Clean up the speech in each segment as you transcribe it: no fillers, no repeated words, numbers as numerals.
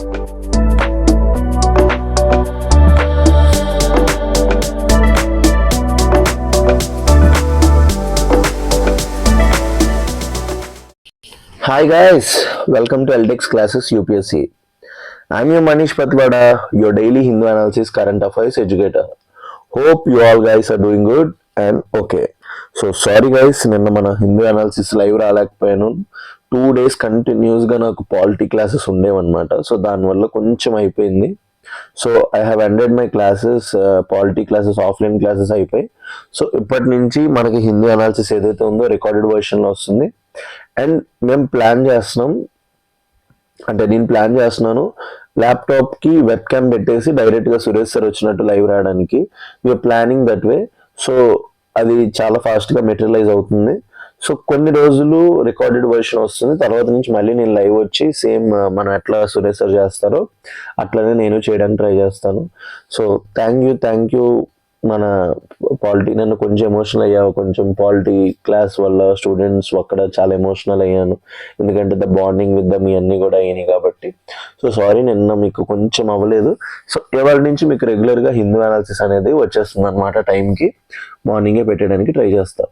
Hi guys, welcome to LTX Classes UPSC. I'm your Manish Patlada, your daily Hindu analysis current affairs educator. Hope you all guys are doing good and okay. So sorry guys, నిన్న మన Hindu analysis live రాలేకపోయాను. 2 days కంటిన్యూస్గా నాకు polity classes ఉండేవన్నమాట. So దానివల్ల కొంచెం అయిపోయింది. So I have ended my classes, polity classes offline classes అయిపోయి. So ఇప్పటి నుంచి మనకి హిందూ అనాలిసిస్ ఏదైతే ఉందో రికార్డెడ్ వర్షన్లో వస్తుంది. అండ్ మేము ప్లాన్ చేస్తున్నాం, అంటే నేను ప్లాన్ చేస్తున్నాను ల్యాప్టాప్కి వెబ్ క్యామ్ పెట్టేసి డైరెక్ట్గా సురేష్ సార్ వచ్చినట్టు లైవ్ రావడానికి. You're planning that way. So అది చాలా ఫాస్ట్గా మెటీరియలైజ్ అవుతుంది. సో కొన్ని రోజులు రికార్డెడ్ వర్షన్ వస్తుంది, తర్వాత నుంచి మళ్ళీ నేను లైవ్ వచ్చి సేమ్ మనం ఎట్లా సురేష్ సార్ చేస్తారో అట్లనే నేను చేయడానికి ట్రై చేస్తాను. సో థ్యాంక్ యూ మన పాలిటీ. నన్ను కొంచెం ఎమోషనల్ అయ్యాను, కొంచెం పాలిటీ క్లాస్ వల్ల స్టూడెంట్స్ అక్కడ చాలా ఎమోషనల్ అయ్యాను, ఎందుకంటే ద బాండింగ్ విత్ దమ్ ఇవన్నీ కూడా అయినాయి కాబట్టి. సో సారీ, నిన్న మీకు కొంచెం అవ్వలేదు. సో ఇవాళ నుంచి మీకు రెగ్యులర్గా హిందూ అనాలిసిస్ అనేది వచ్చేస్తుంది అనమాట. టైంకి మార్నింగే పెట్టడానికి ట్రై చేస్తాను.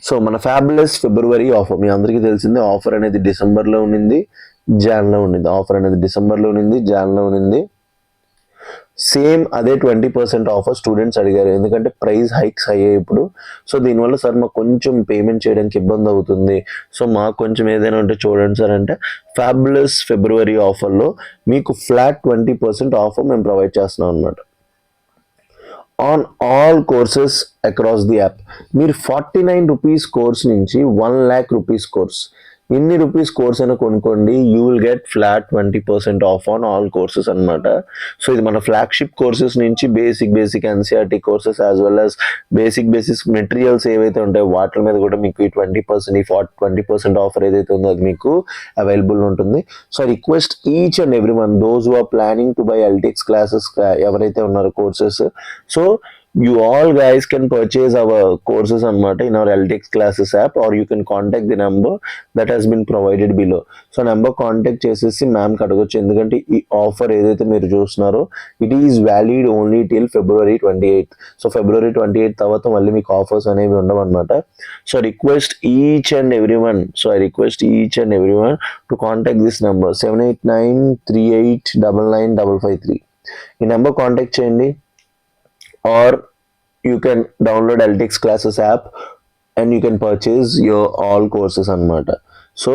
సో మన ఫ్యాబులస్ ఫిబ్రవరి ఆఫర్ మీ అందరికీ తెలిసిందే. ఆఫర్ అనేది డిసెంబర్లో ఉండింది, జాన్లో ఉండింది. ఆఫర్ అనేది డిసెంబర్లో ఉండింది, జాన్లో ఉండింది. సేమ్ అదే 20% ఆఫర్ స్టూడెంట్స్ అడిగారు, ఎందుకంటే ప్రైస్ హైక్స్ అయ్యాయి ఇప్పుడు. సో దీనివల్ల సార్ మాకు కొంచెం పేమెంట్ చేయడానికి ఇబ్బంది అవుతుంది, సో మాకు కొంచెం ఏదైనా ఉంటే చూడండి సార్ అంటే, ఫ్యాబులస్ ఫిబ్రవరి ఆఫర్లో మీకు ఫ్లాట్ 20% ఆఫర్ మేము ప్రొవైడ్ చేస్తున్నాం అనమాట. On all courses across the app. మీరు 49 రూపీస్ కోర్స్ నుంచి 1 lakh రూపీస్ కోర్స్, ఎన్ని రూపీస్ కోర్స్ అయినా కొనుక్కోండి, you will get flat 20% of on all courses అనమాట. సో ఇది మన ఫ్లాగ్షిప్ కోర్సెస్ నుంచి basic NCERT courses as well as basic materials ఏవైతే ఉంటాయో వాటి మీద కూడా మీకు ఈ 20% ఆఫర్ ఏదైతే ఉందో అది మీకు అవైలబుల్ ఉంటుంది. So request each and every one those who are planning to buy Eltex classes, ఎవరైతే ఉన్నారో courses, so you all guys can purchase our courses anamata in our LTX classes app, or you can contact the number that has been provided below. So number contact chesesi ma'am ki adagొచ్చు, ఎందుకంటే ఈ offer ఏదైతే మీరు చూస్తున్నారో it is valid only till February 28th. So February 28th తర్వాత మళ్ళీ మీకు offers అనేవి ఉండవు అనమాట. So request each and every one to contact this number 7893899553. ఈ నెంబర్ కాంటాక్ట్ చేయండి, or you can download LTX classes app and you can purchase your all courses anamata. So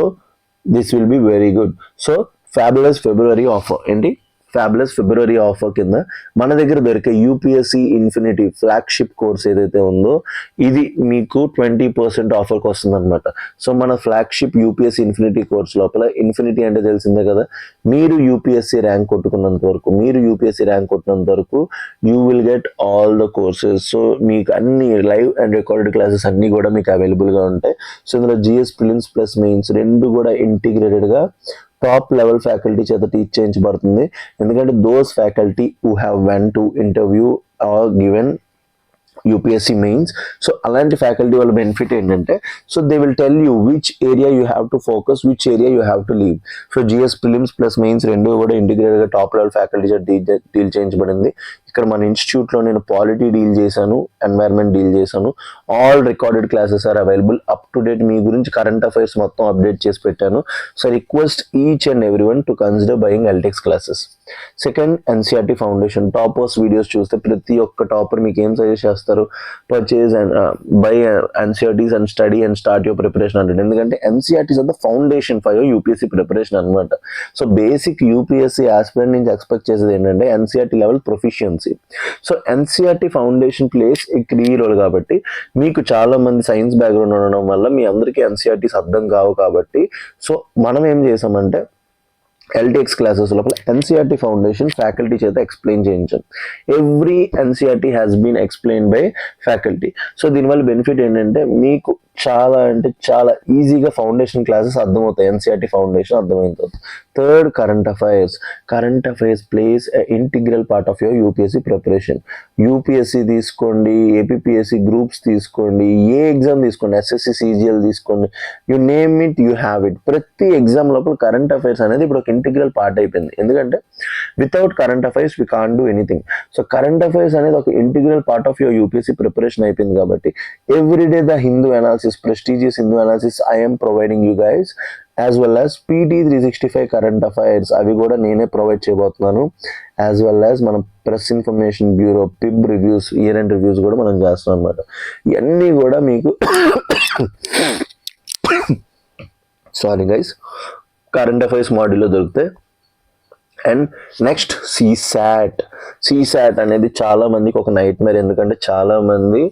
this will be very good. So fabulous February offer enti fabulous February offer కింద మన దగ్గర దొరికే UPSC infinity flagship course ఏదైతే ఉందో ఇది మీకు 20% ఆఫర్కి వస్తుంది అనమాట. సో మన ఫ్లాగ్షిప్ యూపీఎస్సీ ఇన్ఫినిటీ కోర్స్ లోపల, ఇన్ఫినిటీ అంటే తెలిసిందే కదా, మీరు యూపీఎస్సీ ర్యాంక్ కొట్టినంత వరకు you will get all the courses. So మీకు అన్ని లైవ్ అండ్ రికార్డెడ్ క్లాసెస్ అన్నీ కూడా మీకు అవైలబుల్గా ఉంటాయి. సో ఇందులో జిఎస్ ప్రిలిమ్స్ ప్లస్ మెయిన్స్ రెండు కూడా ఇంటిగ్రేటెడ్గా టాప్ లెవెల్ ఫ్యాకల్టీ చేత టీచ్ చేయించబడుతుంది. ఎందుకంటే those faculty who have went to interview or given UPSC mains. So అలాంటి ఫ్యాకల్టీ వాళ్ళ బెనిఫిట్ ఏంటంటే, so they will tell you which area you have to focus, which area you have to leave. So GS prelims plus mains రెండు కూడా ఇంటిగ్రేటెడ్గా top level faculty చేత deal చేయించబడింది. ఇక్కడ మన ఇన్స్టిట్యూట్లో నేను పాలిటీ డీల్ చేశాను, ఎన్వైర్న్మెంట్ డీల్ చేశాను. All recorded classes are available, up to date మీ గురించి కరెంట్ అఫైర్స్ మొత్తం అప్డేట్ చేసి పెట్టాను. So request each and every one to consider buying Eltex classes. Second, NCERT foundation toppers videos చూస్తే ప్రతి ఒక్క టాపర్ మీకు ఏం సజెస్ట్ చేస్తారు, purchase and buy NCERTs and study and start your preparation అంటే, ఎందుకంటే NCERTs are the foundation for your UPSC preparation అనమాట. So basic UPSC aspirant నుంచి ఎక్స్పెక్ట్ చేసేది ఏంటంటే NCERT level proficiency. So NCERT foundation place ఇక్కడ ఈ role కాబట్టి, మీకు చాలా మంది సైన్స్ బ్యాక్గ్రౌండ్ ఉండడం వల్ల మీ అందరికీ ఎన్సీఆర్టీస్ అర్థం కావు కాబట్టి, సో మనం ఏం చేసామంటే ఎల్టీఎక్స్ క్లాసెస్ లోపల ఎన్సీఆర్టీ ఫౌండేషన్ ఫ్యాకల్టీ చేత ఎక్స్ప్లెయిన్ చేయించాం. Every NCERT has been explain by faculty. So దీనివల్ల బెనిఫిట్ ఏంటంటే మీకు చాలా అంటే చాలా ఈజీగా ఫౌండేషన్ క్లాసెస్ అర్థమవుతాయి, ఎన్సీఆర్టీ ఫౌండేషన్ అర్థమవుతుంది. Third, current affairs place integral part of your UPSC preparation. UPSC తీసుకోండి, ఏపీఎస్సీ గ్రూప్స్ తీసుకోండి, ఏ ఎగ్జామ్ తీసుకోండి, ఎస్ఎస్సి సిజిఎల్ తీసుకోండి, you name it you have it. ప్రతి ఎగ్జామ్ లోపల కరెంట్ అఫైర్స్ అనేది ఇప్పుడు ఒక ఇంటిగ్రల్ పార్ట్ అయిపోయింది. ఎందుకంటే without current affairs we can't do anything. So current affairs అనేది ఒక integral part of your UPSC preparation అయిపోయింది కాబట్టి everyday the Hindu analysis, prestigious Hindu analysis I am providing you guys, as well as PT 365 current affairs అవి కూడా నేనే provide చేయబోతున్నాను. As well as మన press information bureau PIB reviews, year end reviews కూడా మనం చేస్తున్నాం అనమాట. ఇవన్నీ కూడా మీకు సారీ గైస్, కరెంట్ అఫైర్స్ మాడ్యూల్లో దొరుకుతాయి. అండ్ నెక్స్ట్ సీసాట్ అనేది చాలా మందికి ఒక నైట్ మేర్. ఎందుకంటే చాలా మంది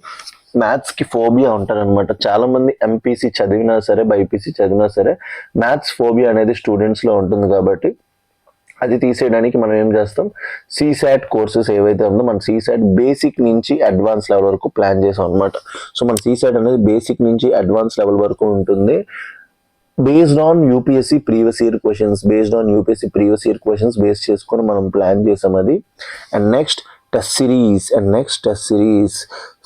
మ్యాథ్స్కి ఫోబియా ఉంటారనమాట. చాలా మంది ఎంపీసీ చదివినా సరే, బైపీసీ చదివినా సరే మ్యాథ్స్ ఫోబియా అనేది స్టూడెంట్స్లో ఉంటుంది. కాబట్టి అది తీసేయడానికి మనం ఏం చేస్తాం, సీసాట్ కోర్సెస్ ఏవైతే ఉందో మన సీసాట్ బేసిక్ నుంచి అడ్వాన్స్ లెవెల్ వరకు ప్లాన్ చేసాం అనమాట. సో మన సీసాట్ అనేది బేసిక్ నుంచి అడ్వాన్స్ లెవెల్ వరకు ఉంటుంది. Based on UPSC previous year questions base చేసుకొని మనం ప్లాన్ చేసాం అది. And next test series.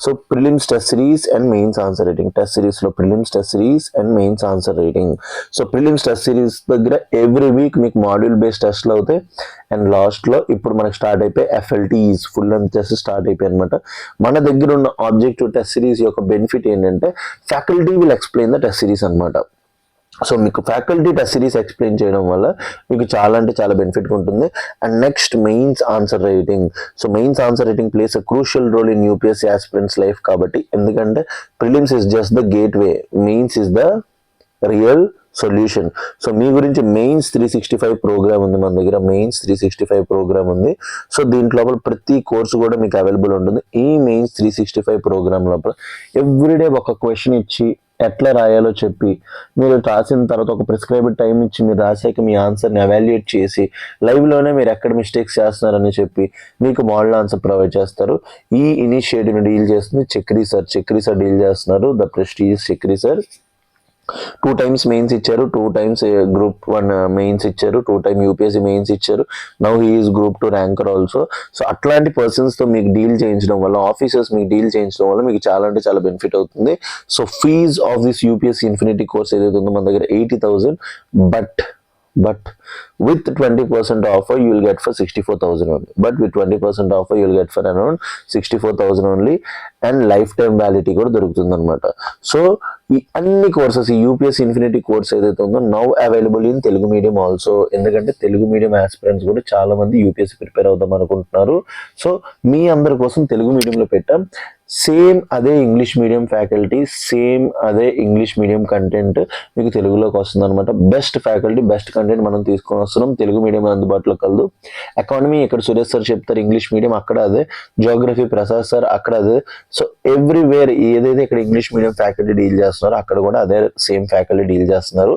So prelims test series and mains answer writing. Test సిరీస్లో prelims test series and mains answer writing. So prelims test series దగ్గర every week మీకు module based టెస్ట్లు అవుతాయి. అండ్ లాస్ట్లో ఇప్పుడు మనకు స్టార్ట్ అయిపోయి FLTs, full length test start అయిపోయి అనమాట. మన దగ్గర ఉన్న ఆబ్జెక్టివ్ టెస్ట్ సిరీస్ యొక్క బెనిఫిట్ ఏంటంటే faculty will explain the test series అనమాట. సో మీకు ఫ్యాకల్టీ టెస్ట్ సిరీస్ ఎక్స్ప్లెయిన్ చేయడం వల్ల మీకు చాలా అంటే చాలా బెనిఫిట్ ఉంటుంది. And next mains answer writing. So mains answer writing plays a crucial role in UPSC aspirants life. కాబట్టి ఎందుకంటే prelims is just the gateway, mains is the real solution. So మీ గురించి మెయిన్స్ 365 ప్రోగ్రామ్ ఉంది మన దగ్గర. Mains 365 programme ఉంది. So దీంట్లో ప్రతి కోర్సు కూడా మీకు అవైలబుల్ ఉంటుంది. ఈ మెయిన్స్ 365 ప్రోగ్రామ్ లోపల ఎవ్రీడే ఒక క్వశ్చన్ ఇచ్చి ఎట్లా రాయాలో చెప్పి, మీరు రాసిన తర్వాత ఒక ప్రిస్క్రైబ్డ్ టైం ఇచ్చి మీరు రాసాక మీ ఆన్సర్ని ఎవాల్యుయేట్ చేసి లైవ్లోనే మీరు ఎక్కడ మిస్టేక్స్ చేస్తున్నారని చెప్పి మీకు మోడల్ ఆన్సర్ ప్రొవైడ్ చేస్తారు. ఈ ఇనిషియేటివ్ని డీల్ చేస్తుంది చక్రీ సార్ డీల్ చేస్తున్నారు. The prestigious Chakri sir 2 times mains ఇచ్చారు, 2 times గ్రూప్ 1 మెయిన్స్ ఇచ్చారు, 2 times యూపీఎస్సీ మెయిన్స్ ఇచ్చారు. Now he is group 2 ranker also. So అట్లాంటి పర్సన్స్తో మీకు డీల్ చేయించడం వల్ల, ఆఫీసర్స్ మీకు డీల్ చేయించడం వల్ల మీకు చాలా అంటే చాలా బెనిఫిట్ అవుతుంది. So fees of this UPSC Infinity course ఏదైతే ఉందో మన దగ్గర 80,000, but with 20% offer you will get for 64,000 only. But with 20% offer you will get for around 64,000 only. And life time వ్యాలిటీ కూడా దొరుకుతుంది అనమాట. సో ఈ అన్ని కోర్సెస్, ఈ యూపీఎస్సీ ఇన్ఫినిటీ కోర్స్ ఏదైతే ఉందో now available in Telugu medium also. ఎందుకంటే తెలుగు మీడియం ఆస్పిరెంట్స్ కూడా చాలా మంది యూపీఎస్సీ ప్రిపేర్ అవుదాం అనుకుంటున్నారు. సో మీ అందరి కోసం తెలుగు మీడియంలో పెట్టాం. సేమ్ అదే ఇంగ్లీష్ మీడియం ఫ్యాకల్టీ, సేమ్ అదే ఇంగ్లీష్ మీడియం కంటెంట్ మీకు తెలుగులోకి వస్తుంది అనమాట. బెస్ట్ ఫ్యాకల్టీ, బెస్ట్ కంటెంట్ మనం తీసుకొని వస్తున్నాం. తెలుగు మీడియం అందుబాటులో కలదు. ఎకానమీ ఇక్కడ సురేష్ సార్ చెప్తారు, ఇంగ్లీష్ మీడియం అక్కడ అదే, జియోగ్రఫీ ప్రసాద్ సార్ అక్కడ అదే. సో ఎవ్రీవేర్ ఏదైతే ఇక్కడ ఇంగ్లీష్ మీడియం ఫ్యాకల్టీ డీల్ చేస్తున్నారో అక్కడ కూడా అదే సేమ్ ఫ్యాకల్టీ డీల్ చేస్తున్నారు.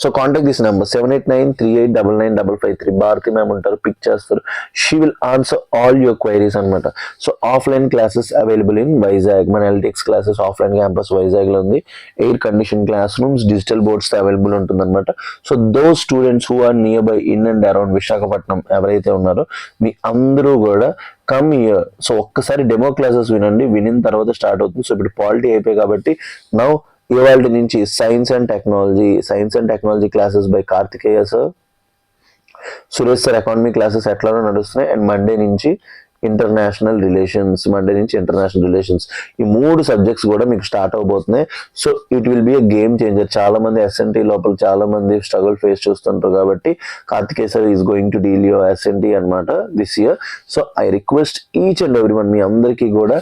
So contact this number 7893899553. Bharathi ma'am ఉంటారు, పిక్ చేస్తారు. She will answer all your queries అనమాట. So offline classes available in Vizag. మన ఎల్టెక్స్ క్లాసెస్ ఆఫ్లైన్ క్యాంపస్ వైజాగ్లో ఉంది. Air condition classrooms, digital boards available ఉంటుంది అనమాట. So those students who are nearby in and around Visakhapatnam ఎవరైతే ఉన్నారో మీ అందరూ కూడా కమ్ ఇయర్. సో ఒక్కసారి డెమో క్లాసెస్ వినండి, వినిన తర్వాత స్టార్ట్ అవుతుంది. సో ఇప్పుడు పాలిటీ అయిపోయి కాబట్టి నౌ ఇవాళ నుంచి science and technology classes by Karthikeya sir, Suresh sir economy classes ఎట్లానో నడుస్తున్నాయి. అండ్ మండే నుంచి ఇంటర్నేషనల్ రిలేషన్స్ ఈ 3 సబ్జెక్ట్స్ కూడా మీకు స్టార్ట్ అవబోతున్నాయి. So it will be a game changer. చాలా మంది ఎస్ఎన్టీ లోపల చాలా మంది స్ట్రగుల్ ఫేస్ చూస్తుంటారు కాబట్టి Karthikeya sir is going to deal your SNT అనమాట this year. So I request each and every one, మీ అందరికీ కూడా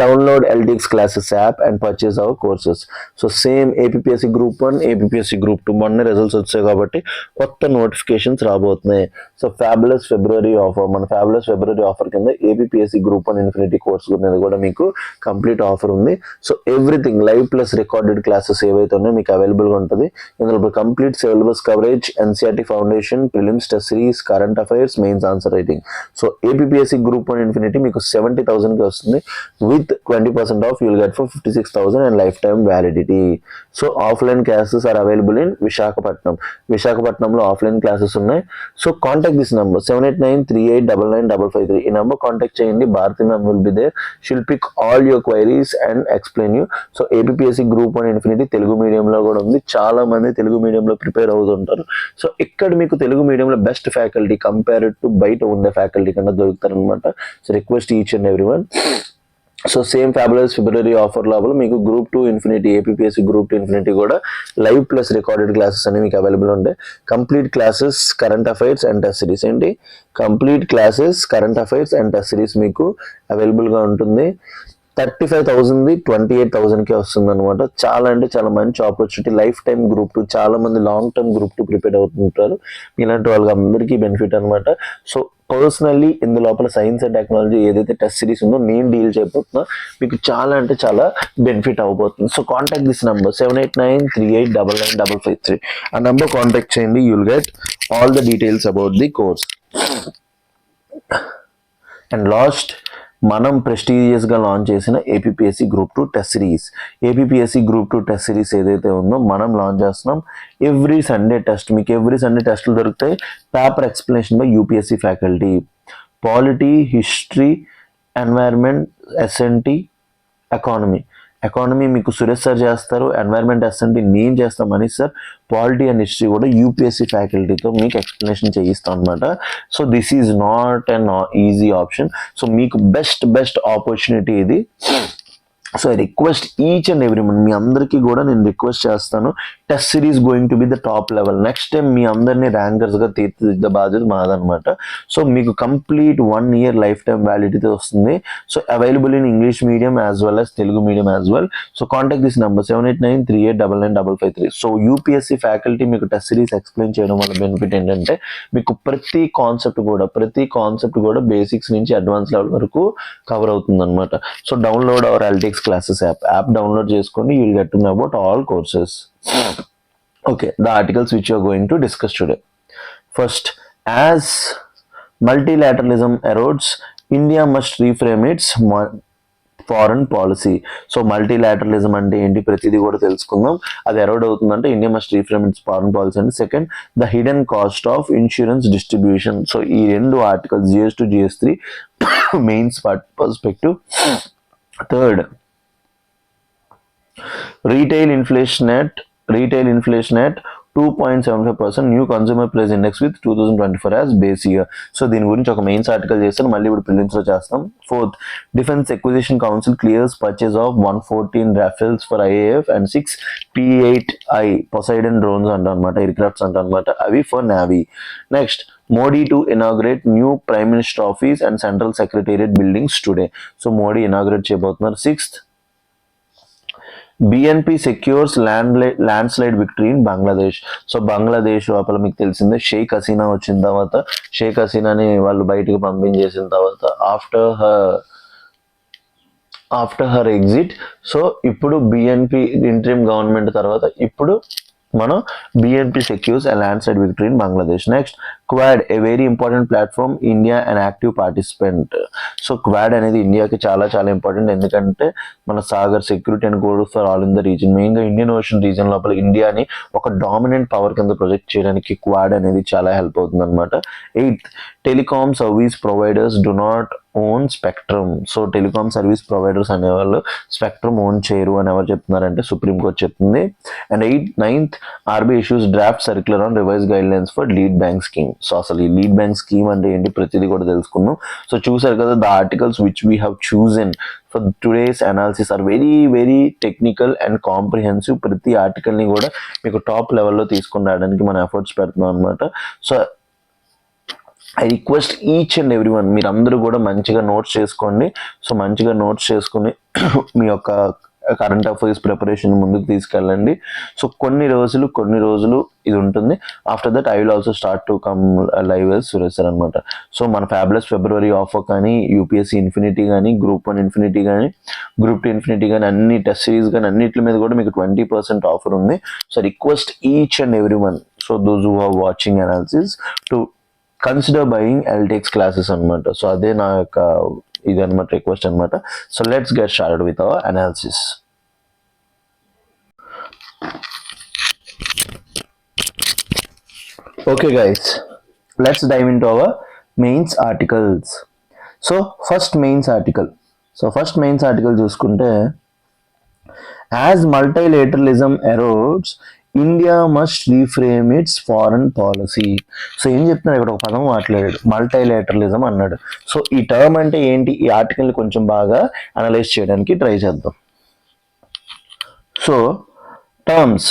download LTX classes app and purchase our courses. So same APPSC group 1, APPSC group 2 మొన్న results వచ్చాయి కాబట్టి కొత్త notifications రాబోతున్నాయి. So fabulous February offer కింద APPSC గ్రూప్ 1 ఇన్ఫినిటీ కోర్స్ అనేది కూడా మీకు కంప్లీట్ ఆఫర్ ఉంది. So everything live plus recorded classes ఏవైతే ఉన్నాయో మీకు అవైలబుల్గా ఉంటుంది. ఇందులో complete syllabus coverage, NCERT foundation, prelims test series, current affairs, mains answer writing. So APPSC group 1 infinity మీకు 70,000కి వస్తుంది. With with 20% off you'll get for 56,000 and lifetime validity. So offline classes are available in విశాఖపట్నంలో offline classes ఉన్నాయి. So contact this number 7893899553. ఈ number contact చేయండి. Bharati ma'am will be there. She'll pick all your queries and explain you. So APSC group 1 Infinity Telugu మీడియంలో కూడా ఉంది. చాలా మంది తెలుగు మీడియంలో ప్రిపేర్ అవుతుంటారు. సో ఇక్కడ మీకు తెలుగు మీడియంలో బెస్ట్ ఫ్యాకల్టీ కంపేర్డ్ టు బయట ఉండే ఫ్యాకల్టీ కన్నా దొరుకుతారనమాట. So request each and every one. So same fabulous February offer లోపల మీకు group 2 infinity APSC group 2 infinity కూడా లైవ్ ప్లస్ రికార్డెడ్ క్లాసెస్ అనేవి మీకు అవైలబుల్ ఉంటాయి. Complete classes current affairs and test series ఏంటి complete classes current affairs and test series మీకు అవైలబుల్గా ఉంటుంది. 35,000 28,000కే వస్తుంది అనమాట. చాలా అంటే చాలా మంచి ఆపర్చునిటీ. లైఫ్ టైమ్ గ్రూప్ 2 చాలా మంది లాంగ్ టర్మ్ గ్రూప్ 2 ప్రిపేర్ అవుతుంటారు. ఇలాంటి వాళ్ళకి అందరికీ బెనిఫిట్ అనమాట. సో పర్సనల్లీ ఇందు లోపల సైన్స్ అండ్ టెక్నాలజీ ఏదైతే టెస్ట్ సిరీస్ ఉందో నేను డీల్ చేయబోతున్నా మీకు చాలా అంటే చాలా బెనిఫిట్ అవబోతుంది. So contact this number 7893899553. ఆ నెంబర్ కాంటాక్ట్ చేయండి. You'll get all the details about the course. And last మనం ప్రెస్టీజియస్గా లాంచ్ చేసిన APSC group 2 test series. APSC group 2 test series ఏదైతే ఉందో మనం లాంచ్ చేస్తున్నాం. ఎవ్రీ సండే టెస్ట్ మీకు ఎవ్రీ సండే టెస్ట్లు దొరుకుతాయి. Paper explanation by UPSC faculty. Polity, history, environment, SNT, economy మీకు సురేష్ సార్ చేస్తారు. ఎన్వైర్న్మెంట్ ఎస్ఎన్టీ నేను చేస్తాం Manish sir. Polity and history కూడా యూపీఎస్సి ఫ్యాకల్టీతో మీకు ఎక్స్ప్లెనేషన్ చేయిస్తాం అనమాట. So this is not an easy option. So మీకు బెస్ట్ ఆపర్చునిటీ ఇది. So I request each and every one మీ అందరికీ కూడా నేను రిక్వెస్ట్ చేస్తాను. Test series going to be the top level. Next time మీ అందరినీ ర్యాంకర్స్గా తీర్చిదిద్దే బాధ్యత మాదనమాట. సో మీకు complete 1 year lifetime validity వస్తుంది. So available in English medium as well as Telugu medium as well. So contact this number 7893899553. So UPSC faculty మీకు test series explain చేయడం వల్ల బెనిఫిట్ ఏంటంటే మీకు ప్రతి కాన్సెప్ట్ కూడా బేసిక్స్ నుంచి అడ్వాన్స్ లెవెల్ వరకు కవర్ అవుతుంది అనమాట. So download our Eltex classes app download చేసుకోండి. You will get to know about all courses. Okay, the articles which you are going to discuss today. First, as multilateralism erodes, India must reframe its foreign policy. So multilateralism అంటే ఏంటి ప్రతిదీ కూడా తెలుసుకుందాం. అది eroded అవుతుందంటే India must reframe its foreign policy అండి. Second, the hidden cost of insurance distribution. So ఈ 2 articles GS2 GS3 mains perspective. Third, retail inflation at 2.75%, new consumer price index with 2024 as base year. So దీని గురించి ఒక mains article చేస్తాను, మళ్ళీ ఇప్పుడు prelims లో చేస్తాం. Fourth, defence acquisition council clears purchase of 114 Rafales for IAF and 6 P-8I Poseidon drones అంటారనమాట, aircrafts అంటారనమాట, అవి for navy. Next, Modi to inaugurate new prime minister office and central secretariat buildings today. So Modi inaugurate చేయబోతున్నారు. Sixth, BNP secures landslide victory in Bangladesh. So Bangladesh లోపల మీకు తెలిసిందే షేక్ హసీనా వచ్చిన తర్వాత, షేక్ హసీనాని వాళ్ళు బయటకు పంపించేసిన తర్వాత ఆఫ్టర్ హర్ ఎగ్జిట్, సో ఇప్పుడు బిఎన్పి ఇంటరిమ్ గవర్నమెంట్ తర్వాత ఇప్పుడు మనం BNP secures a landslide victory in Bangladesh. Next, Quad, a very important platform, India an active participant. So Quad అనేది ఇండియాకి చాలా చాలా ఇంపార్టెంట్, ఎందుకంటే మన SAGAR security and growth for all in the region, మెయిన్గా ఇండియన్ ఓషన్ రీజన్ లోపల ఇండియాని ఒక డామినెంట్ పవర్ కింద ప్రొజెక్ట్ చేయడానికి క్వాడ్ అనేది చాలా హెల్ప్ అవుతుంది అనమాట. Eighth, telecom service providers do not own spectrum. So telecom service providers అనేవాళ్ళు స్పెక్ట్రమ్ ఓన్ చేయరు అని ఎవరు చెప్తున్నారంటే సుప్రీంకోర్టు చెప్తుంది. And ninth, RBI issues draft circular on revise guide lines for lead bank scheme. So అసలు ఈ లీడ్ బ్యాంక్ స్కీమ్ అంటే ఏంటి ప్రతిదీ కూడా తెలుసుకున్నాం. సో చూసారు కదా, the articles which we have chosen for today's analysis are very very technical and comprehensive. ప్రతి ఆర్టికల్ని కూడా మీకు టాప్ లెవెల్లో తీసుకొని రావడానికి మనం ఎఫర్ట్స్ పెడుతున్నాం అనమాట. So I request each and every one, మీరు అందరూ కూడా మంచిగా నోట్స్ చేసుకోండి. సో మంచిగా నోట్స్ చేసుకుని మీ యొక్క కరెంట్ అఫైర్స్ ప్రిపరేషన్ ముందుకు తీసుకెళ్ళండి. సో కొన్ని రోజులు ఇది ఉంటుంది. After that I will also start to come live as Suresh sir అనమాట. సో మన ఫ్యాబులస్ ఫిబ్రవరి ఆఫర్ కానీ, యూపీఎస్సీ ఇన్ఫినిటీ కానీ, గ్రూప్ 1 ఇన్ఫినిటీ కానీ, గ్రూప్ 2 ఇన్ఫినిటీ కానీ, అన్ని టెస్ట్ సిరీస్ కానీ అన్నిటి మీద కూడా మీకు 20% ఆఫర్ ఉంది. So request each and every one, so those who are watching analysis to consider buying Eltex classes అనమాట. సో అదే నా యొక్క ఇది అనమాట రిక్వెస్ట్ అనమాట. So let's get started with our analysis. Okay guys, let's dive into our mains articles. So first mains article చూసుకుంటే, as multilateralism erodes, India must reframe its foreign policy. So ఏం చెప్తున్నాడు ఇక్కడ, ఒక పదం మాట్లాడాడు, మల్టీలేటరలిజం అన్నాడు. So ఈ term అంటే ఏంటి, ఈ ఆర్టికల్ కొంచెం బాగా అనలైజ్ చేయడానికి ట్రై చేద్దాం. So terms: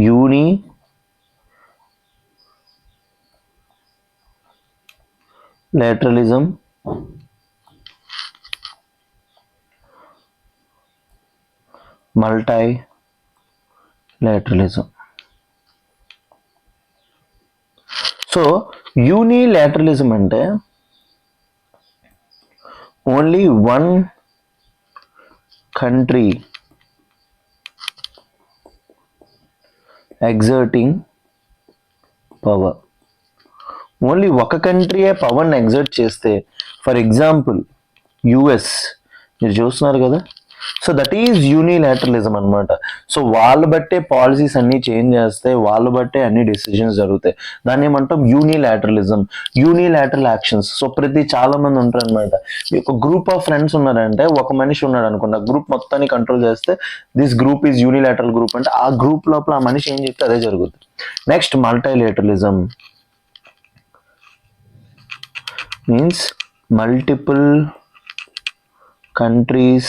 unilateralism, multilateralism. So unilateralism అంటే only one country exerting power. Only ఒక కంట్రీయే పవర్ని ఎగ్జర్ట్ చేస్తే, ఫర్ ఎగ్జాంపుల్ యుఎస్ మీరు చూస్తున్నారు కదా, సో దట్ ఈజ్ యూనిలాటరలిజం అనమాట. సో వాళ్ళు బట్టే పాలసీస్ అన్నీ చేంజ్ చేస్తే, వాళ్ళు బట్టే అన్ని డెసిషన్స్ జరుగుతాయి. దాన్ని ఏమంటాం యూనిలాటరలిజం, యూనిలాటరల్ యాక్షన్స్. సో చాలా మంది ఉంటారు అనమాట. ఒక గ్రూప్ ఆఫ్ ఫ్రెండ్స్ ఉన్నారంటే, ఒక మనిషి ఉన్నాడు అనుకోండి, ఆ గ్రూప్ మొత్తాన్ని కంట్రోల్ చేస్తే this group is unilateral group అంటే, ఆ గ్రూప్ లోపల ఆ మనిషి ఏం చెప్తే అదే జరుగుతుంది. Next multilateralism means multiple countries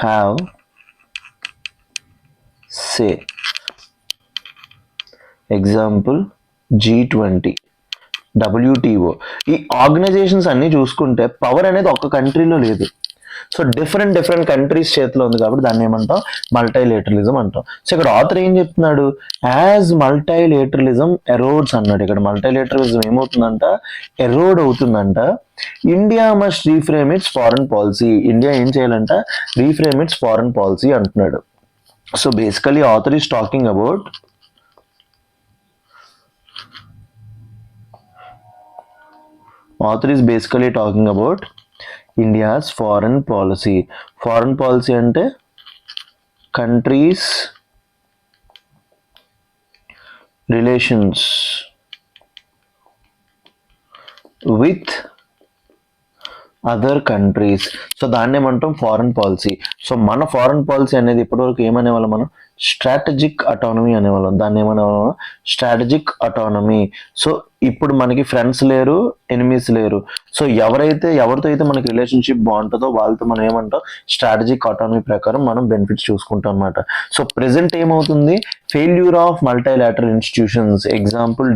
have say. Example G20, WTO. ఈ ఆర్గనైజేషన్స్ అన్ని చూసుకుంటే పవర్ అనేది ఒక కంట్రీలో లేదు. సో డిఫరెంట్ కంట్రీస్ చేతిలో ఉంది కాబట్టి దాన్ని ఏమంటాం, మల్టీలేటరలిజం అంటాం. సో ఇక్కడ ఆథర్ ఏం చెప్తున్నాడు, యాజ్ మల్టీలేటరలిజం ఎరోడ్స్ అన్నాడు. ఇక్కడ మల్టీలేటరలిజం ఏమవుతుందంట, ఎరోడ్ అవుతుందంట. India must reframe its foreign policy. India ఏం చేయాలంట, రీఫ్రేమ్ ఇట్స్ ఫారెన్ పాలసీ అంటున్నాడు. So basically author is talking about India's foreign policy. Foreign policy అంటే countries relations with other countries. So దాన్ని ఏమంటాం ఫారెన్ పాలసీ. సో మన foreign policy అనేది ఇప్పటివరకు ఏమనేవాళ్ళం మనం, స్ట్రాటజిక్ అటానమీ అనేవాళ్ళం. దాన్ని ఏమనేవాళ్ళం, స్ట్రాటజిక్ అటానమీ. సో ఇప్పుడు మనకి ఫ్రెండ్స్ లేరు, ఎనిమీస్ లేరు. సో ఎవరితో అయితే మనకి రిలేషన్షిప్ బాగుంటుందో వాళ్ళతో మనం ఏమంటాం, స్ట్రాటజిక్ అటానమీ ప్రకారం మనం బెనిఫిట్స్ చూసుకుంటాం అనమాట. సో ప్రెసెంట్ ఏమవుతుంది, failure of multilateral institutions. Example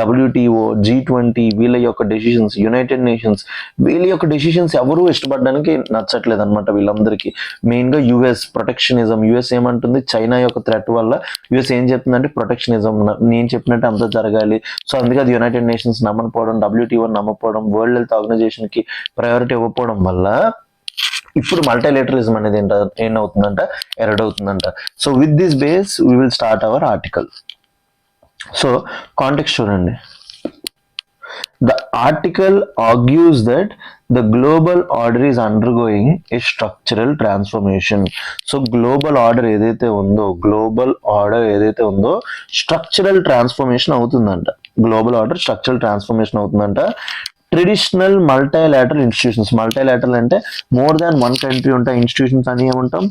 WTO, G20 వీళ్ళ యొక్క డెసిషన్స్, యునైటెడ్ నేషన్స్ వీళ్ళ యొక్క డెసిషన్స్ ఎవరు ఇష్టపడడానికి నచ్చట్లేదు అనమాట వీళ్ళందరికీ. మెయిన్గా యుఎస్ ప్రొటెక్షనిజం. యుఎస్ ఏమంటుంది, చైనా యొక్క థ్రెట్ వల్ల యుఎస్ ఏం చెప్తుందంటే ప్రొటెక్షనిజం, నేను చెప్పినట్టు అంతా జరగాలి. సో అందుకే అది యునైటెడ్ నేషన్స్ నమ్మకపోవడం, WTO నమ్మకపోవడం, వరల్డ్ హెల్త్ ఆర్గనైజేషన్ కి ప్రయారిటీ ఇవ్వకపోవడం వల్ల ఇప్పుడు మల్టీలేటరలిజం అనేది ఏమవుతుందంట, ఎరడ్ అవుతుందంట. So with this base we will start our article. So context చూడండి. The article argues that the global order is undergoing a structural transformation. So global order ఏదైతే ఉందో స్ట్రక్చరల్ ట్రాన్స్ఫర్మేషన్ అవుతుందంట. Traditional multilateral institutions. మల్టీలాటరల్ అంటే more than one country ఉంటాయి institutions అని ఏమంటాం,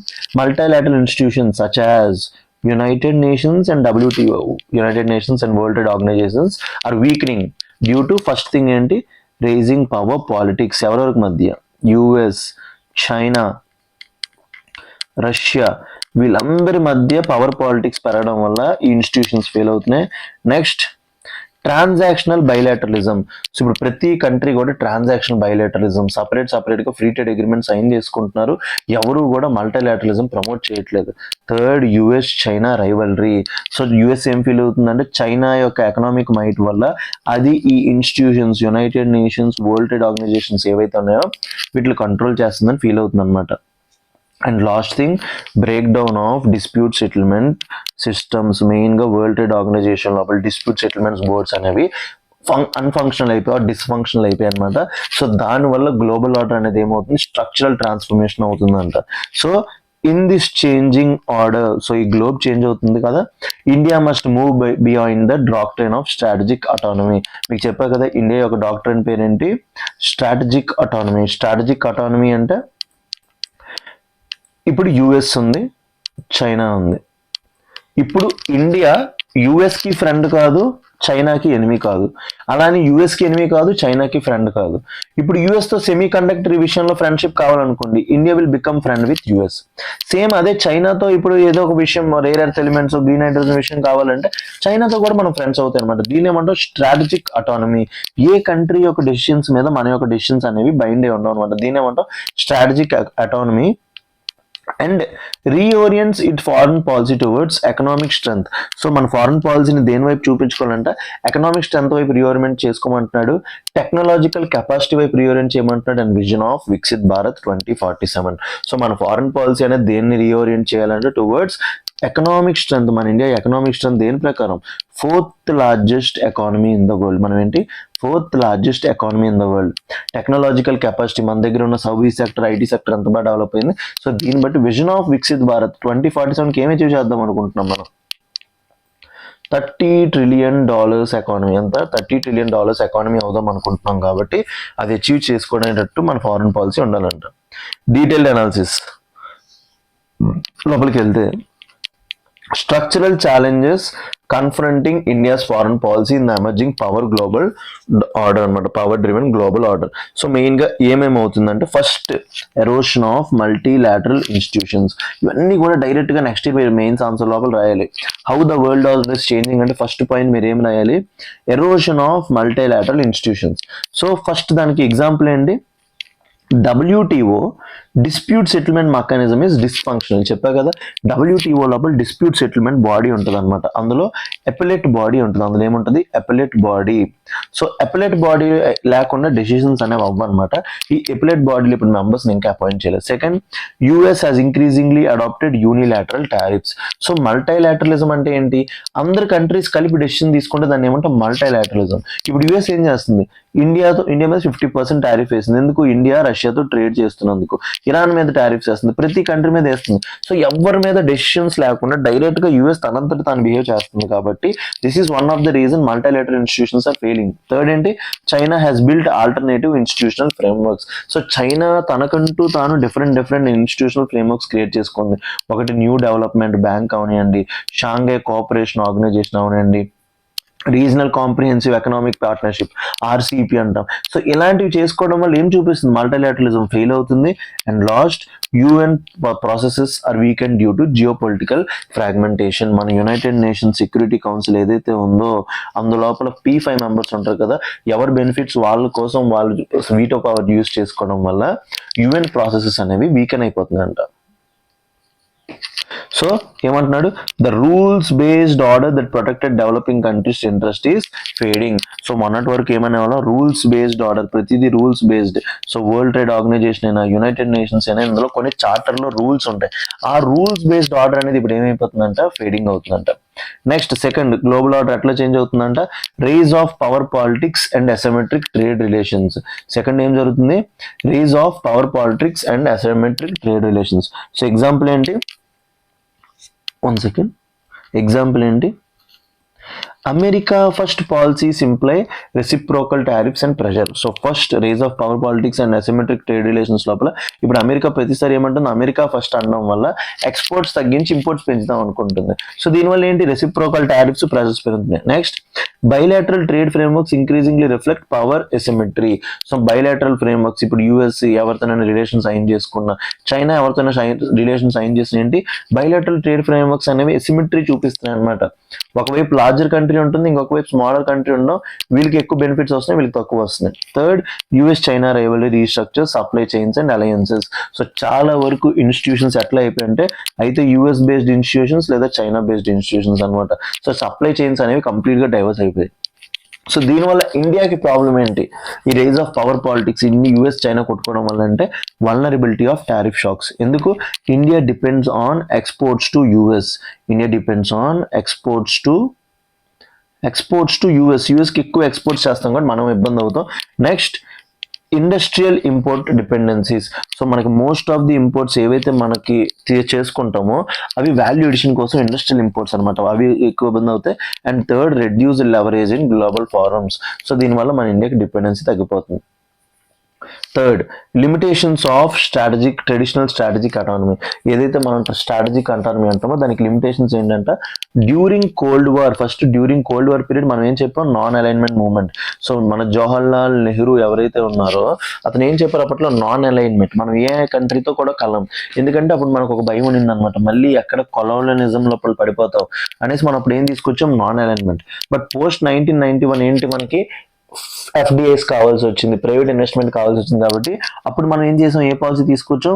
multilateral institutions such as United Nations and WTO, United Nations and World Trade Organizations are weakening due to first thing ఏంటి, raising power politics. ఎవరెవరికి మధ్య, US, China, Russia వీళ్ళందరి మధ్య power politics పెరగడం వల్ల ఈ ఇన్స్టిట్యూషన్స్ ఫెయిల్ అవుతున్నాయి. Next transactional bilateralism. సో ఇప్పుడు ప్రతి కంట్రీ కూడా ట్రాన్సాక్షనల్ బైలాటరలిజం సపరేట్గా ఫ్రీ ట్రేడ్ అగ్రిమెంట్ సైన్ చేసుకుంటున్నారు. ఎవరు కూడా మల్టీలాటరలిజం ప్రమోట్ చేయట్లేదు. Third, US China rivalry. So US ఏం ఫీల్ అవుతుందంటే చైనా యొక్క ఎకనామిక్ మైట్ వల్ల అది ఈ institutions, United Nations, world trade organizations ఏవైతే ఉన్నాయో వీటిని కంట్రోల్ చేస్తుందని ఫీల్ అవుతుంది అనమాట. And last thing, break down of dispute settlement systems. మెయిన్గా వరల్డ్ ట్రేడ్ ఆర్గనైజేషన్ లోపల డిస్ప్యూట్ సెటిల్మెంట్స్ బోర్డ్స్ అనేవి అన్ఫంక్షనల్ అయిపోయి డిస్ఫంక్షనల్ అయిపోయి అనమాట. సో దానివల్ల గ్లోబల్ ఆర్డర్ అనేది ఏమవుతుంది, స్ట్రక్చరల్ ట్రాన్స్ఫర్మేషన్ అవుతుందంట. So in this changing order, so ఈ గ్లోబ్ చేంజ్ అవుతుంది కదా, India must move beyond the doctrine of strategic autonomy. మీకు చెప్పా కదా, ఇండియా యొక్క డాక్ట్రైన్ పేరేంటి, స్ట్రాటజిక్ అటానమీ. స్ట్రాటజిక్ అటానమీ అంటే ఇప్పుడు యుఎస్ ఉంది, చైనా ఉంది. ఇప్పుడు ఇండియా యుఎస్కి ఫ్రెండ్ కాదు, చైనాకి ఎనిమి కాదు. అలానే యుఎస్కి ఎనిమి కాదు, చైనాకి ఫ్రెండ్ కాదు. ఇప్పుడు యుఎస్తో సెమీ కండక్టర్ విషయంలో ఫ్రెండ్షిప్ కావాలనుకోండి, India will become friend with US. Same అదే చైనాతో ఇప్పుడు ఏదో ఒక విషయం, rare earth elements, green hydrogen విషయం కావాలంటే చైనాతో కూడా మనం ఫ్రెండ్స్ అవుతాయి అనమాట. దీని ఏమంటాం, స్ట్రాటజిక్ అటానమీ. ఏ కంట్రీ యొక్క డెసిషన్స్ మీద మన యొక్క డెసిషన్స్ అనేవి బైండ్ అయి ఉండవు అనమాట. దీని ఏమంటాం, strategic autonomy. And reorients it foreign policy towards economic strength. So మన ఫారెన్ పాలసీని దేని వైపు చూపించుకోవాలంటే ఎకనామిక్ స్ట్రెంత్ వైపు రీఓరియంట్ చేసుకోమంటున్నాడు, టెక్నాలజికల్ కెపాసిటీ వైపు రీఓరియంట్ చేయమంటున్నాడు, and vision of Viksit Bharat 2047. So మన ఫారెన్ పాలసీ అనేది దేన్ని రీఓరియంట్ చేయాలంటే టువర్డ్స్ ఎకనామిక్ స్ట్రెంత్. మన ఇండియా ఎకనామిక్ స్ట్రెంత్ దేని ప్రకారం, 4th largest economy in the world. మనం ఏంటి, 4th largest economy in the world. Technological capacity, మన దగ్గర ఉన్న సర్వీస్ సెక్టర్, ఐటీ సెక్టర్ ఎంత బాగా డెవలప్ అయింది. సో దీన్ని బట్టి విజన్ ఆఫ్ వికసిత్ భారత్ 2047కి ఏమి అచీవ్ చేద్దాం అనుకుంటున్నాం మనం, $30 trillion ఎకానమీ. ఎంత, $30 trillion ఎకానమీ అవుదాం అనుకుంటున్నాం. కాబట్టి అది అచీవ్ చేసుకునేటట్టు మన ఫారెన్ పాలసీ ఉండాలంట. డీటెయిల్డ్ అనాలిసిస్ లోపలికి వెళ్తే, structural challenges confronting India's foreign policy in the emerging power global order అనమాట, power driven global order. So మెయిన్గా ఏమేమి అవుతుందంటే, first erosion of multilateral institutions. ఇవన్నీ కూడా డైరెక్ట్గా నెక్స్ట్ ఇయర్ మెయిన్స్ ఆన్సర్ లోపల రాయాలి. How the world order is changing అంటే ఫస్ట్ పాయింట్ మీరు ఏం రాయాలి, erosion of multilateral institutions. So first దానికి ఎగ్జాంపుల్ ఏంటి, WTO dispute settlement mechanism is dysfunctional. చెప్పా కదా, WTO లోపల డిస్ప్యూట్ సెటిల్మెంట్ బాడీ ఉంటుంది అనమాట. అందులో అపెలేట్ బాడీ ఉంటుంది. అందులో ఏముంటుంది, appellate body. So appellate body లేకుండా డెసిషన్స్ అనేవి అవ్వనమాట. ఈ అపెలేట్ బాడీలో ఇప్పుడు మెంబర్స్ని ఇంకా అపాయింట్ చేయలేదు. Second, US has increasingly adopted unilateral tariffs. So multilateralism అంటే ఏంటి, అందరు కంట్రీస్ కలిపి డెసిషన్ తీసుకుంటే దాన్ని ఏమంటాం, మల్టీలాటరలిజం. ఇప్పుడు యూఎస్ ఏం చేస్తుంది, ఇండియా మీద 50% టారిఫ్ వేసింది. ఎందుకు, ఇండియా రష్యాతో ట్రేడ్ చేస్తున్నందుకు. ఇరాన్ మీద టారిఫ్స్ వేస్తుంది, ప్రతి కంట్రీ మీద వేస్తుంది. సో ఎవరి మీద డెసిషన్స్ లేకుండా డైరెక్ట్ గా యూఎస్ తనంతటి తాను బిహేవ్ చేస్తుంది. కాబట్టి this is one of the reason multilateral institutions are failing. Third ఏంటి, China has built alternative institutional frameworks. So China తనకంటూ తాను డిఫరెంట్ ఇన్స్టిట్యూషనల్ ఫ్రేమ్వర్క్స్ క్రియేట్ చేసుకుంది. ఒకటి న్యూ డెవలప్మెంట్ బ్యాంక్ అవనివ్వండి, షాంఘై కోఆపరేషన్ ఆర్గనైజేషన్ అవనివ్వండి, regional comprehensive economic partnership, RCEP అంటాం. సో ఇలాంటివి చేసుకోవడం వల్ల ఏం చూపిస్తుంది, మల్టీలాటరలిజం ఫెయిల్ అవుతుంది. And last, UN processes are weakened due to geopolitical fragmentation. మన యునైటెడ్ నేషన్స్ సెక్యూరిటీ కౌన్సిల్ ఏదైతే ఉందో అందులోపల P5 మెంబర్స్ ఉంటారు కదా, ఎవరి బెనిఫిట్స్ వాళ్ళ కోసం వాళ్ళు వీటో పవర్ యూజ్ చేసుకోవడం వల్ల UN ప్రాసెసెస్ అనేవి వీకెన్ అయిపోతుందంట. సో ఏమంటున్నాడు, the rules based order that protected developing countries interest is fading. So మొన్నటి వరకు ఏమనే వాళ్ళం, రూల్స్ బేస్డ్ ఆర్డర్, ప్రతిదీ rules based. So world trade organization అయినా, యునైటెడ్ నేషన్స్ అయినా, ఇందులో కొన్ని చార్టర్లో రూల్స్ ఉంటాయి. ఆ రూల్స్ బేస్డ్ ఆర్డర్ అనేది ఇప్పుడు ఏమైపోతుందంట, ఫేడింగ్ అవుతుందంట. నెక్స్ట్ సెకండ్, గ్లోబల్ ఆర్డర్ ఎట్లా చేంజ్ అవుతుందంట, rise of power politics and asymmetric trade relations. Second ఏం జరుగుతుంది, rise of power politics and asymmetric trade relations. So example ఏంటి, ఎగ్జాంపుల్ ఏంటి, America first policies imply reciprocal tariffs and pressure. So first, rise of power politics and asymmetric trade relations లోపల ఇప్పుడు America ప్రతిసారి ఏమంటుంది, America first అనడం వల్ల exports తగ్గించి imports పెంచుదాం అనుకుంటుంది. సో దీనివల్ల ఏంటి, రెసిప్రోకల్ టారిఫ్స్, ప్రెషర్స్ పెరుగుతున్నాయి. Next, bilateral trade frameworks increasingly reflect power asymmetry. So bilateral frameworks, ఇప్పుడు యూఎస్ ఎవరితోనైనా రిలేషన్ సైన్ చేసుకున్న, చైనా ఎవరితోనైనా రిలేషన్ సైన్ చేసిన ఏంటి, బైలాటరల్ ట్రేడ్ ఫ్రేమ్వర్క్స్ అనేవి ఎసిమెట్రీ చూపిస్తున్నాయి అనమాట. ఒకవైపు లార్జర్ కంట్రీ ఉంటుంది, ఇంకొక వైపు స్మాలర్ కంట్రీ ఉండడం, వీళ్ళకి ఎక్కువ బెనిఫిట్స్ వస్తున్నాయి, వీళ్ళకి తక్కువ వస్తున్నాయి. Third, US China rivalry restructure supply chains and alliances. So చాలా వరకు ఇన్స్టిట్యూషన్స్ ఎట్లా అయిపోయింటే అయితే యూఎస్ బేస్డ్ ఇన్స్టిట్యూషన్స్ లేదా చైనా బేస్డ్ ఇన్స్టిట్యూషన్స్ అనమాట. సో సప్లై చైన్స్ అనేవి కంప్లీట్ గా డైవర్స్ అయిపోయాయి. సో దీనివల్ల ఇండియాకి ప్రాబ్లం ఏంటి? ఈ రైజ్ ఆఫ్ పవర్ పాలిటిక్స్, ఇన్ని యూఎస్ చైనా కొట్టుకోవడం వల్ల అంటే వల్నరబిలిటీ ఆఫ్ టారిఫ్ షాక్స్. ఎందుకు? India depends on exports to US. India depends on exports to యూఎస్కి ఎక్కువ ఎక్స్పోర్ట్స్ చేస్తాం కాబట్టి మనం ఇబ్బంది అవుతాం. Next industrial import dependencies. So మనకి మోస్ట్ ఆఫ్ ది ఇంపోర్ట్స్ ఏవైతే మనకి చేసుకుంటామో అవి వాల్యూ ఎడిషన్ కోసం ఇండస్ట్రియల్ ఇంపోర్ట్స్ అనమాట, అవి ఎక్కువ ఇబ్బంది అవుతాయి. And third, reduce leverage in global forms. So దీనివల్ల మన ఇండియాకి డిపెండెన్సీ తగ్గిపోతుంది. Third, limitations of traditional strategic autonomy. ఏదైతే మనం స్ట్రాటజిక్ అటానమీ అంటామో దానికి లిమిటేషన్స్ ఏంటంటే డ్యూరింగ్ కోల్డ్ వార్ పీరియడ్ మనం ఏం చెప్పాం? Non alignment movement. సో మన జవహర్లాల్ నెహ్రూ ఎవరైతే ఉన్నారో అతను ఏం చెప్పారు అప్పట్లో? Non alignment. మనం ఏ కంట్రీతో కూడా కలం, ఎందుకంటే అప్పుడు మనకు ఒక భయం ఉండింది అనమాట, మళ్ళీ ఎక్కడ కొలోనియలిజం లోపల పడిపోతాం అనేసి మనం అప్పుడు ఏం తీసుకొచ్చాం? Non alignment. బట్ పోస్ట్ 1991 ఏంటి? మనకి ఎఫ్డిఐస్ కావాల్సి వచ్చింది, ప్రైవేట్ ఇన్వెస్ట్మెంట్ కావాల్సి వచ్చింది. కాబట్టి అప్పుడు మనం ఏం చేసాం? ఏ పాలసీ తీసుకొచ్చాం?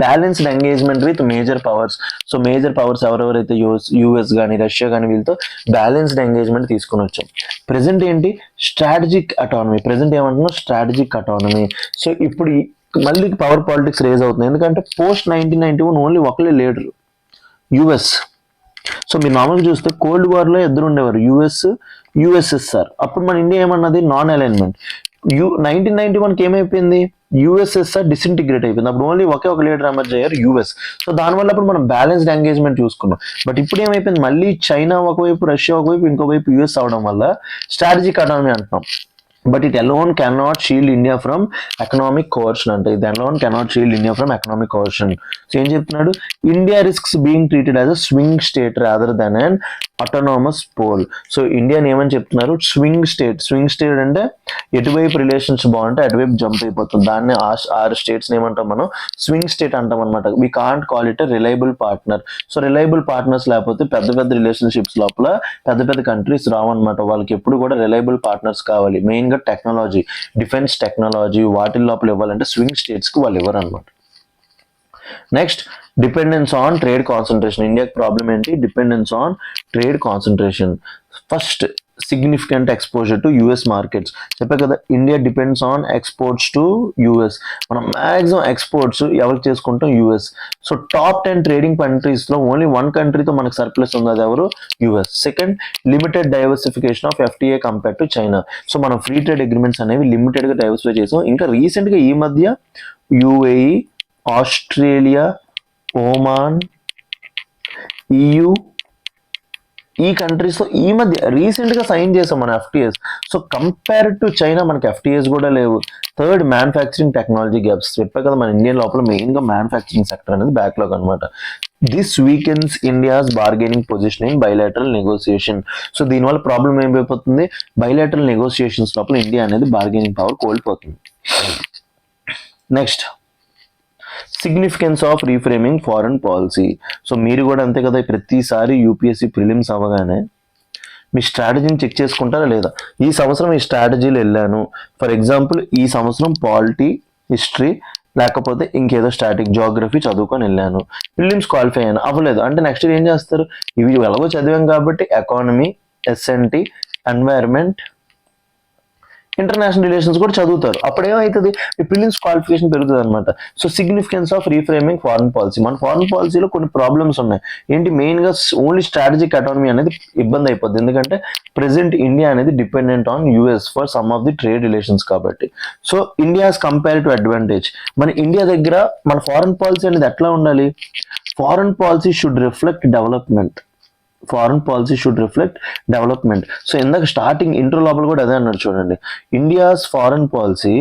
Balanced engagement with major powers. So major powers ఎవరెవరైతే యూఎస్ కానీ రష్యా కానీ వీళ్ళతో బ్యాలెన్స్డ్ ఎంగేజ్మెంట్ తీసుకుని వచ్చాం. ప్రెసెంట్ ఏంటి? Strategic autonomy. ప్రెసెంట్ ఏమంటున్నాం? Strategic autonomy. సో ఇప్పుడు మళ్ళీ పవర్ పాలిటిక్స్ రేజ్ అవుతుంది, ఎందుకంటే పోస్ట్ 1991 ఓన్లీ ఒకళ్ళే లీడర్, యుఎస్. సో మీరు నార్మల్గా చూస్తే కోల్డ్ వార్లో ఇద్దరు ఉండేవారు, యుఎస్ఎస్ఆర్. అప్పుడు మన ఇండియా ఏమన్నది? Non alignment. 1991కి ఏమైపోయింది? యుఎస్ఎస్ఆర్ డిసింటిగ్రేట్ అయిపోయింది. అప్పుడు ఓన్లీ ఒకే ఒక లీడర్ ఎమర్జ్ అయ్యారు, యుఎస్. సో దానివల్ల అప్పుడు మనం బ్యాలెన్స్డ్ ఎంగేజ్మెంట్ చూసుకున్నాం. బట్ ఇప్పుడు ఏమైపోయింది? మళ్ళీ చైనా ఒకవైపు, రష్యా ఒకవైపు, ఇంకోవైపు యుఎస్ అవడం వల్ల స్ట్రాటజిక్ అటానమీ అంటున్నాం. But it alone cannot shield India from economic coercion అంటే ఇది alone cannot shield India from economic coercion. So ఏం చెప్తున్నాడు? India risks being treated as a swing state rather than and autonomous pole. So ఇండియాని ఏమని చెప్తున్నారు? Swing state అంటే ఎటువైపు relations బాగుంటే అటువైపు జంప్ అయిపోతుంది. దాన్ని ఆరు స్టేట్స్ ఏమంటాం మనం? స్వింగ్ స్టేట్ అంటాం అనమాట. We can't call it reliable partner. So reliable partners లేకపోతే పెద్ద రిలేషన్షిప్స్ లోపల పెద్ద కంట్రీస్ రావన్నమాట. వాళ్ళకి ఎప్పుడు కూడా రిలయబుల్ పార్ట్నర్స్ కావాలి. మెయిన్గా టెక్నాలజీ, డిఫెన్స్ టెక్నాలజీ వాటి లోపల ఇవ్వాలంటే స్వింగ్ స్టేట్స్ కి వాళ్ళు ఇవ్వరు అనమాట. Next, dependence on trade concentration. ఇండియాకి ప్రాబ్లం ఏంటి? Dependence on trade concentration. First, significant exposure to US markets. చెప్పే కదా, India depends on exports to US. మనం మ్యాక్సిమం ఎక్స్పోర్ట్స్ ఎవరికి చేసుకుంటాం? US. So top 10 trading countries లో ఓన్లీ 1 కంట్రీతో మనకు సర్ప్లస్ ఉంది, అది ఎవరు? US. Second, limited diversification of FTA compare to China. So మనం ఫ్రీ ట్రేడ్ అగ్రిమెంట్స్ అనేవి లిమిటెడ్ గా డైవర్సిఫై చేసాం. ఇంకా రీసెంట్ గా ఈ మధ్య యుఏఈ, ఆస్ట్రేలియా, ఓమాన్, EU, ఈ కంట్రీస్ లో ఈ మధ్య రీసెంట్ గా సైన్ చేసాం మన FTS. So compare to China మనకి ఎఫ్టీఎస్ కూడా లేవు. Third, manufacturing technology gaps. చెప్పే కదా మన ఇండియన్ లోపల మెయిన్ గా మ్యానుఫ్యాక్చరింగ్ సెక్టర్ అనేది బ్యాక్లాగ్ అనమాట. This weakens India's bargaining position in bilateral negotiation. So దీనివల్ల ప్రాబ్లం ఏమైపోతుంది? బైలాటరల్ నెగోసియేషన్స్ లోపల ఇండియా అనేది బార్గెనింగ్ పవర్ కోల్పోతుంది. Next, significance of reframing foreign policy. So మీరు కూడా అంతే కదా, ప్రతిసారి యూపీఎస్సీ ప్రిలిమ్స్ అవ్వగానే మీ స్ట్రాటజీని చెక్ చేసుకుంటారా లేదా? ఈ సంవత్సరం ఈ స్ట్రాటజీలు వెళ్ళాను, ఫర్ ఎగ్జాంపుల్ ఈ సంవత్సరం పాలిటీ, హిస్టరీ లేకపోతే ఇంకేదో స్టాటిక్ జియోగ్రఫీ చదువుకొని వెళ్ళాను, ప్రిలిమ్స్ క్వాలిఫై అయ్యాను, అవ్వలేదు అంటే నెక్స్ట్ ఇయర్ ఏం చేస్తారు? ఇవి ఎలాగో చదివాం కాబట్టి economy, SNT, environment, international relations కూడా చదువుతారు. అప్పుడు ఏమవుతుంది? ఈ ప్రిలిమ్స్ క్వాలిఫికేషన్ పెరుగుతుంది అనమాట. So significance of reframing foreign policy. మన ఫారెన్ పాలసీలో కొన్ని ప్రాబ్లమ్స్ ఉన్నాయి. ఏంటి? మెయిన్ గా ఓన్లీ స్ట్రాటజిక్ అటానమీ అనేది ఇబ్బంది అయిపోద్ది, ఎందుకంటే ప్రెసెంట్ ఇండియా అనేది dependent on US for some of the trade relations కాబట్టి. So India's comparative advantage. మన ఇండియా దగ్గర మన ఫారెన్ పాలసీ అనేది ఎట్లా ఉండాలి? Foreign policy should reflect development. Foreign policy should reflect development. So ఇందాక స్టార్టింగ్ ఇంట్రో లోపల కూడా అదే అన్నాడు చూడండి, India's foreign policy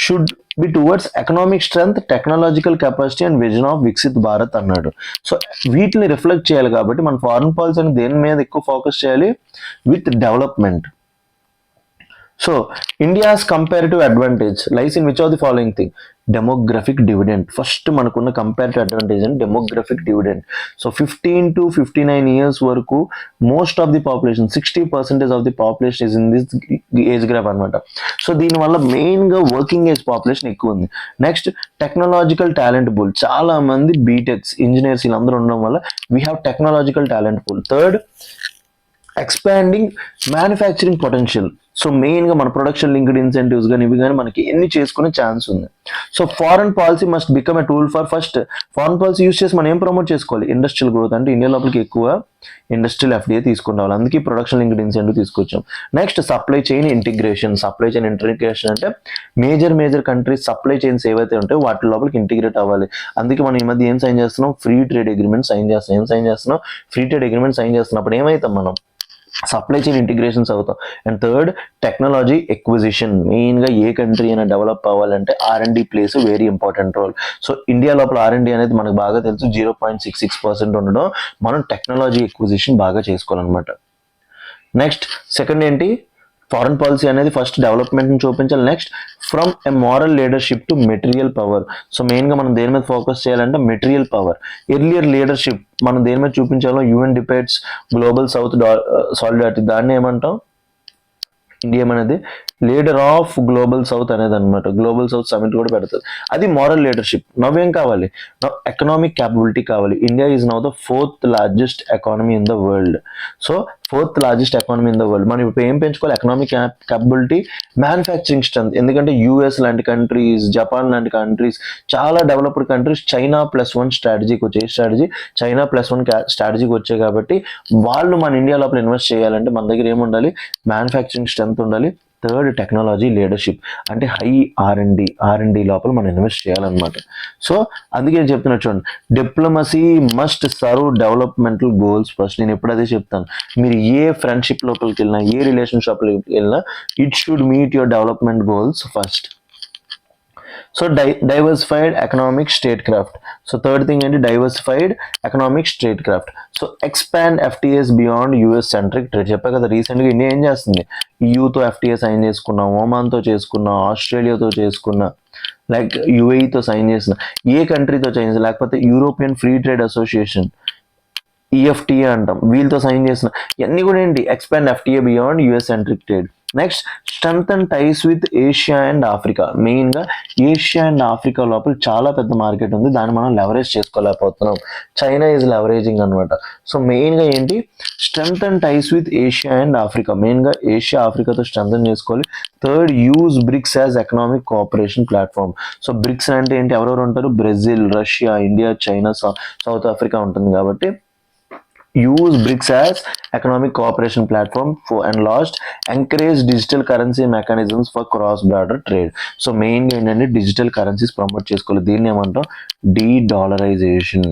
should be towards economic strength, technological capacity and vision of Viksit Bharat అన్నాడు. సో వీటిని రిఫ్లెక్ట్ చేయాలి కాబట్టి మన ఫారెన్ పాలసీ అని దేని మీద ఎక్కువ ఫోకస్ చేయాలి? With development. So India's comparative advantage lies in which of the following thing? Demographic dividend. First మనకున్న comparative advantage and demographic dividend. So 15 to 59 years వరకు most of the population, 60% of the population is in this age group అనమాట. So దీనివల్ల main గా working age population ఎక్కువ ఉంది. Next, technological talent pool. చాలా మంది BTechs, engineers వీళ్ళందరూ ఉండడం వల్ల we have technological talent pool. Third, expanding manufacturing potential. So మెయిన్గా మన ప్రొడక్షన్ లింక్డ్ ఇన్సెంటివ్స్ కానీ ఇవి కానీ మనకి ఎన్ని చేసుకునే ఛాన్స్ ఉంది. So foreign policy must become a tool for first foreign policy use చేసి మనం ఏం ప్రమోట్ చేసుకోవాలి, ఇండస్ట్రియల్ గ్రోత్. అంటే ఇండియా లోపలికి ఎక్కువ ఇండస్ట్రియల్ ఎఫ్డిఏ తీసుకుని రావాలి, అందుకే ప్రొడక్షన్ లింక్డ్ ఇన్సెంటివ్ తీసుకొచ్చాం. Next supply chain integration. Supply chain integration అంటే మేజర్ కంట్రీస్ సప్లై చైన్స్ ఏవైతే ఉంటాయో వాటి లోపలికి ఇంటిగ్రేట్ అవ్వాలి. అందుకే మనం ఈ మధ్య ఏం సైన్ చేస్తున్నాం, ఫ్రీ ట్రేడ్ అగ్రిమెంట్ సైన్ చేస్తున్నాం. ఫ్రీ ట్రేడ్ అగ్రిమెంట్ సైన్ చేస్తున్నప్పుడు ఏమవుతాం, మనం సప్లై చైన్ ఇంటిగ్రేషన్స్ అవుతాం. And third technology acquisition. మెయిన్గా ఏ కంట్రీ అయినా డెవలప్ అవ్వాలంటే R&D plays very important role. So India లోపల R&D అనేది మనకు బాగా తెలుసు 0.66% ఉండడం. మనం టెక్నాలజీ ఎక్విజిషన్ బాగా చేసుకోవాలన్నమాట. నెక్స్ట్ సెకండ్ ఏంటి, ఫారెన్ పాలసీ అనేది ఫస్ట్ డెవలప్మెంట్ని చూపించాలి. Next from a moral leadership to material power. So మెయిన్గా మనం దేని మీద ఫోకస్ చేయాలంటే మెటీరియల్ పవర్. ఎర్లియర్ లీడర్షిప్ మనం దేని మీద చూపించాలో, UN debates global south solidarity, దాన్ని ఏమంటాం, ఇండియా అనేది లీడర్ ఆఫ్ గ్లోబల్ సౌత్ అనేది అనమాట. గ్లోబల్ సౌత్ సమిట్ కూడా పెడుతుంది, అది మారల్ లీడర్షిప్. నవ్వేం కావాలి, నవ్ ఎకనామిక్ క్యాపబిలిటీ కావాలి. India is now the 4th largest economy in the world. So 4th largest economy in the world. మనం ఇప్పుడు ఏం పెంచుకోవాలి, ఎకనామిక్ క్యాపబిలిటీ, మ్యానుఫ్యాక్చరింగ్ స్ట్రెంత్. ఎందుకంటే US లాంటి కంట్రీస్, జపాన్ లాంటి కంట్రీస్, చాలా డెవలప్డ్ కంట్రీస్ China +1 స్ట్రాటజీకి వచ్చాయి. స్ట్రాటజీ China +1 స్ట్రాటజీకి వచ్చాయి కాబట్టి వాళ్ళు మన ఇండియా లోపల ఇన్వెస్ట్ చేయాలంటే మన దగ్గర ఏముండాలి, మ్యానుఫ్యాక్చరింగ్ స్ట్రెంత్ ఉండాలి. థర్డ్ టెక్నాలజీ లీడర్షిప్, అంటే హై R&D లోపల మనం ఇన్వెస్ట్ చేయాలన్నమాట. సో అందుకే నేను చెప్తున్నా చూడండి, diplomacy must serve developmental goals first. నేను ఎప్పుడు అదే చెప్తాను, మీరు ఏ ఫ్రెండ్షిప్ లోపలికి వెళ్ళినా, ఏ రిలేషన్షిప్ లోకి వెళ్ళినా, it should meet your development goals first. So diversified economic statecraft. So third thing ఏంటి, diversified economic statecraft. So expand FTAs beyond US centric trade. చెప్పా కదా, రీసెంట్గా ఇండియా ఏం చేస్తుంది, EUతో FTA సైన్ చేసుకున్నాం, ఒమాన్తో చేసుకున్నాం, ఆస్ట్రేలియాతో చేసుకున్నా, లైక్ UAEతో సైన్ చేసిన, ఏ కంట్రీతో సైన్, లేకపోతే European free trade association EFTA అంటాం, వీళ్ళతో సైన్ చేసిన, ఇవన్నీ కూడా ఏంటి, expand FTA beyond US centric trade. Next strengthen ties with Asia and Africa. మెయిన్గా ఏషియా అండ్ ఆఫ్రికా లోపల చాలా పెద్ద మార్కెట్ ఉంది, దాన్ని మనం లెవరేజ్ చేసుకోలేకపోతున్నాం. చైనా ఈజ్ లెవరేజింగ్ అనమాట. సో మెయిన్గా ఏంటి, strengthen ties with Asia and Africa. మెయిన్గా ఏషియా ఆఫ్రికాతో స్ట్రెంథన్ చేసుకోవాలి. Third use BRICS as economic cooperation platform. So bricks అంటే ఏంటి, ఎవరెవరు ఉంటారు, Brazil, Russia, India, China, south Africa ఉంటుంది కాబట్టి use BRICS as economic cooperation platform for, and last encourage digital currency mechanisms for cross border trade. So main గా ఏంటంటే digital currencies promote చేసుకోవాలి. దీన్ని ఏమంటాం, డీడాలరైజేషన్.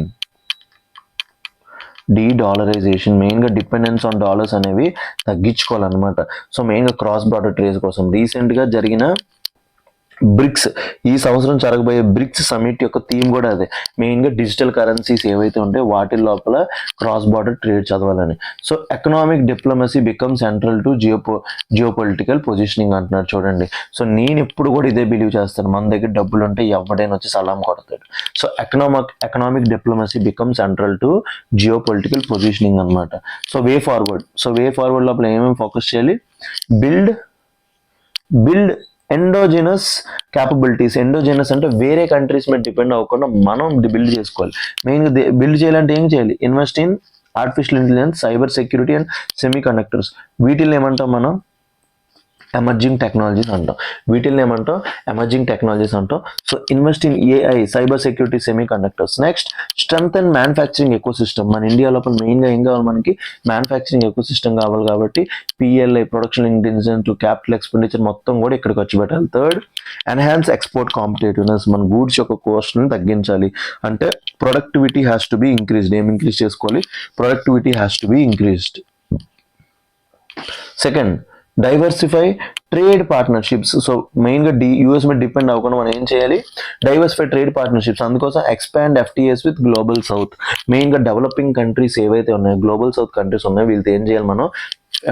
మెయిన్గా డిపెండెన్స్ ఆన్ డాలర్స్ అనేవి తగ్గించుకోవాలన్నమాట. So మెయిన్గా క్రాస్ బార్డర్ ట్రేడ్ కోసం రీసెంట్గా జరిగిన బ్రిక్స్, ఈ సంవత్సరం జరగబోయే బ్రిక్స్ సమిట్ యొక్క థీమ్ కూడా అదే, మెయిన్గా డిజిటల్ కరెన్సీస్ ఏవైతే ఉంటాయో వాటి లోపల క్రాస్ బార్డర్ ట్రేడ్ చదవాలని. So economic diplomacy become central to geopolitical positioning అంటున్నారు చూడండి. సో నేను ఎప్పుడు కూడా ఇదే బిలీవ్ చేస్తాను, మన దగ్గర డబ్బులు ఉంటే ఎవడైనా వచ్చి సలాం కొడతాడు. So economic diplomacy become central to geopolitical positioning అనమాట. సో వే ఫార్వర్డ్ లోపల ఏమేమి ఫోకస్ చేయాలి, బిల్డ్ ఎండోజినస్ క్యాపబిలిటీస్. ఎండోజినస్ అంటే వేరే కంట్రీస్ మీద డిపెండ్ అవ్వకుండా మనం బిల్డ్ చేసుకోవాలి. మెయిన్గా బిల్డ్ చేయాలంటే ఏం చేయాలి, invest in artificial intelligence, cyber security and semi conductors. వీటిని ఏమంటాం మనం, ఎమర్జింగ్ టెక్నాలజీస్ అంటాం. So invest in AI, cyber security, semi conductors. Next strengthen manufacturing eco system. మన ఇండియా లోపల మెయిన్గా ఏం కావాలి, మనకి మ్యానుఫ్యాక్చరింగ్ ఎకో సిస్టమ్ కావాలి కాబట్టి PLI, production linked incentive, capital expenditure మొత్తం కూడా ఇక్కడ ఖర్చు పెట్టాలి. Third enhance export competitiveness. మన గూడ్స్ యొక్క కాస్ట్ని తగ్గించాలి, అంటే productivity has to be increased. ఏం ఇంక్రీజ్ చేసుకోవాలి, productivity has to be increased. Second diversify trade partnerships. So మెయిన్గా US మీద డిపెండ్ అవ్వకుండా మనం ఏం చేయాలి, డైవర్సిఫై ట్రేడ్ పార్ట్నర్షిప్స్. అందుకోసం expand FTAs with global south. మెయిన్గా డెవలపింగ్ కంట్రీస్ ఏవైతే ఉన్నాయో, గ్లోబల్ సౌత్ కంట్రీస్ ఉన్నాయో, వీళ్ళతో ఏం చేయాలి, మనం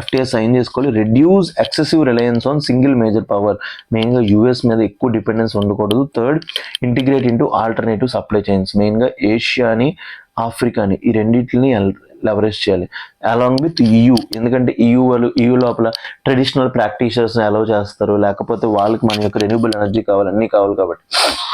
FTAs సైన్ చేసుకోవాలి. Reduce excessive Reliance on single major power. మెయిన్గా US మీద ఎక్కువ డిపెండెన్స్ ఉండకూడదు. Third integrate into alternative supply chains. మెయిన్గా ఏషియాని, ఆఫ్రికాని, ఈ రెండింటిని లెవరేజ్ చేయాలి అలాంగ్ విత్ EU, ఎందుకంటే EU లోపల ట్రెడిషనల్ ప్రాక్టీషర్స్ని అలౌ చేస్తారు, లేకపోతే వాళ్ళకి మన యొక్క రెన్యూబుల్ ఎనర్జీ కావాలి, అన్నీ కావాలి కాబట్టి.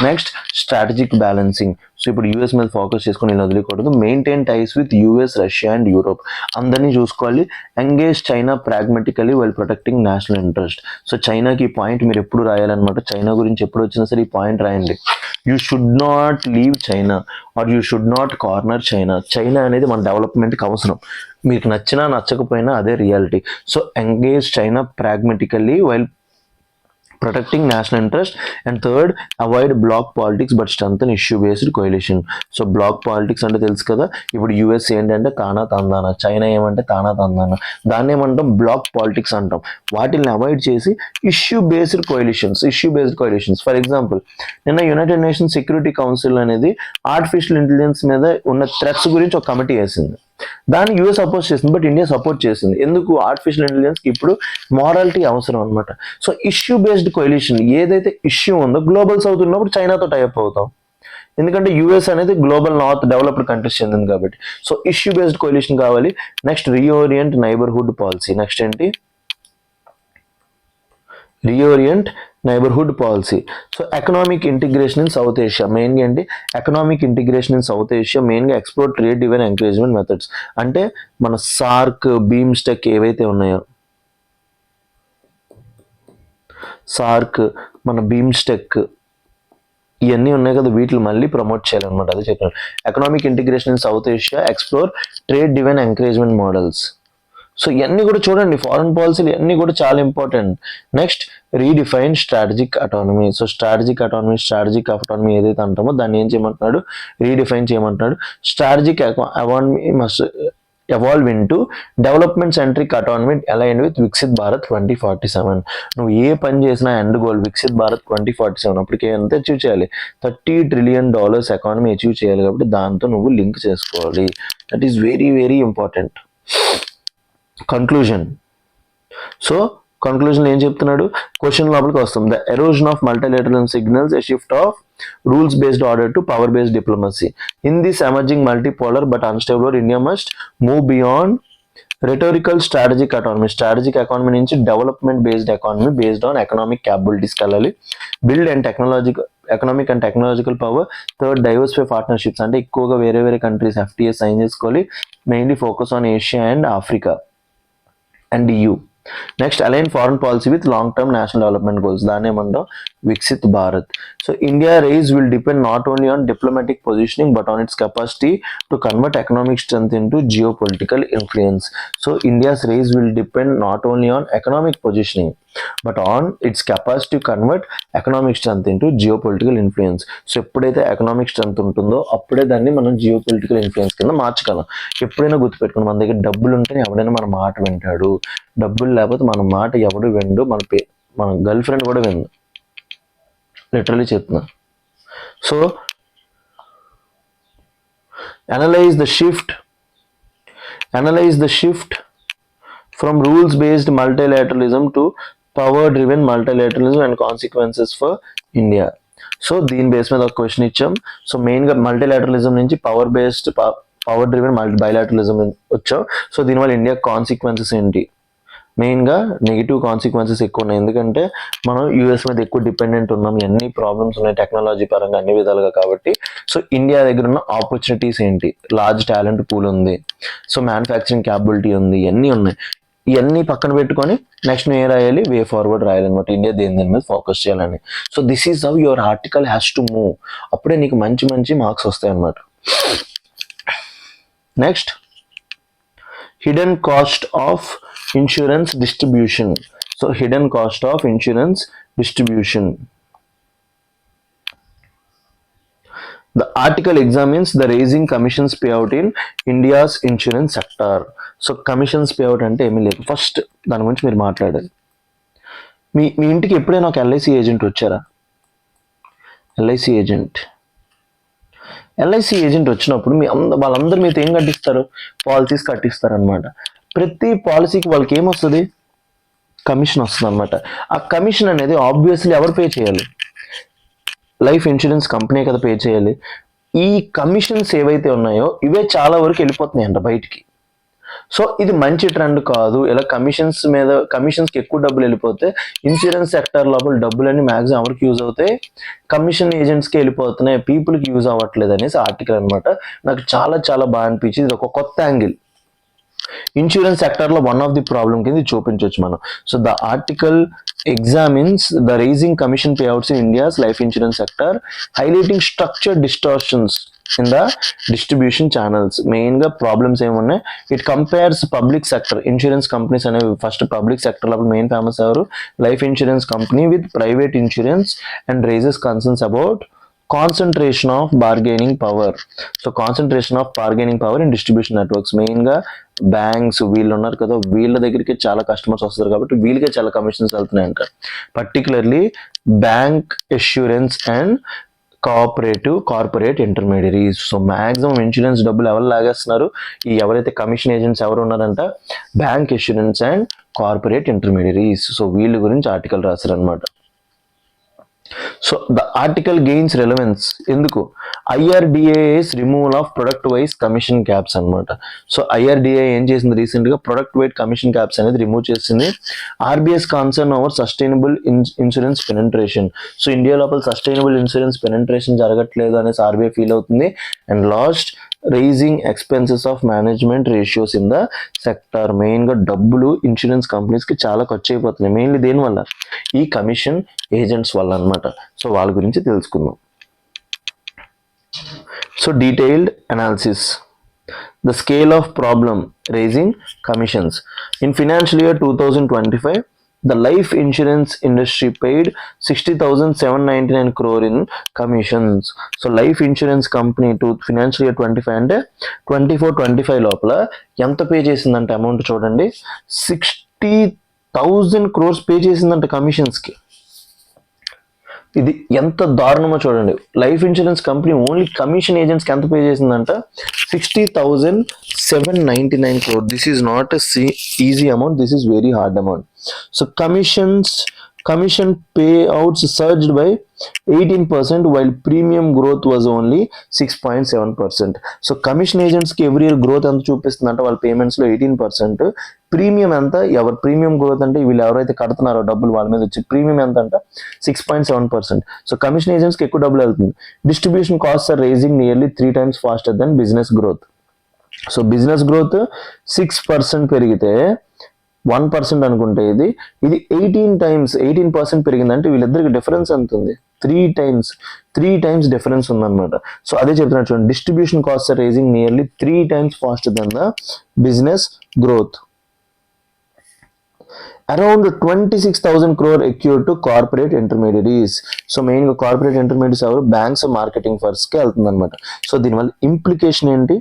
Next strategic balancing. సో ఇప్పుడు యూఎస్ మీద ఫోకస్ చేసుకొని నేను వదిలేకూడదు. Maintain ties with US, Russia and Europe, అందరినీ చూసుకోవాలి. Engage China pragmatically while protecting national interest. So చైనాకి ఈ పాయింట్ మీరు ఎప్పుడు రాయాలన్నమాట. చైనా గురించి ఎప్పుడు వచ్చినా సరే ఈ పాయింట్ రాయండి. You should not leave China or you should not corner China. China అనేది మన డెవలప్మెంట్కి అవసరం, మీకు నచ్చినా నచ్చకపోయినా అదే reality. So engage China pragmatically while protecting national interest. And third, avoid bloc politics but strengthen issue based coalition. So bloc politics అంటే తెలుసు కదా, ఇప్పుడు యూఎస్ ఏంటంటే తానా తందానా, చైనా ఏమంటే తానా తందానా, దాన్ని ఏమంటాం బ్లాక్ పాలిటిక్స్ అంటాం. వాటిని అవాయిడ్ చేసి ఇష్యూ బేస్డ్ కోalitions. ఫర్ ఎగ్జాంపుల్, నిన్న యునైటెడ్ నేషన్స్ సెక్యూరిటీ కౌన్సిల్ అనేది ఆర్టిఫిషియల్ ఇంటెలిజెన్స్ మీద ఉన్న థ్రెట్స్ గురించి ఒక కమిటీ వేసింది. దాన్ని యూఎస్ అపోజ్ చేసింది, బట్ ఇండియా సపోర్ట్ చేసింది. ఎందుకు? ఆర్టిఫిషియల్ ఇంటెలిజెన్స్కి ఇప్పుడు మారాలిటీ అవసరం అనమాట. సో ఇష్యూ బేస్డ్ కోalition, ఏదైతే ఇష్యూ ఉందో గ్లోబల్ సౌత్ ఉన్నప్పుడు చైనాతో టైప్ అవుతాం, ఎందుకంటే యూఎస్ అనేది గ్లోబల్ నార్త్ డెవలప్డ్ కంట్రీస్ చెందింది కాబట్టి. సో ఇష్యూ బేస్డ్ కోalition కావాలి. Next reorient neighbourhood policy. Next ఏంటి? Reorient neighbourhood policy. So economic integration in South Asia, మెయిన్గా ఏంటి? Economic integration in South Asia, మెయిన్గా explore trade divine encouragement methods. అంటే మన SAARC, BIMSTEC ఏవైతే ఉన్నాయో, సార్క్, మన బీమ్స్టెక్ ఇవన్నీ ఉన్నాయి కదా, వీటిని మళ్ళీ ప్రమోట్ చేయాలన్నమాట. అదే చెప్పాను, economic integration in South Asia, explore trade divine encouragement models. So ఇవన్నీ కూడా చూడండి, ఫారెన్ పాలసీలు ఇవన్నీ కూడా చాలా important. Next, redefine strategic autonomy. So strategic autonomy ఏదైతే అంటామో దాన్ని ఏం చేయమంటున్నాడు? రీడిఫైన్ చేయమంటున్నాడు. Strategic autonomy must evolve into development centric autonomy aligned with Viksit Bharat 2047. నువ్వు ఏ పని చేసినా ఎండ్ గోల్ వికసిత్ భారత్ 2047 అప్పటికే ఎంత అచీవ్ చేయాలి? $30 trillion ఎకానమీ అచీవ్ చేయాలి, కాబట్టి దాంతో నువ్వు లింక్ చేసుకోవాలి. That is very very important. Conclusion. So conclusion ఏం చెప్తున్నాడు? క్వశ్చన్ లోపలికి వస్తాం. The erosion of multilateral signals a shift of rules based order to power based diplomacy. In this emerging multipolar but unstable India must move beyond rhetorical strategic economy నుంచి development based economy based on economic క్యాపబిలిటీస్కి వెళ్ళాలి. Build and economic and technological power. Third, diversify partnerships, అంటే ఎక్కువగా వేరే countries FTA sign చేసుకోవాలి. Mainly focus on Asia and Africa and EU. Next, align foreign policy with long term national development goals, దాన్ని ఏమంటాం? Viksit Bharat. So India rise will depend not only on diplomatic positioning but on its capacity to convert economic strength into geopolitical influence. So India's rise will depend not only on economic positioning but on its capacity to convert economic strength into geopolitical influence. So ఎప్పుడైతే economic strength ఉంటుందో అప్పుడే దాన్ని మనం geo political influence కింద మార్చగలం. ఎప్పుడైనా గుర్తుపెట్టుకుని, మన దగ్గర డబ్బులు ఉంటే ఎవడైనా మన మాట వింటాడు, డబ్బులు లేకపోతే మన మాట ఎవడు విండు, మన గర్ల్ ఫ్రెండ్ కూడా విందు, లిటరలీ చెప్తున్నా. So analyse the shift from rules based multilateralism to power driven multilateralism and consequences for India. So దీని బేస్ మీద ఒక క్వశ్చన్ ఇచ్చాం. సో మెయిన్గా మల్టీలాటరలిజం నుంచి పవర్ డ్రివెన్ బైలాటరలిజం వచ్చాం. సో దీనివల్ల ఇండియా కాన్సిక్వెన్సెస్ ఏంటి? మెయిన్గా నెగిటివ్ కాన్సిక్వెన్సెస్ ఎక్కువ ఉన్నాయి, ఎందుకంటే మనం యూఎస్ మీద ఎక్కువ డిపెండెంట్ ఉన్నాం, ఎన్ని ప్రాబ్లమ్స్ ఉన్నాయి టెక్నాలజీ పరంగా అన్ని విధాలుగా. కాబట్టి సో ఇండియా దగ్గర ఉన్న ఆపర్చునిటీస్ ఏంటి? లార్జ్ టాలెంట్ పూల్ ఉంది, సో మ్యానుఫ్యాక్చరింగ్ క్యాపబిలిటీ ఉంది, ఇవన్నీ ఉన్నాయి. ఇవన్నీ పక్కన పెట్టుకొని నెక్స్ట్ ఏం రాయాలి? Way forward రాయాలన్నమాట. ఇండియా దేని మీద ఫోకస్ చేయాలని. So this is how your article has to move. అప్పుడే నీకు మంచి మార్క్స్ వస్తాయి అన్నమాట. Next, hidden cost of insurance distribution. So hidden cost of insurance distribution. The article examines the raising commissions payout in India's insurance sector. So commissions payout అంటే ఏమీ లేదు. First దాని గురించి మీరు మాట్లాడాలి. మీ ఇంటికి ఎప్పుడైనా ఒక LIC ఏజెంట్ వచ్చారా? LIC ఏజెంట్ వచ్చినప్పుడు వాళ్ళందరూ మీతో ఏం కట్టిస్తారు? పాలసీస్ కట్టిస్తారు అనమాట. ప్రతి పాలసీకి వాళ్ళకి ఏమొస్తుంది? కమిషన్ వస్తుంది అనమాట. ఆ కమిషన్ అనేది ఆబ్వియస్లీ ఎవరు పే చేయాలి? లైఫ్ ఇన్సూరెన్స్ కంపెనీ కదా పే చేయాలి. ఈ కమిషన్స్ ఏవైతే ఉన్నాయో ఇవే చాలా వరకు వెళ్ళిపోతున్నాయి అంట బయటికి. సో ఇది మంచి ట్రెండ్ కాదు. ఇలా కమిషన్స్కి ఎక్కువ డబ్బులు వెళ్ళిపోతే ఇన్సూరెన్స్ సెక్టర్ లోపల డబ్బులన్నీ మ్యాక్సిమం ఎవరికి యూజ్ అవుతాయి, కమిషన్ ఏజెంట్స్కి వెళ్ళిపోతున్నాయి, పీపుల్కి యూజ్ అవ్వట్లేదు అనేసి ఆర్టికల్ అనమాట. నాకు చాలా చాలా బాగా అనిపించింది. ఇది ఒక కొత్త యాంగిల్. ఇన్సూరెన్స్ సెక్టర్లో వన్ ఆఫ్ ది ప్రాబ్లమ్ కింద చూపించవచ్చు మనం. So the article examines the rising commission payouts in India's life insurance sector, highlighting structure distortions in the distribution channels. మెయిన్గా ప్రాబ్లమ్స్ ఏమున్నాయి, it compares public sector insurance companies అనేవి. First public sector లోపల main famous ఎవరు, life insurance company with private insurance and raises concerns about concentration of bargaining power. So concentration of bargaining power in distribution networks. మెయిన్గా banks వీళ్ళు ఉన్నారు కదా, వీళ్ళ దగ్గరికి చాలా కస్టమర్స్ వస్తారు కాబట్టి వీళ్ళకే చాలా కమిషన్స్ వెళ్తున్నాయి అంట. Particularly bancassurance and corporate intermediaries. So maximum insurance డబ్బులు ఎవరు లాగేస్తున్నారు, ఈ ఎవరైతే కమిషన్ ఏజెంట్స్ ఎవరు ఉన్నారంట, bancassurance and corporate intermediaries. So వీళ్ళ గురించి ఆర్టికల్ రాశారు అనమాట. So the article gains relevance ఎందుకు, IRDA's removal of product wise commission caps అనమాట. సో ఐఆర్డిఏ ఏం చేసింది రీసెంట్ గా, ప్రొడక్ట్ వైజ్ కమిషన్ క్యాప్స్ అనేది రిమూవ్ చేసింది. RBI's concern over sustainable insurance penetration. So India లోపల సస్టైనబుల్ ఇన్సూరెన్స్ పెనెంట్రేషన్ జరగట్లేదు అనేసి ఆర్బీఐ ఫీల్ అవుతుంది. And last rising expenses of management ratios in the sector. మెయిన్గా డబ్బులు ఇన్సూరెన్స్ కంపెనీస్కి చాలా ఖర్చు అయిపోతున్నాయి. మెయిన్లీ దేనివల్ల, ఈ కమిషన్ ఏజెంట్స్ వల్ల అనమాట. సో వాళ్ళ గురించి తెలుసుకుందాం. So detailed analysis, the scale of problem raising commissions in financial year 2025, the life insurance industry paid 60,799 crore in commissions. So life insurance company to financial year 25 అంటే 24-25 లోపల ఎంత పే చేసిందంటే amount చూడండి, 60,000 crores పే చేసిందంట కమిషన్స్కి. ఇది ఎంత దారుణమో చూడండి. Life insurance company only commission ఏజెంట్స్కి ఎంత పే చేసిందంట, 60,799 crore. This is not easy amount, this is very hard amount. So commission payouts surged by 18% while premium growth was only 6.7%. So commission ఏజెంట్స్కి every year growth ఎంత చూపిస్తుందంటే వాళ్ళ పేమెంట్స్లో 18%, premium ఎంత, ఎవరి premium growth అంటే వీళ్ళు ఎవరైతే కడుతున్నారో డబ్బులు వాళ్ళ మీద వచ్చి ప్రీమియం ఎంత అంటే 6.7%. సో కమిషన్ ఏజెంట్స్కి ఎక్కువ డబ్బులు వెళ్తుంది. Distribution cost are rising nearly 3 times faster than business growth. So business growth 6% పెరిగితే 1% అనుకుంటే ఇది 18% పెరిగిందంటే వీళ్ళిద్దరికి డిఫరెన్స్ ఎంత ఉంది, 3 times డిఫరెన్స్ ఉందన్నమాట. సో అదే చెప్తున్నట్టు చూడండి, distribution cost are rising nearly 3 times faster than the business growth. Around 26,000 crore accrued to corporate intermediaries. So మెయిన్గా కార్పొరేట్ ఇంటర్మీడియట్స్ ఎవరు, బ్యాంక్స్, మార్కెటింగ్ ఫర్మ్స్కి వెళ్తుంది అనమాట. సో దీనివల్ల ఇంప్లికేషన్ ఏంటి,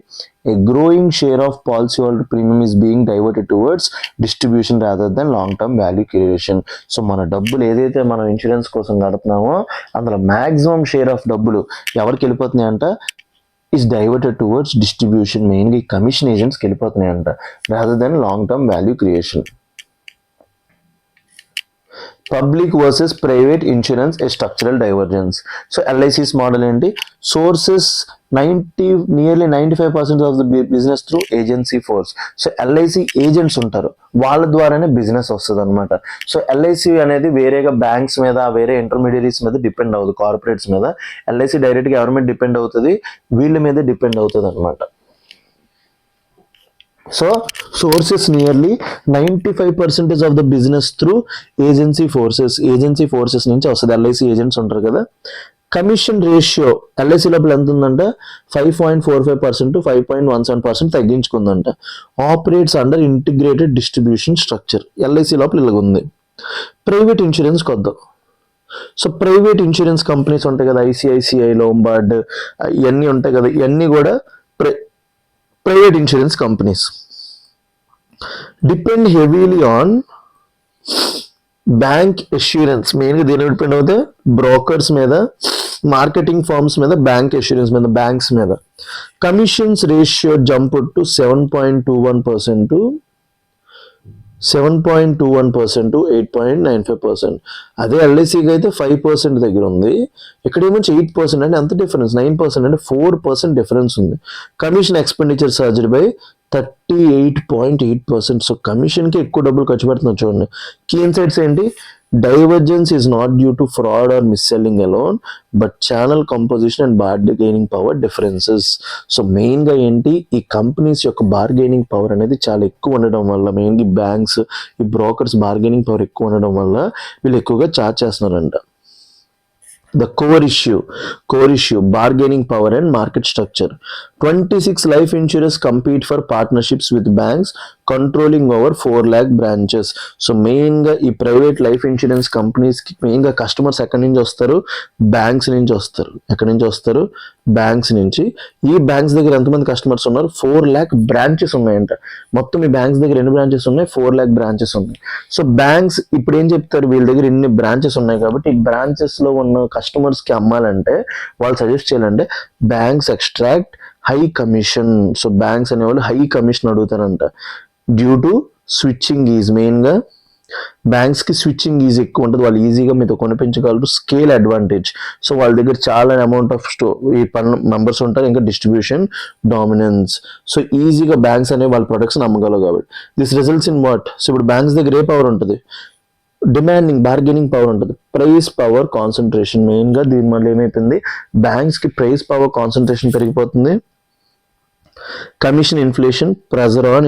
a growing share of policyholder premium is being diverted towards distribution rather than long-term value creation. So మన డబ్బులు ఏదైతే మనం ఇన్సూరెన్స్ కోసం గడుపుతున్నామో అందులో మ్యాక్సిమం షేర్ ఆఫ్ డబ్బులు ఎవరికి వెళ్ళిపోతున్నాయి అంట, ఈస్ డైవర్టెడ్ టువర్డ్స్ డిస్ట్రిబ్యూషన్. మెయిన్గా ఈ కమిషన్ ఏజెంట్స్కి వెళ్ళిపోతున్నాయి అంట, rather than long term value creation. Public versus private insurance a structural divergence. So LIC's model ఏంటి, sources nearly 95% of the business through agency force. So LIC agents ఉంటారు, వాళ్ళ ద్వారానే business వస్తుంది అనమాట. సో ఎల్ఐసి అనేది వేరేగా బ్యాంక్స్ మీద వేరే ఇంటర్మీడియరీస్ మీద డిపెండ్ అవ్వదు, కార్పొరేట్స్ మీద. ఎల్ఐసి డైరెక్ట్గా ఎవరి మీద డిపెండ్ అవుతుంది, వీళ్ళ మీదే డిపెండ్ అవుతుంది అనమాట. So sources nearly 95% of the business through agency forces నుంచి వస్తుంది. ఎల్ఐసి ఏజెంట్స్ ఉంటారు కదా. కమిషన్ రేషియో ఎల్ఐసి లోపల ఎంత ఉందంటే 5.45% to 5.17% తగ్గించుకుందంట. Operates under integrated distribution structure. LIC లోపల ఇలాగ ఉంది. ప్రైవేట్ ఇన్సూరెన్స్ కొద్దాం. సో ప్రైవేట్ ఇన్సూరెన్స్ కంపెనీస్ ఉంటాయి కదా, ఐసిఐసిఐ, లోంబార్డ్, ఇవన్నీ ఉంటాయి కదా, ఇవన్నీ కూడా private insurance companies depend heavily on bancassurance. మెయిన్గా దేని డిపెండ్ అవుతాయి, బ్రోకర్స్ మీద, మార్కెటింగ్ ఫర్మ్స్ మీద, బ్యాంక్ అష్యూరెన్స్ మీద, బ్యాంక్స్ మీద. Commissions ratio jump to 7.21% to 8.95%. అదే ఎల్ఐసికి అయితే 5% దగ్గర ఉంది, ఇక్కడేమో 8%. అంటే ఎంత డిఫరెన్స్, 9%, అంటే 4% డిఫరెన్స్ ఉంది. Commission expenditure surged by 38.8%. So కమిషన్కి ఎక్కువ డబ్బులు ఖర్చు పెడుతున్నారు చూడండి. కీ ఇన్సైట్స్ ఏంటి? Divergence is not due to fraud or misselling alone but channel composition and bargaining power differences. So మెయిన్గా ఏంటి, ఈ కంపెనీస్ యొక్క బార్గెనింగ్ పవర్ అనేది చాలా ఎక్కువ ఉండడం వల్ల, మెయిన్గా బ్యాంక్స్, ఈ బ్రోకర్స్ బార్గెనింగ్ పవర్ ఎక్కువ ఉండడం వల్ల వీళ్ళు ఎక్కువగా ఛార్జ్ చేస్తున్నారంట. The core issue, bargaining power and market structure. 26 life insurers compete for partnerships with banks controlling over 4 lakh branches. So main గా ఈ ప్రైవేట్ లైఫ్ ఇన్సూరెన్స్ కంపెనీస్ కి మెయిన్ గా కస్టమర్స్ ఎక్కడి నుంచి వస్తారు? బ్యాంక్స్ నుంచి వస్తారు. ఎక్కడి నుంచి వస్తారు? బ్యాంక్స్ నుంచి. ఈ బ్యాంక్స్ దగ్గర ఎంతమంది కస్టమర్స్ ఉన్నారు? 4 lakh బ్రాంచెస్ ఉన్నాయంట. మొత్తం ఈ బ్యాంక్స్ దగ్గర ఎన్ని బ్రాంచెస్ ఉన్నాయి? 4 lakh బ్రాంచెస్ ఉన్నాయి. సో బ్యాంక్స్ ఇప్పుడు ఏం చెప్తారు? వీళ్ళ దగ్గర ఇన్ని బ్రాంచెస్ ఉన్నాయి కాబట్టి ఈ బ్రాంచెస్ లో ఉన్న కస్టమర్స్ కి అమ్మాలంటే వాళ్ళు సజెస్ట్ చేయాలంటే banks extract high commission. So banks అనేవాళ్ళు హై కమిషన్ అడుగుతారంట. డ్యూ టు స్విచ్చింగ్ ఈజ్, మెయిన్గా బ్యాంక్స్కి స్విచ్చింగ్ ఈజ్ ఎక్కువ ఉంటుంది. వాళ్ళు ఈజీగా మీతో కొనిపించగలరు. Scale advantage. సో వాళ్ళ దగ్గర చాలా అమౌంట్ ఆఫ్ ఈ మెంబర్స్ ఉంటారు. ఇంకా డిస్ట్రిబ్యూషన్ డామినెన్స్. సో ఈజీగా బ్యాంక్స్ అనేవి వాళ్ళ ప్రొడక్ట్స్ అమ్మగలవు కాబట్టి this results in what? So ఇప్పుడు బ్యాంక్స్ దగ్గర ఏ పవర్ ఉంటుంది? డిమాండింగ్, బార్గెనింగ్ పవర్ ఉంటుంది. Price power concentration. మెయిన్గా దీని వల్ల ఏమైపోయింది? బ్యాంక్స్కి ప్రైస్ పవర్ కాన్సన్ట్రేషన్ పెరిగిపోతుంది. Commission inflation, pressure on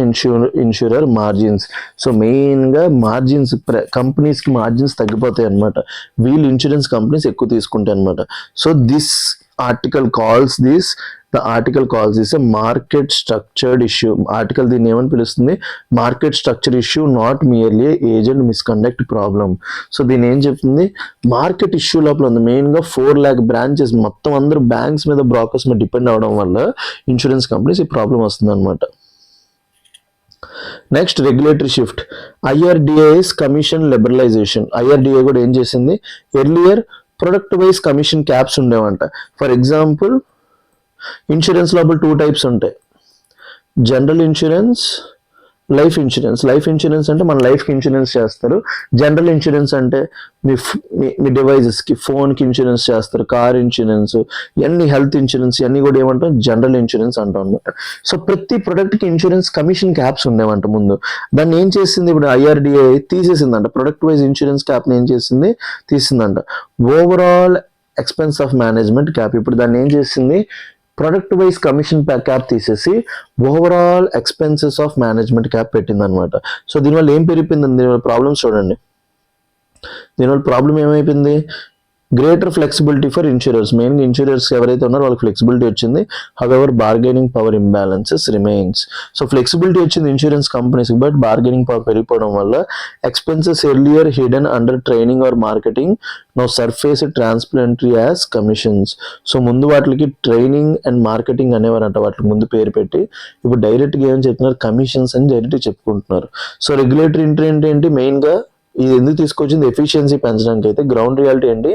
insurer margins. So మెయిన్గా మార్జిన్స్, కంపెనీస్కి మార్జిన్స్ తగ్గిపోతాయి అనమాట. వీళ్ళు ఇన్సూరెన్స్ కంపెనీస్ ఎక్కువ తీసుకుంటాయి అనమాట. So this article calls this a market structured issue. Article దీన్ని ఏమని పిలుస్తుంది? Market structure issue, not merely agent misconduct problem. So దీన్ని ఏం చెప్తుంది? మార్కెట్ ఇష్యూ లోపల ఉంది. మెయిన్గా 4 lakh బ్రాంచెస్ మొత్తం అందరూ బ్యాంక్స్ మీద, బ్రోకర్స్ మీద డిపెండ్ అవడం వల్ల ఇన్సూరెన్స్ కంపెనీస్ ఈ ప్రాబ్లం వస్తుంది అనమాట. Next regulatory shift. IRDA's commission liberalisation. IRDA కూడా ఏం చేసింది? Earlier product wise commission caps ఉండేవంట. ఫర్ ఎగ్జాంపుల్ ఇన్సూరెన్స్ లోపల 2 types ఉంటాయి. General insurance, life insurance. Life insurance అంటే మన లైఫ్కి ఇన్సూరెన్స్ చేస్తారు. జనరల్ ఇన్సూరెన్స్ అంటే మీ డివైజెస్కి, ఫోన్కి ఇన్సూరెన్స్ చేస్తారు. కార్ ఇన్సూరెన్స్, ఇవన్నీ హెల్త్ ఇన్సూరెన్స్, ఇవన్నీ కూడా ఏమంటాం? జనరల్ ఇన్సూరెన్స్ అంటాం అనమాట. సో ప్రతి ప్రొడక్ట్కి ఇన్సూరెన్స్ కమిషన్ క్యాప్స్ ఉండేవంట ముందు. దాన్ని ఏం చేసింది? ఇప్పుడు ఐఆర్డిఏ తీసేసిందంట. ప్రొడక్ట్ వైజ్ ఇన్సూరెన్స్ క్యాప్ని ఏం చేసింది? తీసిందంట. Overall expense of management cap. ఇప్పుడు దాన్ని ఏం చేసింది? ప్రొడక్ట్ వైజ్ కమిషన్ క్యాప్ తీసేసి overall expenses of management cap పెట్టింది అనమాట. సో దీనివల్ల ఏం పెరిగిపోయింది? దీనివల్ల ప్రాబ్లమ్స్ చూడండి. దీనివల్ల ప్రాబ్లం ఏమైపోయింది? Greater flexibility for insurers. మెయిన్గా ఇన్సూరర్స్ ఎవరైతే ఉన్నారో వాళ్ళకి ఫ్లెక్సిబిలిటీ వచ్చింది. However bargaining power imbalances remains. So flexibility వచ్చింది ఇన్సూరెన్స్ కంపెనీస్కి, బట్ బార్గెనింగ్ పవర్ పెరిగిపోవడం వల్ల expenses earlier hidden under training or marketing now surface transparently as commissions. So ముందు వాటికి ట్రైనింగ్ అండ్ మార్కెటింగ్ అనేవారంట, వాటికి ముందు పేరు పెట్టి ఇప్పుడు డైరెక్ట్గా ఏం చెప్తున్నారు? కమిషన్స్ అని డైరెక్ట్గా చెప్పుకుంటున్నారు. సో రెగ్యులేటరీ ఇంట్రెంట్ ఏంటి? మెయిన్గా ఇది ఎందుకు తీసుకొచ్చింది? ఎఫిషియన్సీ పెంచడానికి. అయితే గ్రౌండ్ రియాలిటీ ఏంటి?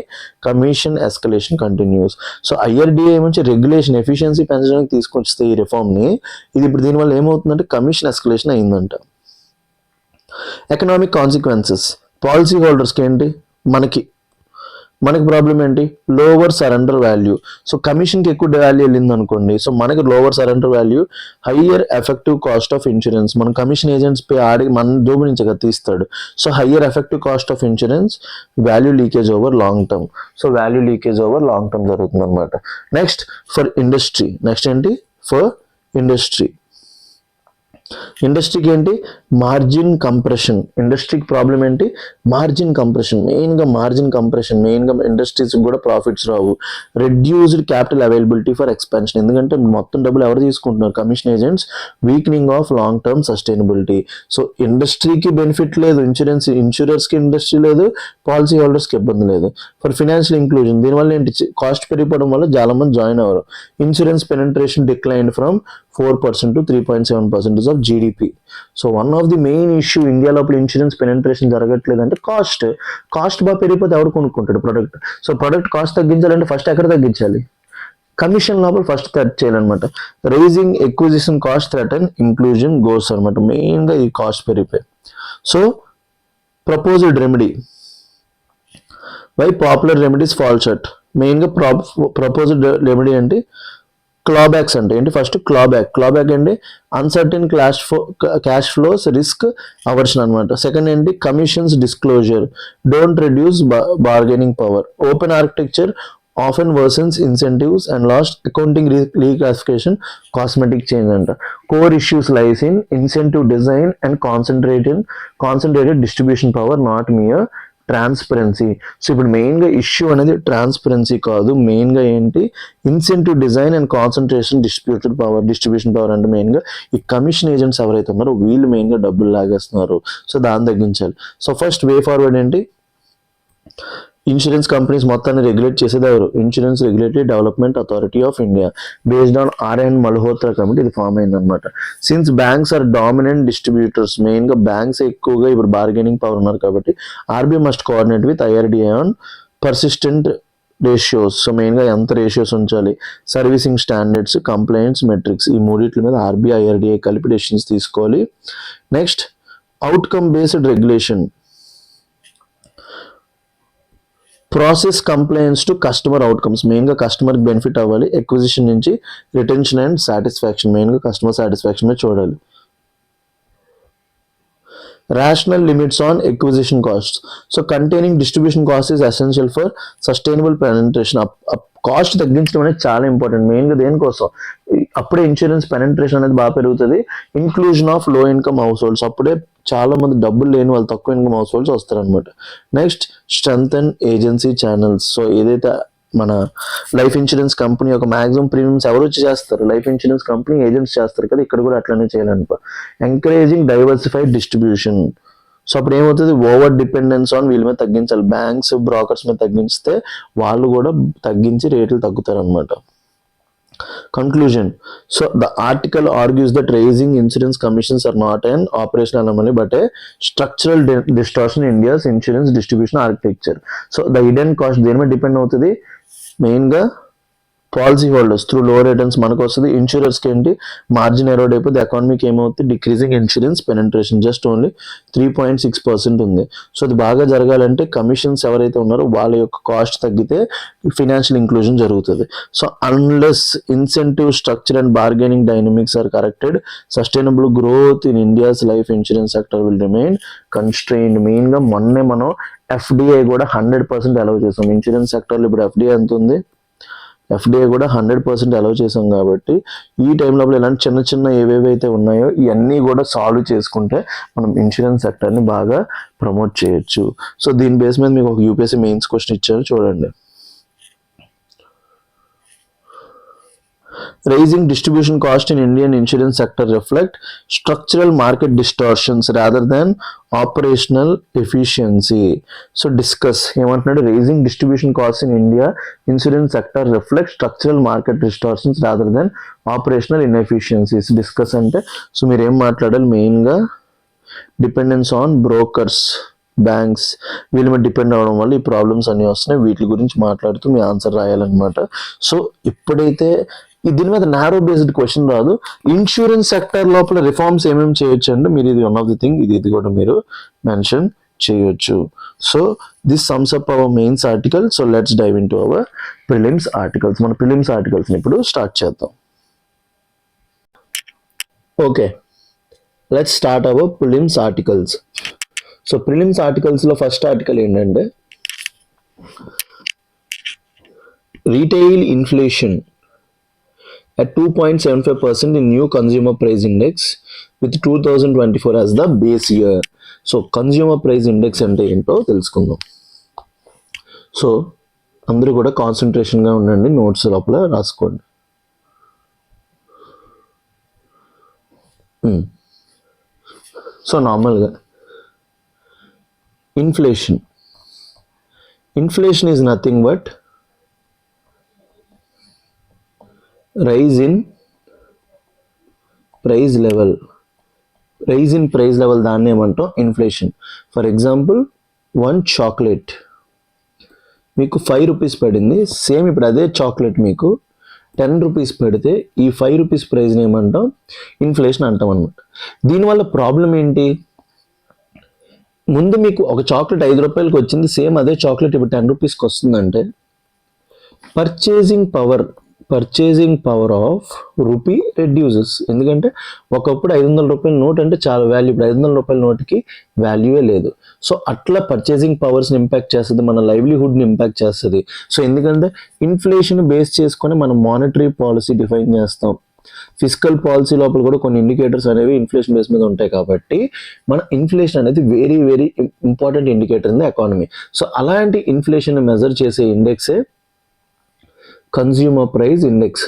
Commission escalation continuous. So IRDA ఏమంటే రెగ్యులేషన్, ఎఫిషియన్సీ పెంచడానికి తీసుకొస్తే ఈ రిఫార్మ్ని, ఇది ఇప్పుడు దీనివల్ల ఏమవుతుందంటే కమిషన్ ఎస్కలేషన్ అయిందంట. Economic consequences. పాలసీ హోల్డర్స్కి ఏంటి? మనకి ప్రాబ్లం ఏంటి? Lower surrender value. సో కమిషన్కి ఎక్కువ వాల్యూ వెళ్ళింది అనుకోండి, సో మనకి lower surrender value, higher effective cost of insurance. మన కమిషన్ ఏజెంట్స్ పే మన జోబు నుంచి కదా తీస్తాడు. So higher effective cost of insurance, value leakage over long term. So value leakage over long term జరుగుతుంది అనమాట. Next for industry. నెక్స్ట్ ఏంటి? For industry. ఇండస్ట్రీకి ఏంటి? Margin compression. ఇండస్ట్రీకి ప్రాబ్లం ఏంటి? Margin compression. మెయిన్గా ఇండస్ట్రీస్ కూడా profits Rao. Reduced capital availability for expansion. ఎందుకంటే మొత్తం డబ్బులు ఎవరు తీసుకుంటున్నారు? Commission agents. Weakening of long term sustainability. So ఇండస్ట్రీకి బెనిఫిట్ లేదు, ఇన్సూరర్స్కి ఇండస్ట్రీ లేదు, పాలసీ హోల్డర్స్కి ఇబ్బంది లేదు. For financial inclusion. దీనివల్ల ఏంటి? కాస్ట్ పెరిగిపోవడం వల్ల చాలా మంది జాయిన్ అవ్వరు. Insurance penetration decline from 4% to 3.7% of GDP. So one of the main issue India లోపల ఇన్సూరెన్స్ పెనెట్రేషన్ జరగట్లేదు అంటే కాస్ట్ బాగా పెరిగిపోతే ఎవరు కొనుక్కుంటాడు ప్రొడక్ట్? సో ప్రొడక్ట్ కాస్ట్ తగ్గించాలంటే ఫస్ట్ ఎక్కడ తగ్గించాలి? కమిషన్ లోపల ఫస్ట్ థ్రెట్ చేయాలన్నమాట. Rising acquisition cost threaten inclusion goes అనమాట. మెయిన్గా ఈ కాస్ట్ పెరిగిపోయి. So proposed remedy. Why popular remedies fall short. మెయిన్గా ప్రపోజ్డ్ రెమెడీ అంటే క్లాబ్యాక్స్ అంటే ఏంటి? ఫస్ట్ క్లాబ్యాక్ అంటే uncertain cash flows risk aversion అనమాట. సెకండ్ ఏంటి? Commissions disclosure, don't reduce bargaining power. Open architecture often worsens incentives and lost accounting reclassification, cosmetic change అంట. Core issues lies in incentive design and concentrated distribution power, not mere transparency. So ఇప్పుడు మెయిన్గా issue అనేది transparency కాదు, మెయిన్గా ఏంటి? Incentive design and concentration distribution power అంటే మెయిన్గా ఈ కమిషన్ ఏజెంట్స్ ఎవరైతే ఉన్నారో వీళ్ళు మెయిన్గా డబ్బులు లాగేస్తున్నారు. సో దాన్ని తగ్గించాలి. సో ఫస్ట్ వే ఫార్వర్డ్ ఏంటి? ఇన్సూరెన్స్ కంపెనీస్ మొత్తాన్ని రెగ్యులేట్ చేసేది ఎవరు? Insurance regulatory development authority of India. Based on RN Malhotra committee ఇది ఫామ్ అయిందనమాట. Since banks are dominant distributors, మెయిన్గా బ్యాంక్స్ ఎక్కువగా ఇప్పుడు బార్గెనింగ్ పవర్ ఉన్నారు కాబట్టి RBI must coordinate with IRDA on persistent ratios. So మెయిన్గా ఎంత రేషియోస్ ఉంచాలి, సర్వీసింగ్ స్టాండర్డ్స్, కంప్లైంట్స్ మెట్రిక్స్, ఈ మూడిట్ల మీద ఆర్బీఐ ఐఆర్డీఏ కలిపి డెసిషన్స్ తీసుకోవాలి. Next outcome based regulation, process compliance to customer outcomes, మెయిన్గా కస్టమర్కి బెనిఫిట్ అవ్వాలి. ఎక్విజిషన్ నుంచి రిటెన్షన్ అండ్ సాటిస్ఫాక్షన్, మెయిన్గా కస్టమర్ సాటిస్ఫాక్షన్ మీద చూడాలి. rational limits on acquisition costs. So containing distribution costs is essential for sustainable penetration. Cost తగ్గించడం అనేది చాలా ఇంపార్టెంట్. మెయిన్గా దేనికోసం? అప్పుడే ఇన్సూరెన్స్ పెనెంట్రేషన్ అనేది బాగా పెరుగుతుంది. ఇంక్లూజన్ ఆఫ్ లో ఇన్కమ్ హౌస్ హోల్డ్స్, అప్పుడే చాలా మంది డబ్బులు లేని వాళ్ళు, తక్కువ ఇన్కమ్ హౌస్ హోల్డ్స్ వస్తారనమాట. Next strengthen agency channels. So ఏదైతే మన లైఫ్ ఇన్సూరెన్స్ కంపెనీ యొక్క మాక్సిమం ప్రీమియమ్స్ ఎవరు వచ్చి చేస్తారు? లైఫ్ ఇన్సూరెన్స్ కంపెనీ ఏజెంట్స్ చేస్తారు కదా, ఇక్కడ కూడా అట్లనే చేయాలనుకో. Encouraging diversified distribution. సో అప్పుడు ఏమవుతుంది? ఓవర్ డిపెండెన్స్ ఆన్ వీళ్ళ మీద తగ్గించాలి. బ్యాంక్స్ బ్రోకర్స్ మీద తగ్గిస్తే వాళ్ళు కూడా తగ్గించి రేట్లు తగ్గుతారు అనమాట. Conclusion. So the article argues that raising insurance commissions are not an operational anomaly but a structural distortion in India's insurance distribution architecture. So the hidden cost దేని మీద డిపెండ్ అవుతుంది? మెయిన్గా పాలసీ హోల్డర్స్ త్రూ లో returns మనకు వస్తుంది. ఇన్సూరర్స్కి ఏంటి? Margin Erode అయిపోతే ఎకానమీకి ఏమవుతుంది? Decreasing insurance penetration just only 3.6% ఉంది. సో అది బాగా జరగాలంటే కమిషన్స్ ఎవరైతే ఉన్నారో వాళ్ళ యొక్క కాస్ట్ తగ్గితే ఫినాన్షియల్ ఇంక్లూజన్ జరుగుతుంది. So unless incentive structure and bargaining dynamics are corrected, sustainable growth in India's life insurance sector will remain constrained. మెయిన్గా మొన్నే మనం ఎఫ్డిఐ కూడా 100% అలౌ చేసాం. ఇన్సూరెన్స్ సెక్టర్లో ఇప్పుడు ఎఫ్డిఐ ఎంత ఉంది? ఎఫ్డిఐ కూడా 100% అలౌ చేసాం కాబట్టి ఈ టైం లోపల ఇలాంటి చిన్న చిన్న ఏవేవైతే ఉన్నాయో ఇవన్నీ కూడా సాల్వ్ చేసుకుంటే మనం ఇన్సూరెన్స్ సెక్టర్ని బాగా ప్రమోట్ చేయొచ్చు. సో దీని బేస్ మీద మీకు ఒక యూపీఎస్సీ మెయిన్స్ క్వశ్చన్ ఇచ్చారు చూడండి. Raising distribution cost in Indian insurance sector reflect structural market distortions rather than operational efficiency. So discuss ఏమంటున్నాడు? raising distribution costs in India insurance sector reflect structural market distortions rather than operational inefficiencies. Discuss అంటే so మీరు ఏం మాట్లాడాలి? మెయిన్గా dependence on brokers, banks వీళ్ళ మీద depend అవ్వడం వల్ల ఈ ప్రాబ్లమ్స్ అన్నీ వస్తున్నాయి. వీటి గురించి మాట్లాడుతూ మీ ఆన్సర్ రాయాలన్నమాట. సో ఇప్పుడైతే దీని మీద నారో బేస్డ్ క్వశ్చన్ రాదు. ఇన్సూరెన్స్ సెక్టర్ లోపల రిఫార్మ్స్ ఏమేమి చేయొచ్చు అంటే మీరు ఇది వన్ ఆఫ్ ది థింగ్, ఇది కూడా మీరు మెన్షన్ చేయొచ్చు. So this sums up our mains article. So let's dive into our prelims articles. మన ప్రిలిమ్స్ ఆర్టికల్స్ని ఇప్పుడు స్టార్ట్ చేద్దాం. Okay, let's start our prelims articles. So prelims ఆర్టికల్స్లో ఫస్ట్ ఆర్టికల్ ఏంటంటే retail inflation at 2.75% in new consumer price index with 2024 as the base year. So consumer price index అంటే ఏంటో తెలుసుకుందాం. So అందరూ కూడా కాన్సన్ట్రేషన్గా ఉండండి, నోట్స్ లోపల రాసుకోండి. సో నార్మల్గా inflation is nothing but rise in price level. దాన్ని ఏమంటాం? ఇన్ఫ్లేషన్. ఫర్ ఎగ్జాంపుల్ 1 చాక్లెట్ మీకు 5 రూపీస్ పడింది. సేమ్ ఇప్పుడు అదే చాక్లెట్ మీకు 10 రూపీస్ పెడితే ఈ 5 రూపీస్ ప్రైజ్ని ఏమంటాం? ఇన్ఫ్లేషన్ అంటాం అనమాట. దీనివల్ల ప్రాబ్లం ఏంటి? ముందు మీకు ఒక చాక్లెట్ 5 రూపాయలకి వచ్చింది, సేమ్ అదే చాక్లెట్ ఇప్పుడు 10 రూపీస్కి వస్తుందంటే purchasing power of rupee reduces. ఎందుకంటే ఒకప్పుడు 500 రూపాయల నోట్ అంటే చాలా వాల్యూ, ఇప్పుడు 500 రూపాయల నోట్కి వాల్యూవే లేదు. సో అట్లా పర్చేసింగ్ పవర్స్ని ఇంపాక్ట్ చేస్తుంది, మన లైవ్లీహుడ్ని ఇంపాక్ట్ చేస్తుంది. సో ఎందుకంటే ఇన్ఫ్లేషన్ బేస్ చేసుకొని మనం మానిటరీ పాలసీ డిఫైన్ చేస్తాం. ఫిజికల్ పాలసీ లోపల కూడా కొన్ని ఇండికేటర్స్ అనేవి ఇన్ఫ్లేషన్ బేస్ మీద ఉంటాయి కాబట్టి మన ఇన్ఫ్లేషన్ అనేది very very important indicator in the economy. So అలాంటి ఇన్ఫ్లేషన్ మెజర్ చేసే ఇండెక్సే consumer price index.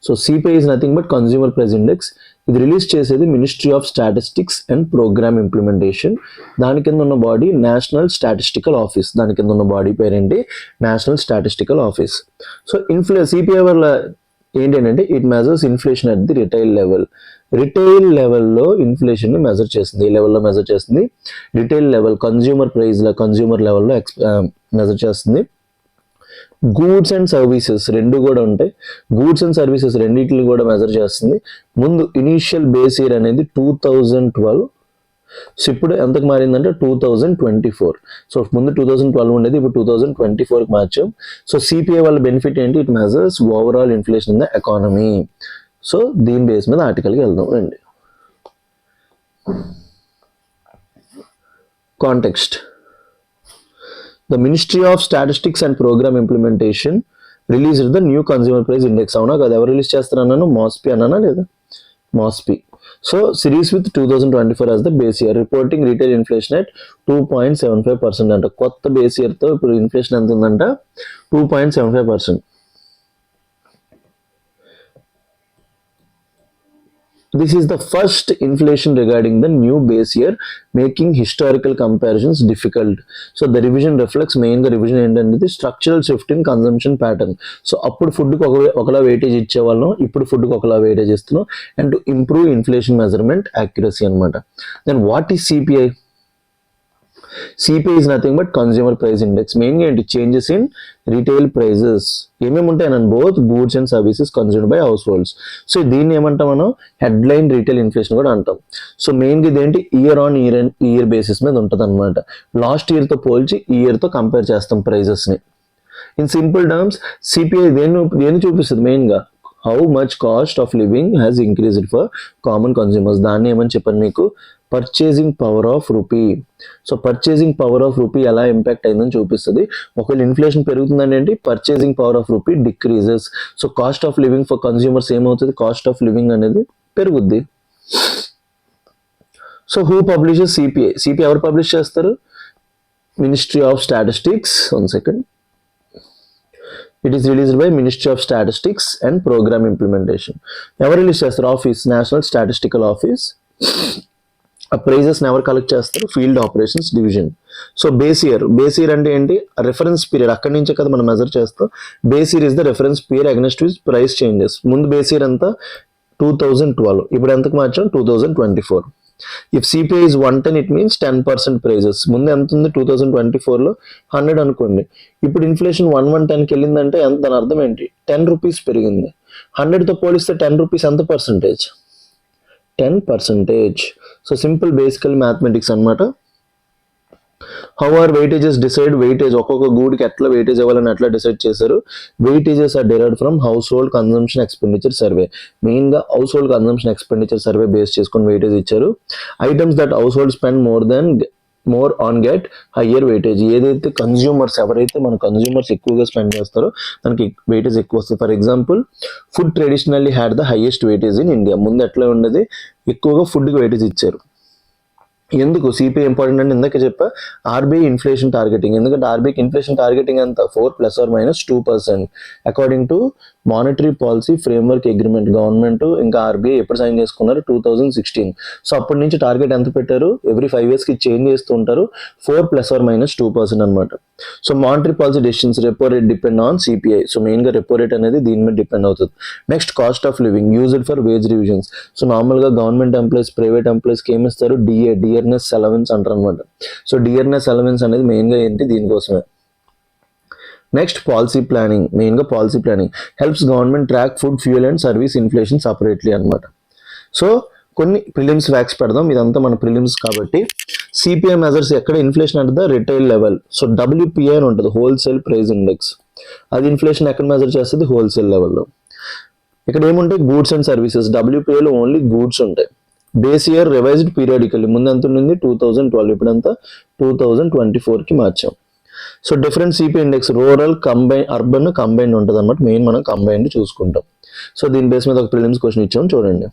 So CPI is nothing but consumer price index. ఇది రిలీజ్ చేసేది ministry of statistics and programme implementation. దాని కింద ఉన్న బాడీ నేషనల్ స్టాటిస్టికల్ ఆఫీస్. దాని కింద ఉన్న బాడీ పేరేంటి? National statistical office. So CPI వల్ల ఏంటంటే it measures inflation at the retail level. Retail లెవెల్లో ఇన్ఫ్లేషన్ని మెజర్ చేస్తుంది. ఏ లెవెల్లో మెజర్ చేస్తుంది? రిటైల్ లెవెల్, కన్జ్యూమర్ లెవెల్లో మెజర్ చేస్తుంది. గూడ్స్ అండ్ సర్వీసెస్ రెండు కూడా ఉంటాయి. గూడ్స్ అండ్ సర్వీసెస్ రెండింటిని కూడా మెజర్ చేస్తుంది. ముందు ఇనీషియల్ బేస్ ఇయర్ అనేది 2012. సో ఇప్పుడు ఎంతకు మారిందంటే 2024. సో ముందు 2012 ఉండేది, ఇప్పుడు 2024కి మార్చాం. సో సిపిఐ వాళ్ళ బెనిఫిట్ ఏంటి? It measures overall inflation in the economy. So దీని బేస్ మీద ఆర్టికల్కి వెళ్దాం రండి. Context. The Ministry of Statistics and Program Implementation released the new consumer price index. అవునా కదా? ఎవరు రిలీజ్ చేస్తారన్నాను? మోస్పీ అన్నానా లేదా? MoSPI. So series with 2024 as the base year, reporting retail inflation at 2.75% అంట. కొత్త బేస్ ఇయర్తో ఇప్పుడు ఇన్ఫ్లేషన్ ఎంత ఉందంట? 2.75%. This is the first inflation regarding the new base year, making historical comparisons difficult. So the revision reflects mainly revision ఏంటంటే the structural shift in consumption pattern. So అప్పుడు ఫుడ్కి ఒకలా weightage ఇచ్చేవాళ్ళం, ఇప్పుడు ఫుడ్కి ఒకలా వెయిటేజ్ ఇస్తున్నాం, and to improve inflation measurement accuracy అనమాట. Then what is CPI? CPI is nothing but consumer price index. మెయిన్గా ఏంటి? Changes in retail prices. ఏమేమి ఉంటాయని both goods and services consumed by households. So దీన్ని ఏమంటాం మనం? Headline retail inflation కూడా అంటాం. సో మెయిన్గా ఇదేంటి? ఇయర్ బేసిస్ మీద ఉంటుంది అనమాట. లాస్ట్ ఇయర్తో పోల్చి ఈ ఇయర్తో కంపేర్ చేస్తాం ప్రైజెస్ని. ఇన్ సింపుల్ టర్మ్స్ సిపిఐ దేన్ని చూపిస్తుంది? మెయిన్గా how much cost of living has increased for common consumers. దాన్ని ఏమని చెప్పాను మీకు? Purchasing power of rupee. So purchasing power of rupee ఎలా ఇంపాక్ట్ అయిందని చూపిస్తుంది. ఒకవేళ ఇన్ఫ్లేషన్ పెరుగుతుందని ఏంటి? Purchasing power of rupee decreases. So cost of living for consumers ఏమవుతుంది? కాస్ట్ ఆఫ్ లివింగ్ అనేది పెరుగుద్ది. So who publishes CPI? CPI ఎవరు పబ్లిష్ చేస్తారు? Ministry of statistics. 1 second. It is released by ministry of statistics and programme implementation. ఎవరు release చేస్తారు? Office, national statistical office. ఆ ప్రైజెస్ని ఎవరు కలెక్ట్ చేస్తారు? Field operations division. So base year అంటే ఏంటి? Reference period. అక్కడి నుంచే కదా మనం మెజర్ చేస్తాం. Base year is the reference period against which price changes. ముందు బేస్ ఇయర్ ఎంత? 2012. ఇప్పుడు ఎంతకు మార్చాం? 2024. If CPI is 110 it means 10% prices. ముందు ఎంత ఉంది? 2024లో 100 అనుకోండి. ఇప్పుడు ఇన్ఫ్లేషన్ 110కి వెళ్ళిందంటే దాని అర్థం ఏంటి? 10 రూపీస్ పెరిగింది. 100తో పోలిస్తే 10 రూపీస్ ఎంత percentage? 10%. So simple basic mathematics అనమాట. How are weightages decide? Weightage ఒక్కొక్క గూడ్కి ఎట్లా వెయిటేజ్ ఇవ్వాలని ఎట్లా డిసైడ్ చేశారు? Weightages are derived from household consumption expenditure survey. మెయిన్గా household consumption expenditure survey base చేసుకొని వెయిటేజ్ ఇచ్చారు. Items that household spend more on get higher weightage. ఏదైతే కన్స్యూమర్స్ మన కన్స్యూమర్స్ ఎక్కువగా స్పెండ్ చేస్తారో దానికి వెయిటేజ్ ఎక్కువ వస్తుంది. For example food traditionally had the highest weightage in India. ముందు ఎట్లా ఉండేది? ఎక్కువగా ఫుడ్కి వెయిటేజ్ ఇచ్చారు. ఎందుకు సిపిఐ ఇంపార్టెంట్ అంటే ఇందాక చెప్పా, ఆర్బీఐ ఇన్ఫ్లేషన్ టార్గెటింగ్. ఎందుకంటే ఆర్బీఐకి ఇన్ఫ్లేషన్ టార్గెటింగ్ ఎంత? 4 ± 2% according to monetary policy framework agreement. Government ఇంకా ఆర్బీఐ ఎప్పుడు సైన్ చేసుకున్నారు? 2016. సో అప్పటి నుంచి టార్గెట్ ఎంత పెట్టారు? ఎవ్రీ 5 yearsకి చేంజ్ చేస్తూ ఉంటారు. 4 ± 2% అనమాట. So monetary policy decisions repo rate depend on CPI. So మెయిన్గా రెపో రేట్ అనేది దీని మీద డిపెండ్ అవుతుంది. Next cost of living used for wage revisions. So నార్మల్గా గవర్నమెంట్ ఎంప్లాయీస్, ప్రైవేట్ ఎంప్లాయీస్కి ఏమి ఇస్తారు? డియర్నెస్ అలవెన్స్ అంటారు అనమాట. సో డియర్నెస్ అలవెన్స్ అనేది మెయిన్గా ఏంటి? దీనికోసమే. Next policy planning. మెయిన్గా policy planning helps government track food, fuel and service inflation separately అనమాట. సో కొన్ని ప్రిలిమ్స్ ఫ్యాక్ట్స్ పెడదాం. ఇదంతా మన ప్రిలిమ్స్ కాబట్టి. సిపిఐ మెజర్స్ ఎక్కడ ఇన్ఫ్లేషన్ అంటే the retail level. So WPI అని ఉంటుంది, హోల్సేల్ ప్రైస్ ఇండెక్స్. అది ఇన్ఫ్లేషన్ ఎక్కడ మెజర్ చేస్తుంది? హోల్సేల్ లెవెల్లో. ఇక్కడ ఏముంటాయి గూడ్స్ అండ్ సర్వీసెస్, WPAలో ఓన్లీ గూడ్స్ ఉంటాయి. బేస్ ఇయర్ రివైజ్డ్ పీరియాడికల్లీ, ముందు ఎంత ఉంది 2012, ఇప్పుడంతా 2024కి మార్చాం. So different CPI index rural combine urban combined ఉంటుంది అనమాట. మెయిన్ మనం కంబైన్డ్ చూసుకుంటాం. సో దీని బేస్ మీద ఒక ప్రిలిమ్స్ క్వశ్చన్ ఇచ్చాం చూడండి.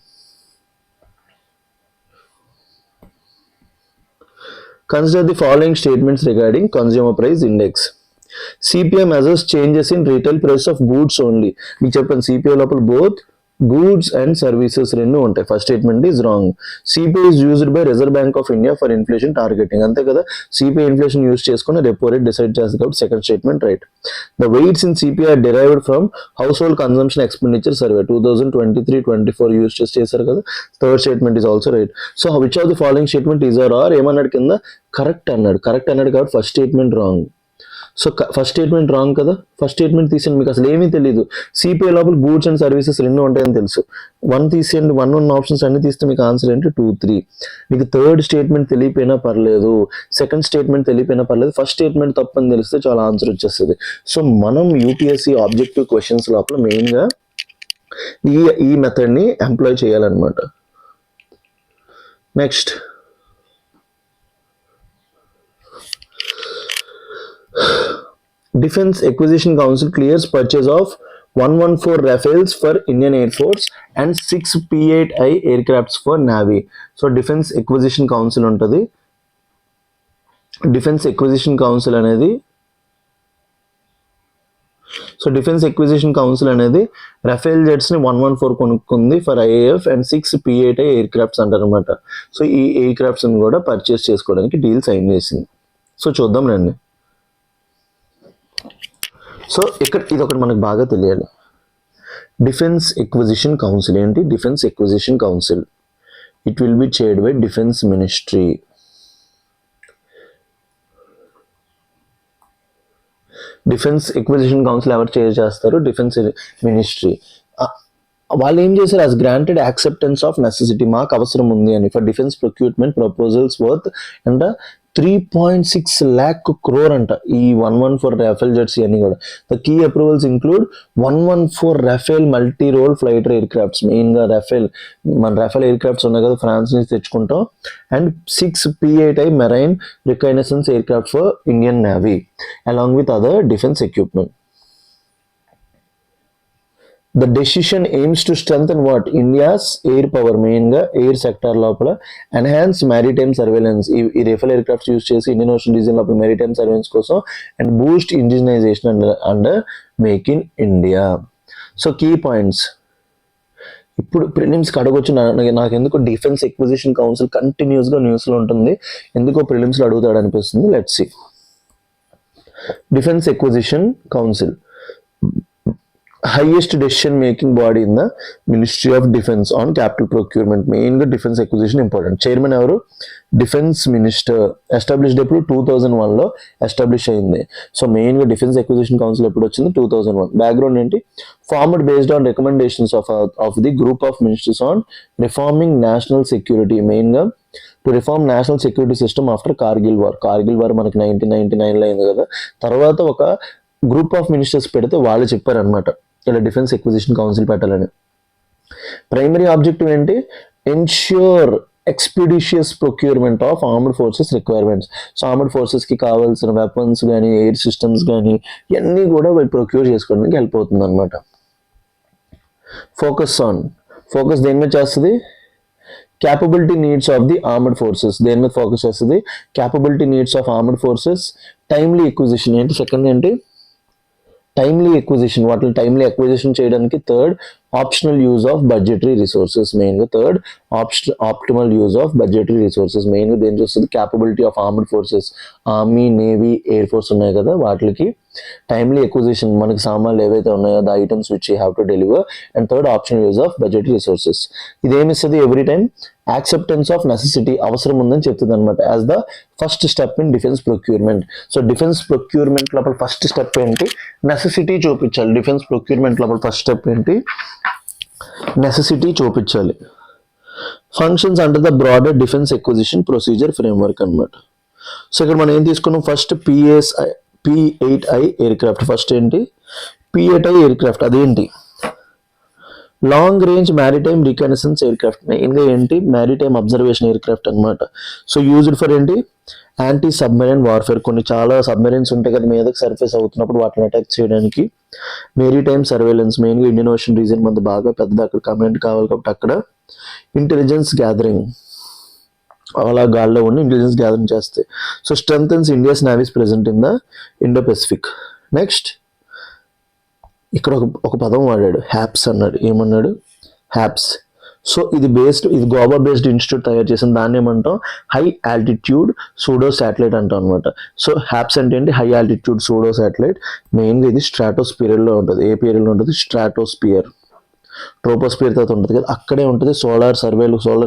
Consider the following statements regarding consumer price index. CPI measures changes in retail price of goods only. మీకు చెప్పండి CPI లోపల both goods and services రెండు ఉంటాయి. First statement is wrong. CPI is used by Reserve Bank of India for inflation targeting. అంతే కదా, CPI inflation use చేసుకుని repo rate decide చేస్తుంది కాబట్టి second statement right. The weights in CPI are derived from household consumption expenditure survey 2023-24 use చేశారు కదా. Third statement is also right. So which of the following statement is are ఏమన్నాడు కింద correct అన్నాడు కాబట్టి first statement wrong. So first statement wrong కదా, first statement తీసేయండి. మీకు అసలు ఏమీ తెలియదు, సిపిఐ లోపల గూడ్స్ అండ్ సర్వీసెస్ రెండు ఉంటాయని తెలుసు. 1 తీసేయండి, 1 ఉన్న ఆప్షన్స్ అన్ని తీస్తే మీకు ఆన్సర్ ఏంటి 2, 3. మీకు థర్డ్ స్టేట్మెంట్ తెలియపోయినా పర్లేదు, సెకండ్ స్టేట్మెంట్ తెలియపోయినా పర్లేదు, ఫస్ట్ స్టేట్మెంట్ తప్పని తెలిస్తే చాలా ఆన్సర్ వచ్చేస్తుంది. సో మనం యూపీఎస్సీ ఆబ్జెక్టివ్ క్వశ్చన్స్ లోపల మెయిన్గా ఈ మెథడ్ని ఎంప్లాయ్ చేయాలన్నమాట. Next Defense Acquisition Council clears purchase of 114 Rafales for Indian Air Force and 6 P-8I aircrafts for Navy. So Defense Acquisition Council ఉంటుంది. Defense Acquisition Council అనేది రఫేల్ జెట్స్ ని 114 కొనుక్కుంది for IAF and 6 P-8I aircrafts అంటారనమాట. So ఈ aircrafts ని కూడా purchase చేసుకోవడానికి deal sign చేసింది. సో చూద్దాం రండి. సో ఇక్కడ ఇది ఒకటి మనకు బాగా తెలియాలి. డిఫెన్స్ ఎక్విజిషన్ కౌన్సిల్ ఏంటి? Defence acquisition council it will B chaired by defence ministry. Defence acquisition council ఎవరు చైర్ చేస్తారు? Defence ministry. వాళ్ళు ఏం చేశారు? As granted acceptance of necessity, మాకు అవసరం ఉంది అని, for defence procurement proposals worth and 3.6 lakh crore అంట ఈ 114 రాఫెల్ జెట్స్ ఇవన్నీ కూడా. The key approvals include 114 Rafale multi role fighter aircrafts, మెయిన్గా మన రాఫెల్ ఎయిర్ క్రాఫ్ట్స్ ఉన్నాయి కదా ఫ్రాన్స్ నుంచి తెచ్చుకుంటాం, and 6 P-8I marine reconnaissance aircraft for Indian navy along with other defence equipment. The decision aims to strengthen what? India's air power, మెయిన్గా air sector లోపల enhance maritime surveillance. ఈ Rafale aircrafts use చేసి Indian Ocean region లోపల maritime surveillance కోసం and boost indigenization under make in India. So key points ఇప్పుడు ప్రిలిమ్స్కి అడగొచ్చు. నాకు ఎందుకు డిఫెన్స్ ఎక్విజిషన్ కౌన్సిల్ కంటిన్యూస్గా న్యూస్లో ఉంటుంది, ఎందుకో ప్రిలిమ్స్లో అడుగుతాడు అనిపిస్తుంది. Let's see. Defence acquisition council highest decision making body in the Ministry of Defense on capital procurement. మెయిన్గా డిఫెన్స్ ఎక్విజిషన్ ఇంపార్టెంట్. చైర్మన్ ఎవరు? Defence minister. ఎస్టాబ్లిష్డ్ ఎప్పుడు? 2001లో ఎస్టాబ్లిష్ అయింది. సో మెయిన్గా డిఫెన్స్ ఎక్విజిషన్ కౌన్సిల్ ఎప్పుడు వచ్చింది? 2001. బ్యాక్గ్రౌండ్ ఏంటి? Formed based on recommendations of the group of ministers on reforming national security, మెయిన్గా to reform national security system after Kargil war మనకి 1999లో అయింది కదా. తర్వాత ఒక గ్రూప్ ఆఫ్ మినిస్టర్స్ పెడితే వాళ్ళు చెప్పారనమాట ఇలా డిఫెన్స్ ఎక్విజిషన్ కౌన్సిల్ పెట్టాలని. ప్రైమరీ ఆబ్జెక్టివ్ ఏంటి? Ensure expeditious procurement of armed forces requirements. So armed ఫోర్సెస్కి కావాల్సిన వెపన్స్ కానీ ఎయిర్ సిస్టమ్స్ కానీ ఇవన్నీ కూడా ప్రొక్యూర్ చేసుకోవడానికి హెల్ప్ అవుతుంది అనమాట. ఫోకస్ దేని మీద చేస్తుంది? Capability needs of the armed forces. దేని మీద ఫోకస్ చేస్తుంది? Capability needs of armed forces. Timely acquisition ఏంటి? సెకండ్ ఏంటి? Timely acquisition. వాటిని టైమ్లీ ఎక్విజిషన్ చేయడానికి third optional use of budgetary resources. మెయిన్గా third optimal use of budgetary resources. మెయిన్గా దేని చూస్తుంది? Capability of armed forces, army, navy, air force ఉన్నాయి కదా వాటికి టైమ్లీ ఎక్విజిషన్, మనకి సామాన్లు ఏవైతే ఉన్నాయో the items which you have to deliver. And third optional use of budgetary resources. ఇదేమిస్తుంది? Every time acceptance of necessity, అవసరం ఉందని చెప్తుంది అనమాట as the first step in defence procurement. So defence procurement లోపల ఫస్ట్ స్టెప్ ఏంటి? Necessity చూపించాలి. Defence procurement లోపల first step ఏంటి? నెసెసిటీ చూపించాలి. Functions under the broader defence acquisition procedure framework అనమాట. సో ఇక్కడ మనం ఏం తీసుకున్నాం? First P-8I air craft. First ఏంటి? P-8I aircraft. అదేంటి? Long range maritime reconnaissance aircraft, మెయిన్గా ఏంటి మ్యారిటైమ్ అబ్జర్వేషన్ ఎయిర్ క్రాఫ్ట్ అనమాట. సో యూజ్డ్ ఫర్ ఏంటి యాంటీ సబ్మెరైన్ వార్ఫేర్. కొన్ని చాలా సబ్మెరైన్స్ ఉంటాయి కదా మీదకి సర్ఫేస్ అవుతున్నప్పుడు వాటిని అటాక్ చేయడానికి. మెరీటైమ్ సర్వేలెన్స్, మెయిన్గా ఇండియన్ ఓషన్ రీజన్ మనది బాగా పెద్ద, అక్కడ కమాండ్ కావాలి కాబట్టి అక్కడ ఇంటెలిజెన్స్ గ్యాదరింగ్, అలా గాల్లో ఉండి ఇంటెలిజెన్స్ గ్యాదరింగ్ చేస్తాయి. So strengthens India's navy's present in the Indo Pacific. Next ఇక్కడ ఒక పదం వాడాడు, హ్యాప్స్ అన్నాడు. ఏమన్నాడు? హ్యాప్స్. సో ఇది గోవా బేస్డ్ ఇన్స్టిట్యూట్ తయారు చేసిన దాన్ని ఏమంటాం? హై ఆల్టిట్యూడ్ సూడో శాటిలైట్ అంటాం అనమాట. సో హ్యాప్స్ అంటే ఏంటి? High altitude pseudo satellite. మెయిన్గా ఇది స్ట్రాటోస్పియర్లో ఉంటుంది. ఏ పీరియడ్లో ఉంటుంది? స్ట్రాటోస్పియర్. ట్రోపోస్పియర్ తర్వాత ఉంటుంది కదా, అక్కడే ఉంటుంది. సోలార్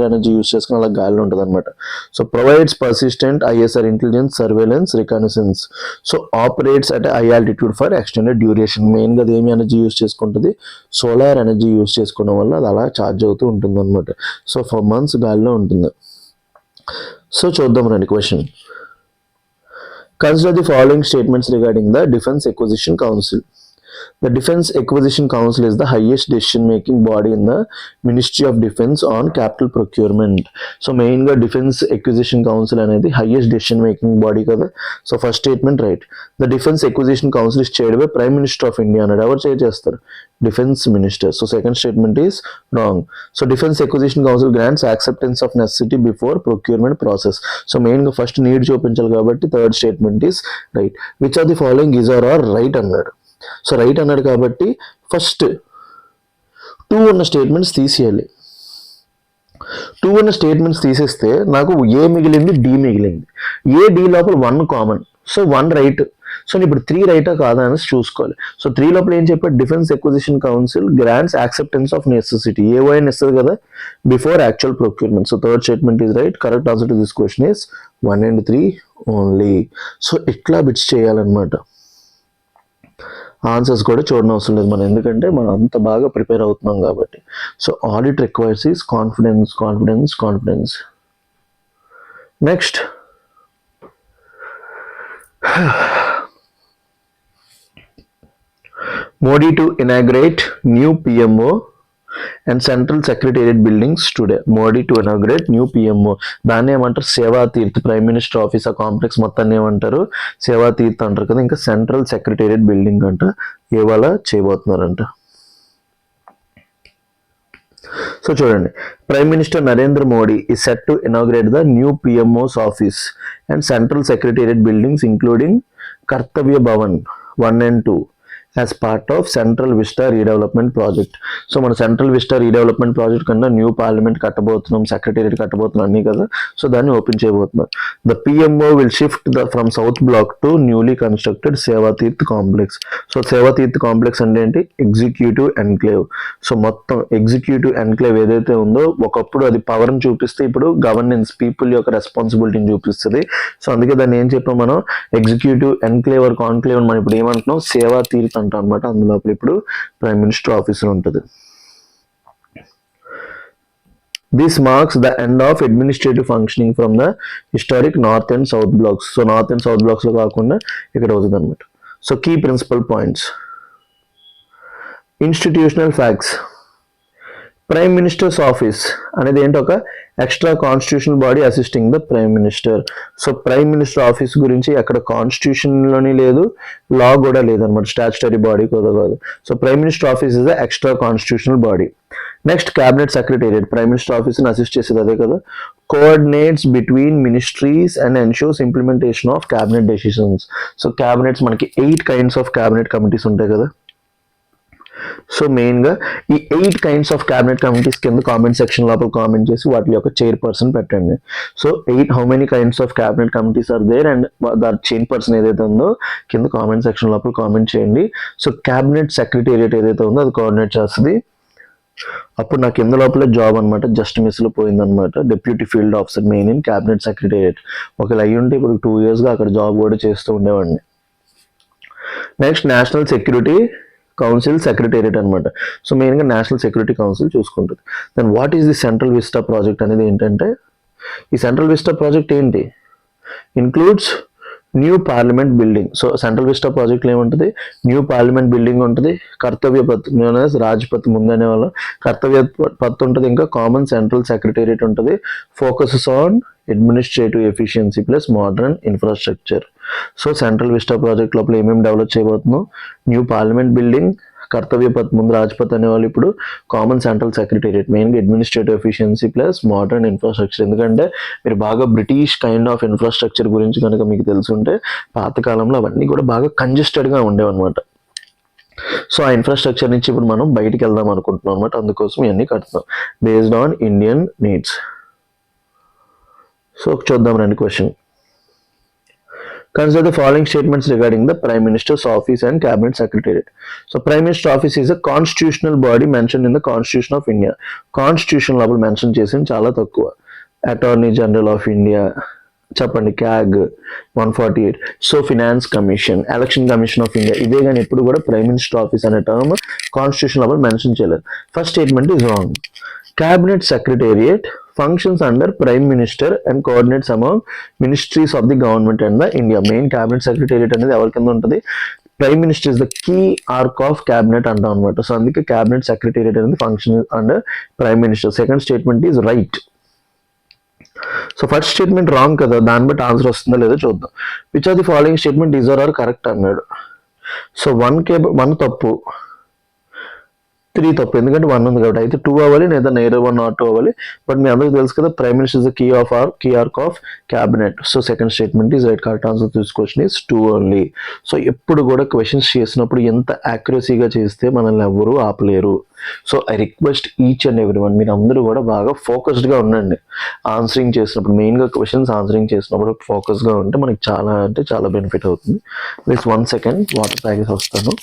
ఎనర్జీ యూస్ చేసుకుని అలా గాలిలో ఉంటుంది అనమాట. So provides persistent ISR intelligence surveillance reconnaissance. So operates at high altitude for extended duration. మెయిన్గా అది ఏమి ఎనర్జీ యూస్ చేసుకుంటుంది? సోలార్ ఎనర్జీ యూస్ చేసుకోవడం వల్ల అది అలా ఛార్జ్ అవుతూ ఉంటుంది అనమాట. సో 4 months గాలిలో ఉంటుంది. సో చూద్దాం రండి question. Consider the following statements regarding the defence acquisition council. The Defense Acquisition Council is the highest decision-making body in the Ministry of Defense on capital procurement. So మెయిన్గా defence acquisition council అనేది highest decision making body కదా. So first statement right. The defence acquisition council is chaired by prime minister of India అన్నాడు. ఎవరు chair చేస్తారు? Defence minister. So second statement is wrong. So defence acquisition council grants acceptance of necessity before procurement process. So మెయిన్గా first need చూపించాలి కాబట్టి third statement is right. Which are the following is are right అన్నాడు. So right అన్నాడు కాబట్టి first 2 ఉన్న statements తీసేయాలి. 2 ఉన్న statements తీసేస్తే నాకు ఏ మిగిలింది? డి మిగిలింది. ఏ డి లోపల 1 కామన్. So 1 right. సో ఇప్పుడు 3 రైటా కాదా అని చూసుకోవాలి. సో 3 లోపల ఏం చెప్పాడు? Defence acquisition council grants acceptance of necessity. A wine ఇస్తుంది కదా, before actual procurement. So third statement is right. Correct answer to this question is 1 and 3 only. So ఇట్లా బిట్స్ చేయాలన్నమాట. ఆన్సర్స్ కూడా చూడడం అవసరం లేదు మనం, ఎందుకంటే మనం అంత బాగా ప్రిపేర్ అవుతున్నాం కాబట్టి. So audit requires is confidence. Next Modi to inaugurate new PMO and central secretariat buildings today. Modi to inaugurate new PMO. దాన్ని ఏమంటారు? సేవా తీర్థ్. ప్రైమ్ మినిస్టర్ ఆఫీస్ ఆ కాంప్లెక్స్ మొత్తాన్ని ఏమంటారు? సేవా తీర్థ్ అంటారు కదా. ఇంకా సెంట్రల్ సెక్రటేరియట్ బిల్డింగ్ అంట ఇవాళ చేయబోతున్నారంట. సో చూడండి, prime minister Narendra Modi is set to inaugurate the new PMO's office and central secretariat buildings including Kartavya Bhavan 1 and 2 as part of Central Vista Redevelopment Project. సో మన సెంట్రల్ విస్టా రీడెవలప్మెంట్ ప్రాజెక్ట్ కన్నా new parliament కట్టబోతున్నాం, secretariat కట్టబోతున్నాం అన్నీ కదా. So దాన్ని open చేయబోతున్నారు. The PMO will shift from South Block to newly constructed Sevateerth complex. So Sevateerth complex అంటే ఏంటి? Executive enclave. సో మొత్తం ఎగ్జిక్యూటివ్ ఎన్క్లేవ్ ఏదైతే ఉందో ఒకప్పుడు అది పవర్ని చూపిస్తే ఇప్పుడు గవర్నెన్స్, పీపుల్ యొక్క రెస్పాన్సిబిలిటీని చూపిస్తుంది. సో అందుకే దాన్ని ఏం చెప్పాం మనం? ఎగ్జిక్యూటివ్ ఎన్క్లేవ్ ఆర్ కాన్క్లేవ్ అని మనం ఇప్పుడు ఏమంటున్నాం? సేవాతీర్థ్ అంటాం అనమాట. అందులో ఇప్పుడు ప్రైమ్ మినిస్టర్ ఆఫీస్ ఉంటుంది. This marks the end of administrative functioning from the historic north and south blocks. So north and south blocks లో కాకుండా ఇక్కడ అవుతుంది అనమాట. So key principal points. Institutional facts. Prime minister's office అనేది ఏంటి? ఒక extra constitutional body assisting the prime minister. So prime minister office గురించి అక్కడ కాన్స్టిట్యూషన్లోని లేదు, లా కూడా లేదనమాట, స్టాచ్యుటరీ బాడీ కూడా కాదు. So prime minister office is the extra constitutional body. Next cabinet secretariat. Prime minister ఆఫీస్ని అసిస్ట్ చేసేది అదే కదా. Coordinates between ministries and ensures implementation of cabinet decisions. So cabinets మనకి 8 kinds ఆఫ్ క్యాబినెట్ కమిటీస్ ఉంటాయి కదా. So మెయిన్గా ఈ 8 kinds of cabinet committees కింద కామెంట్ సెక్షన్ లోపల కామెంట్ చేసి వాటి యొక్క చైర్పర్సన్ పెట్టండి. So how many kinds of cabinet committees are there and దాని చైర్పర్సన్ ఏదైతే ఉందో కింద కామెంట్ సెక్షన్ లోపల కామెంట్ చేయండి. సో క్యాబినెట్ సెక్రటేరియట్ ఏదైతే ఉందో అది కోఆర్డినేట్ చేస్తుంది. అప్పుడు నాకు కింద లోపల జాబ్ అనమాట, జస్ట్ మిస్లో పోయిందనమాట. Deputy field officer main in cabinet secretariat. ఒకవేళ అయ్యి ఉంటే ఇప్పుడు 2 yearsగా అక్కడ జాబ్ కూడా చేస్తూ ఉండేవాడిని. Next national security council secretariat అనమాట. సో మెయిన్గా నేషనల్ సెక్యూరిటీ కౌన్సిల్ చూసుకుంటుంది. Then what is the central vista project అనేది ఏంటంటే, ఈ సెంట్రల్ విస్టా ప్రాజెక్ట్ ఏంటి? Includes new parliament building. So central vista ప్రాజెక్ట్లో ఏముంటుంది, న్యూ పార్లమెంట్ బిల్డింగ్ ఉంటుంది, కర్తవ్య పత్ రాజ్పథ్ ముందనే వాళ్ళ కర్తవ్య పత్ ఉంటుంది, ఇంకా కామన్ సెంట్రల్ సెక్రటేరియట్ ఉంటుంది, focuses on administrative efficiency plus modern infrastructure. So central vista project లోపల ఏమేమి డెవలప్ చేయబోతున్నాం, న్యూ పార్లమెంట్ బిల్డింగ్, కర్తవ్య పత్ ముందు రాజ్పథ్ అనేవాళ్ళు ఇప్పుడు కామన్ సెంట్రల్ సెక్రటేరియట్, మెయిన్గా administrative efficiency plus modern infrastructure. ఎందుకంటే మీరు బాగా బ్రిటిష్ కైండ్ ఆఫ్ ఇన్ఫ్రాస్ట్రక్చర్ గురించి కనుక మీకు తెలుసుంటే పాతకాలంలో అవన్నీ కూడా బాగా కంజెస్టెడ్గా ఉండేవన్నమాట. సో ఆ ఇన్ఫ్రాస్ట్రక్చర్ నుంచి ఇప్పుడు మనం బయటికి వెళ్దాం అనుకుంటున్నాం అనమాట, అందుకోసం ఇవన్నీ కడుతున్నాం based on Indian needs. So చూద్దాం రండి question. Consider the following statements regarding the Prime Minister's office and Cabinet Secretariat. So, Prime Minister's office is a constitutional body mentioned in the Constitution of India. Constitution level mention చేసింది చాలా తక్కువ. Attorney General of India, చెప్పండి, CAG 148. So finance commission, election commission of India, ఇదే కానీ ఎప్పుడు కూడా prime minister office అనే term constitution level mention చేయలేదు. First statement is wrong. Cabinet Secretariat functions under Prime Minister and coordinates among ministries of the government and the India. Main Cabinet Secretariat అనేది ఎవరి కింద ఉంటుంది, prime minister is the key arch of cabinet అంటాం అనమాట. So అందుకే cabinet secretariat అనేది function under prime minister. Second statement is right. So first statement wrong కదా, దాన్ని బట్టి ఆన్సర్ వస్తుందో లేదో చూద్దాం. Which are the following statement is are correct అన్నాడు. సో 1 తప్పు, 3 తప్పు, ఎందుకంటే 1 ఉంది కాబట్టి. అయితే 2 అవ్వాలి, లేదా neither 1 or 2 అవ్వాలి. బట్ మీ అందరికి తెలుసు కదా, prime minister is the key arch of cabinet. So second statement is right. Correct answer this question is 2 only. So ఎప్పుడు కూడా క్వశ్చన్స్ చేసినప్పుడు ఎంత యాక్యురసీగా చేస్తే మనల్ని ఎవరు ఆపలేరు. So I request each and every one, మీరు అందరూ కూడా బాగా ఫోకస్డ్గా ఉండండి ఆన్సరింగ్ చేసినప్పుడు. మెయిన్గా క్వశ్చన్స్ ఆన్సరింగ్ చేసినప్పుడు ఫోకస్గా ఉంటే మనకి చాలా అంటే చాలా బెనిఫిట్ అవుతుంది. ప్లీజ్ 1 సెకండ్, వాటర్ తాగేసి వస్తాను.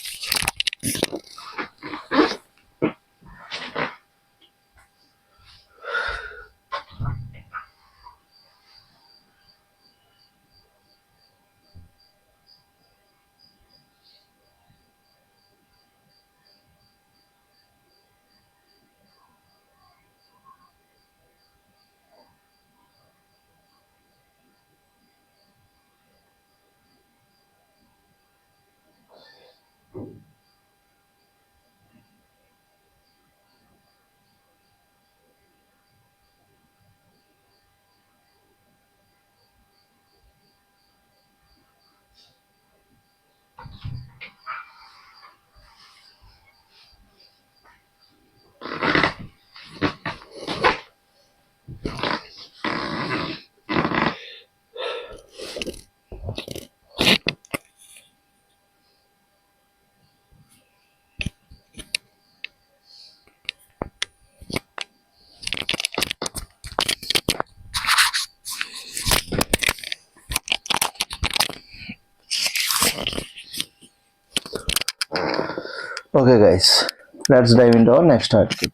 Okay guys, let's dive into our next article.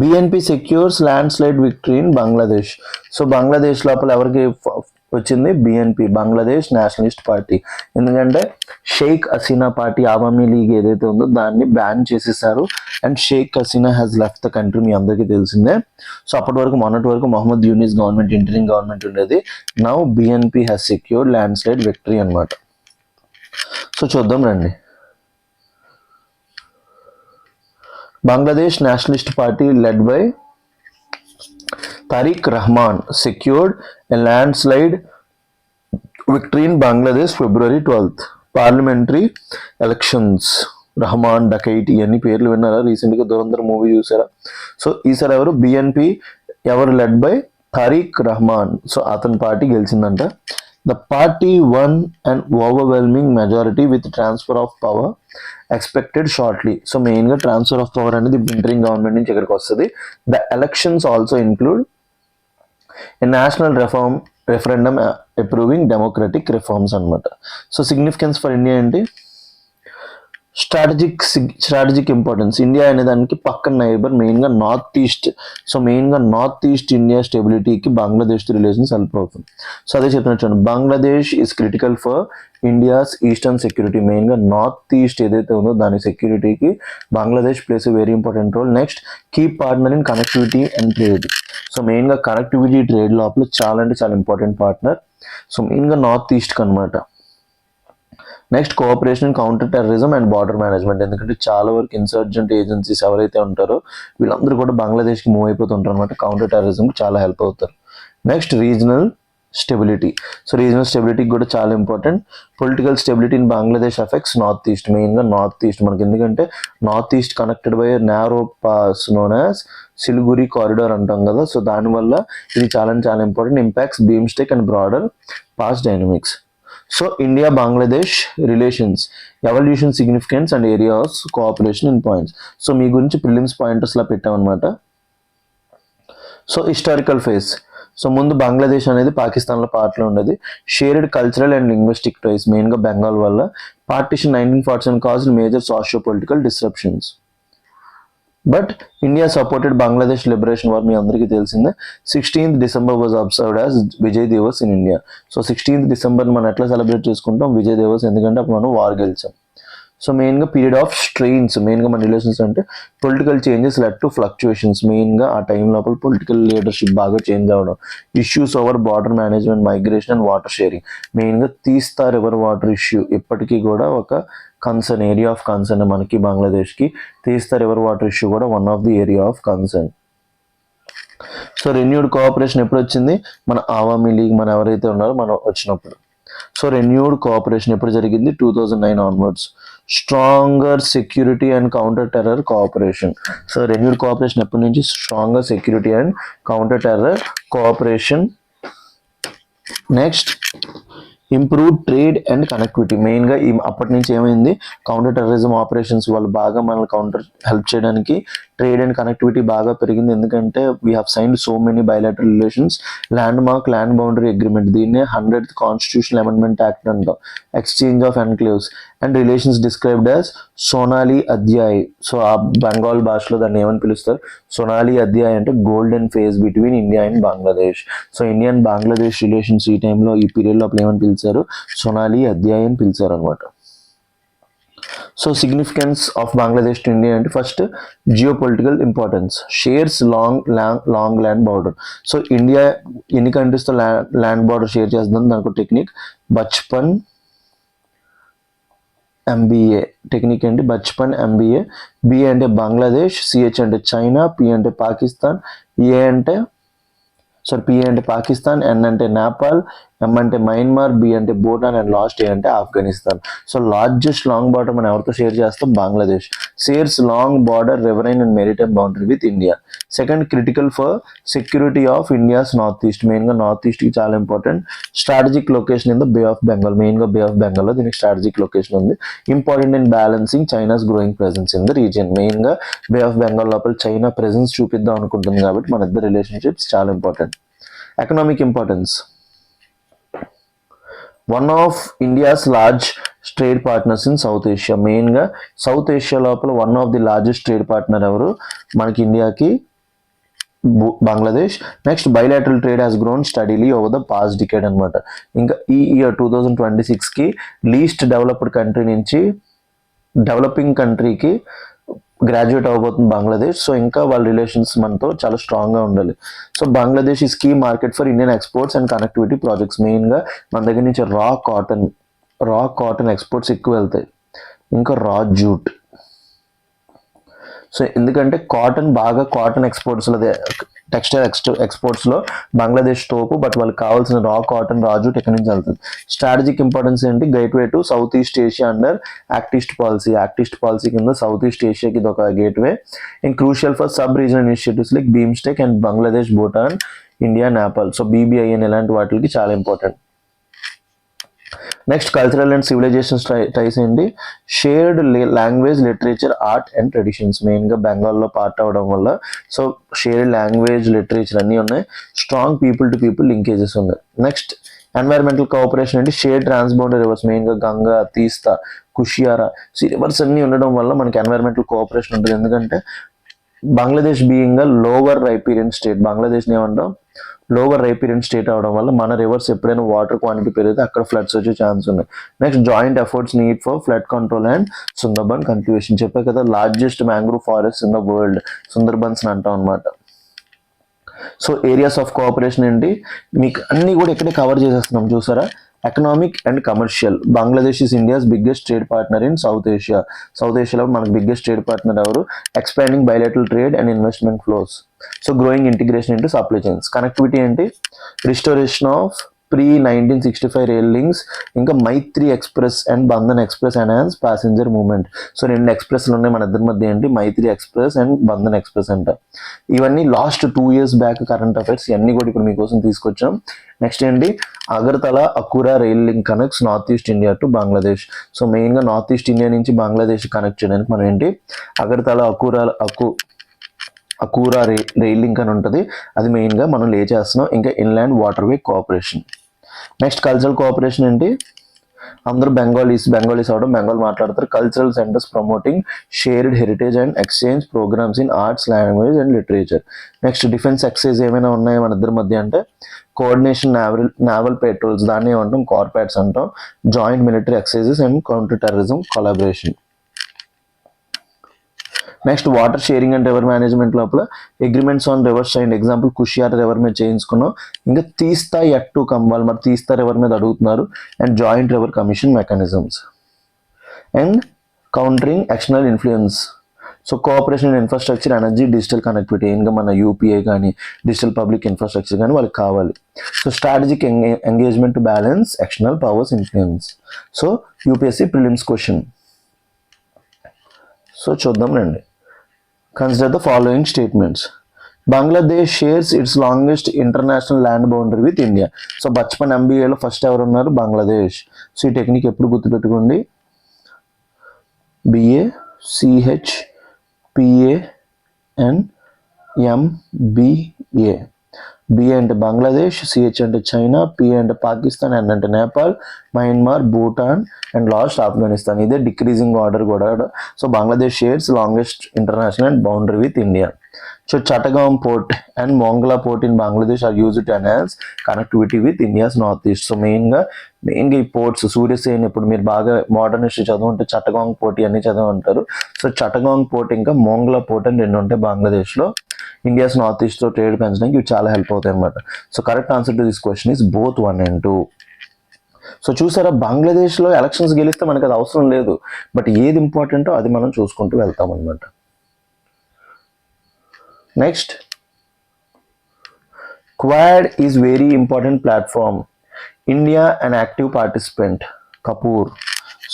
BNP secures landslide victory in Bangladesh. So Bangladesh లోపల ఎవరికి వచ్చింది, బిఎన్పి, బంగ్లాదేశ్ నేషనలిస్ట్ పార్టీ. ఎందుకంటే షేక్ హసీనా పార్టీ ఆవామీ లీగ్ ఏదైతే ఉందో దాన్ని బ్యాన్ చేసేసారు. And Sheikh Hasina has left the country, మీ అందరికీ తెలిసిందే. సో అప్పటి వరకు, మొన్నటి వరకు Mohammad Yunus government, interim government ఉండేది. Now BNP has secured landslide victory అనమాట. సో చూద్దాం రండి. Bangladesh Nationalist Party led by Tariq Rahman secured a landslide victory in Bangladesh February 12th. Parliamentary elections. Rahman dacoit ఇవన్నీ పేర్లు విన్నారా? రీసెంట్గా దురంధర్ మూవీ చూసారా? సో ఈసారి ఎవరు, బిఎన్పి, ఎవరు led by Tarique Rahman. So అతని పార్టీ గెలిచిందంట. The party won and overwhelming majority with transfer of power expected shortly. So మెయిన్గా ట్రాన్స్ఫర్ ఆఫ్ పవర్ అనేది ఇంటరింగ్ గవర్నమెంట్ నుంచి ఇక్కడికి వస్తుంది. The elections also include a national referendum approving democratic reforms అనమాట. So significance for India ఏంటి, strategic importance. India అనే దానికి పక్కన నైబర్, మెయిన్గా నార్త్ ఈస్ట్. సో మెయిన్గా నార్త్ ఈస్ట్ ఇండియా స్టెబిలిటీకి బంగ్లాదేశ్తో రిలేషన్స్ హెల్ప్ అవుతుంది. సో అదే చెప్తున్నట్టు Bangladesh is critical for India's eastern security. మెయిన్గా నార్త్ ఈస్ట్ ఏదైతే ఉందో దాని సెక్యూరిటీకి Bangladesh plays a very important role. Next key partner in connectivity and trade. So మెయిన్గా కనెక్టివిటీ ట్రేడ్ లోపల చాలా అంటే చాలా ఇంపార్టెంట్ పార్ట్నర్. సో మెయిన్గా నార్త్ ఈస్ట్కి అనమాట. Next cooperation counter terrorism and border management. ఎందుకంటే చాలా వరకు ఇన్సర్జెంట్ ఏజెన్సీస్ ఎవరైతే ఉంటారో వీళ్ళందరూ కూడా బంగ్లాదేశ్కి మూవ్ అయిపోతుంటారు అనమాట. కౌంటర్ టెర్రరిజంకి చాలా హెల్ప్ అవుతారు. Next regional stability. So regional స్టెబిలిటీకి కూడా చాలా important. Political stability in Bangladesh effects north east. మెయిన్గా నార్త్ ఈస్ట్ మనకి, ఎందుకంటే north east connected by narrow pass known as Siliguri corridor అంటాం కదా. సో దానివల్ల ఇది చాలా చాలా important. Impacts BIMSTEC and broader pass dynamics. So India Bangladesh relations evolution, significance and areas cooperation in points. So మీ గురించి ప్రిలిమ్స్ పాయింటర్స్లా పెట్టామన్నమాట. So historical phase. సో ముందు బంగ్లాదేశ్ అనేది పాకిస్తాన్లో పార్ట్లో ఉండేది. Shared cultural and linguistic ties, మెయిన్గా బెంగాల్ వల్ల. Partition 1947 caused major sociopolitical disruptions. But India supported Bangladesh liberation war, మీ అందరికీ తెలిసిందే. 16th December was observed as Vijay Diwas in India. So 16th December మనం ఎట్లా సెలబ్రేట్ చేసుకుంటాం? విజయ్ దివస్, ఎందుకంటే అప్పుడు మనం వార్ గెలిచాం. సో మెయిన్గా పీరియడ్ ఆఫ్ స్ట్రెయిన్స్. మెయిన్గా మన రిలేషన్స్ అంటే political changes led to fluctuations. మెయిన్గా ఆ టైం లోపల పొలిటికల్ లీడర్షిప్ బాగా చేంజ్ అవ్వడం. Issues over border management, migration and water sharing. మెయిన్గా తీస్తా రివర్ వాటర్ ఇష్యూ ఇప్పటికీ కూడా ఒక కన్సర్న్, ఏరియా ఆఫ్ కన్సర్న్ మనకి బంగ్లాదేశ్కి. తీస్తా రివర్ వాటర్ ఇష్యూ కూడా one of the area of concern. So renewed cooperation ఎప్పుడు వచ్చింది? మన ఆవామీ లీగ్ మన ఎవరైతే ఉన్నారో మనం వచ్చినప్పుడు. సో రెన్యూడ్ కోఆపరేషన్ ఎప్పుడు జరిగింది? 2009 onwards. Stronger security and counter terror cooperation. So renewed cooperation ఎప్పటి నుంచి? Stronger security and counter terror cooperation. Next improve trade and connectivity. మెయిన్గా అప్పటి నుంచి ఏమైంది? కౌంటర్ టెర్రరిజం ఆపరేషన్స్ వాళ్ళు బాగా మనల్ని కౌంటర్ హెల్ప్ చేయడానికి ట్రేడ్ అండ్ కనెక్టివిటీ బాగా పెరిగింది. ఎందుకంటే we have signed so many bilateral relations. Landmark land boundary agreement, దీన్నే 100th కాన్స్టిట్యూషనల్ అమెండ్మెంట్ యాక్ట్ అంటాం. Exchange of enclaves and relations described as Sonali Adhyay. So ఆ బెంగాల్ భాషలో దాన్ని ఏమని పిలుస్తారు? సోనాలి అధ్యాయ్ అంటే golden phase between India and Bangladesh. So India and Bangladesh relations ఈ టైంలో, ఈ పీరియడ్ లోపల ఏమని పిలిచారు? సోనాలి అధ్యాయ్ అని పిలిచారు అనమాట. So significance of Bangladesh to India అంటే first geopolitical importance. Shares long land border. So India ఎన్ని కంట్రీస్తో ల్యాండ్ బార్డర్ షేర్ చేస్తుంది? దానికి టెక్నిక్ బచ్పన్ ఎంబీఏ టెక్నిక్ ఏంటి? బచ్పన్ ఎంబీఏ. బి అంటే బంగ్లాదేశ్, సిహెచ్ అంటే చైనా, పి అంటే పాకిస్తాన్, ఏ అంటే పి అంటే పాకిస్తాన్, ఎన్ అంటే నేపాల్, ఎం అంటే మయన్మార్, బి అంటే భూటాన్ అండ్ లాస్ట్ ఏ అంటే Afghanistan. So largest long border మనం ఎవరితో షేర్ చేస్తాం? Bangladesh. Shares long border riverine and maritime boundary with India. Second critical for security of India's north east. మెయిన్గా నార్త్ ఈస్ట్కి చాలా important. Strategic location in the bay of Bengal. మెయిన్గా bay of బెంగాల్లో దీనికి strategic location ఉంది. Important in balancing China's growing presence in the region. మెయిన్గా bay of Bengal లోపల China presence చూపిద్దాం అనుకుంటుంది కాబట్టి మన ఇద్దరు రిలేషన్షిప్స్ చాలా important. Economic importance. One of India's large trade partners in South Asia. మెయిన్గా సౌత్ ఏషియా లోపల one of the largest trade partner ఎవరు? మనకి ఇండియాకి Bangladesh. Next bilateral trade has grown steadily over the past decade అనమాట. ఇంకా ఈ year 2026కి least developed country నుంచి developing కంట్రీకి గ్రాడ్యుయేట్ అవ్వబోతుంది బంగ్లాదేశ్. సో ఇంకా వాళ్ళ రిలేషన్స్ మనతో చాలా స్ట్రాంగ్గా ఉండాలి. So Bangladesh is key market for Indian exports and connectivity projects. మెయిన్గా మన దగ్గర నుంచి రా కాటన్ ఎక్స్పోర్ట్స్ ఎక్కువ వెళ్తాయి. ఇంకా రా జూట్. సో ఎందుకంటే కాటన్ ఎక్స్పోర్ట్స్లో టెక్స్టైల్ ఎక్స్పోర్ట్స్లో బంగ్లాదేశ్ తోపు. బట్ వాళ్ళకి కావాల్సిన రా కాటన్, రా జూట్ ఎక్కడి నుంచి వెళ్తుంది. స్ట్రాటజిక్ ఇంపార్టెన్స్ ఏంటి? Gateway to south east Asia under act east policy. Act east policy కింద సౌత్ ఈస్ట్ ఏషియాకి ఇది ఒక gateway. And crucial for sub regional initiatives like BIMSTEC and Bangladesh, Bhutan, India, Nepal. So BBIN ఇలాంటి వాటికి చాలా important. Next cultural and civilization ties ఏంటి? Shared language, literature, art and traditions. మెయిన్గా బెంగాల్లో పార్ట్ అవ్వడం వల్ల సో షేర్డ్ లాంగ్వేజ్, లిటరేచర్ అన్నీ ఉన్నాయి. Strong people to people linkages ఉన్నాయి. నెక్స్ట్ ఎన్వైరన్మెంటల్ కోఆపరేషన్ అంటే షేర్ ట్రాన్స్బౌండరీ రివర్స్. మెయిన్గా గంగా, తీస్తా కుషియారా. రివర్స్ అన్నీ ఉండడం వల్ల మనకి ఎన్వైరన్మెంటల్ కోఆపరేషన్ ఉంటుంది. ఎందుకంటే Bangladesh being lower riparian state, బంగ్లాదేశ్ని ఏమంటాం లోవర్ రైపీరియన్ స్టేట్ అవడం వల్ల మన రివర్స్ ఎప్పుడైనా వాటర్ క్వాంటిటీ పెరిగితే అక్కడ ఫ్లడ్స్ వచ్చే ఛాన్స్ ఉన్నాయి. Next joint efforts need for flood control and Sundarban cultivation. చెప్పే కదా largest mangrove forest in the world Sundarbans అంటాం అనమాట. సో ఏరియాస్ ఆఫ్ కోఆపరేషన్ ఏంటి, మీకు అన్నీ కూడా ఇక్కడే కవర్ చేసేస్తున్నాం చూసారా. Economic and commercial, Bangladesh is India's biggest trade partner in South Asia. South ఏషియాలో మనకు బిగ్గెస్ట్ ట్రేడ్ పార్ట్నర్ ఎవరు, expanding bilateral trade and investment flows. So growing integration into supply chains. Connectivity ఏంటి, restoration of pre-1965 rail links, ఇంకా Maitri Express and Bandhan Express enhance passenger movement. So 2 ఎక్స్ప్రెస్లు ఉన్నాయి మన ఇద్దరి మధ్య ఏంటి, Maitri Express and Bandhan Express అంట. ఇవన్నీ last 2 years back current affairs, ఇవన్నీ కూడా ఇప్పుడు మీకోసం తీసుకొచ్చాం. నెక్స్ట్ ఏంటి, Agartala Akhaura rail link connects north east India to Bangladesh. So మెయిన్గా నార్త్ ఈస్ట్ ఇండియా నుంచి బంగ్లాదేశ్ కనెక్ట్ చేయడానికి మనం ఏంటి, అగర్తల అకూరా రైల్ లింక్ అని ఉంటుంది, అది మెయిన్గా మనం లే చేస్తున్నాం. ఇంకా inland waterway cooperation. Next cultural cooperation ఏంటి, అందరూ బెంగాలీస్ అవడం, బెంగాల్ మాట్లాడతారు. Cultural centres promoting shared heritage and exchange programmes in arts, language and literature. Next defence exercise ఏమైనా ఉన్నాయో మన ఇద్దరి మధ్య అంటే కోఆర్డినేషన్ నావల్ పెట్రోల్స్, దాన్ని ఏమంటాం కార్పాట్స్ అంటాం. Joint military exercises and counter terrorism collaboration. Next water sharing and river management లోపల agreements on rivers side, example Kushiyara river మీద చేయించుకున్నాం. ఇంకా తీస్తా ఎట్టు కంబాల్, మరి తీస్తా రివర్ మీద అడుగుతున్నారు. And joint river commission mechanisms and countering external influence. So cooperation in infrastructure, energy, digital connectivity, ఇంకా మన యూపీఐ కానీ డిజిటల్ పబ్లిక్ ఇన్ఫ్రాస్ట్రక్చర్ కానీ వాళ్ళకి కావాలి. So strategic engagement to balance external powers influence. So UPSC prelims question. So చూద్దాం రండి. Consider the following statements. Bangladesh shares its longest international land boundary with India. సో బచ్పన్ ఎంబీఏలో ఫస్ట్ ఎవరు ఉన్నారు, బంగ్లాదేశ్. సో ఈ టెక్నిక్ ఎప్పుడు గుర్తుపెట్టుకోండి, BACHPANMBA. B అంటే బంగ్లాదేశ్, CH అంటే చైనా, P అంటే పాకిస్తాన్, N అంటే Nepal, Myanmar, Bhutan and last Afghanistan. ఇదే డిక్రీజింగ్ ఆర్డర్ కూడా. So Bangladesh shares longest international boundary with India. So Chattogram port and Mongla port in Bangladesh are used to enhance connectivity with India's north east. So మెయిన్గా ఈ ports Surya Sen, ఇప్పుడు మీరు బాగా modern history చదువుంటే Chittagong port ఇవన్నీ చదువు అంటారు. సో చటగాంగ్ పోర్ట్ ఇంకా మోంగ్లా పోర్ట్ అని 2 ఉంటాయి బంగ్లాదేశ్లో. ఇండియాస్ నార్త్ ఈస్ట్తో ట్రేడ్ పెంచడానికి ఇవి చాలా హెల్ప్ అవుతాయి అన్నమాట. So correct answer to this question is both 1 and 2. So చూసారా, బంగ్లాదేశ్లో ఎలక్షన్స్ గెలిస్తే మనకు అది అవసరం లేదు, బట్ ఏది ఇంపార్టెంటో అది మనం చూసుకుంటూ వెళ్తాం అనమాట. Next, quad is very important platform, India and active participant Kapoor.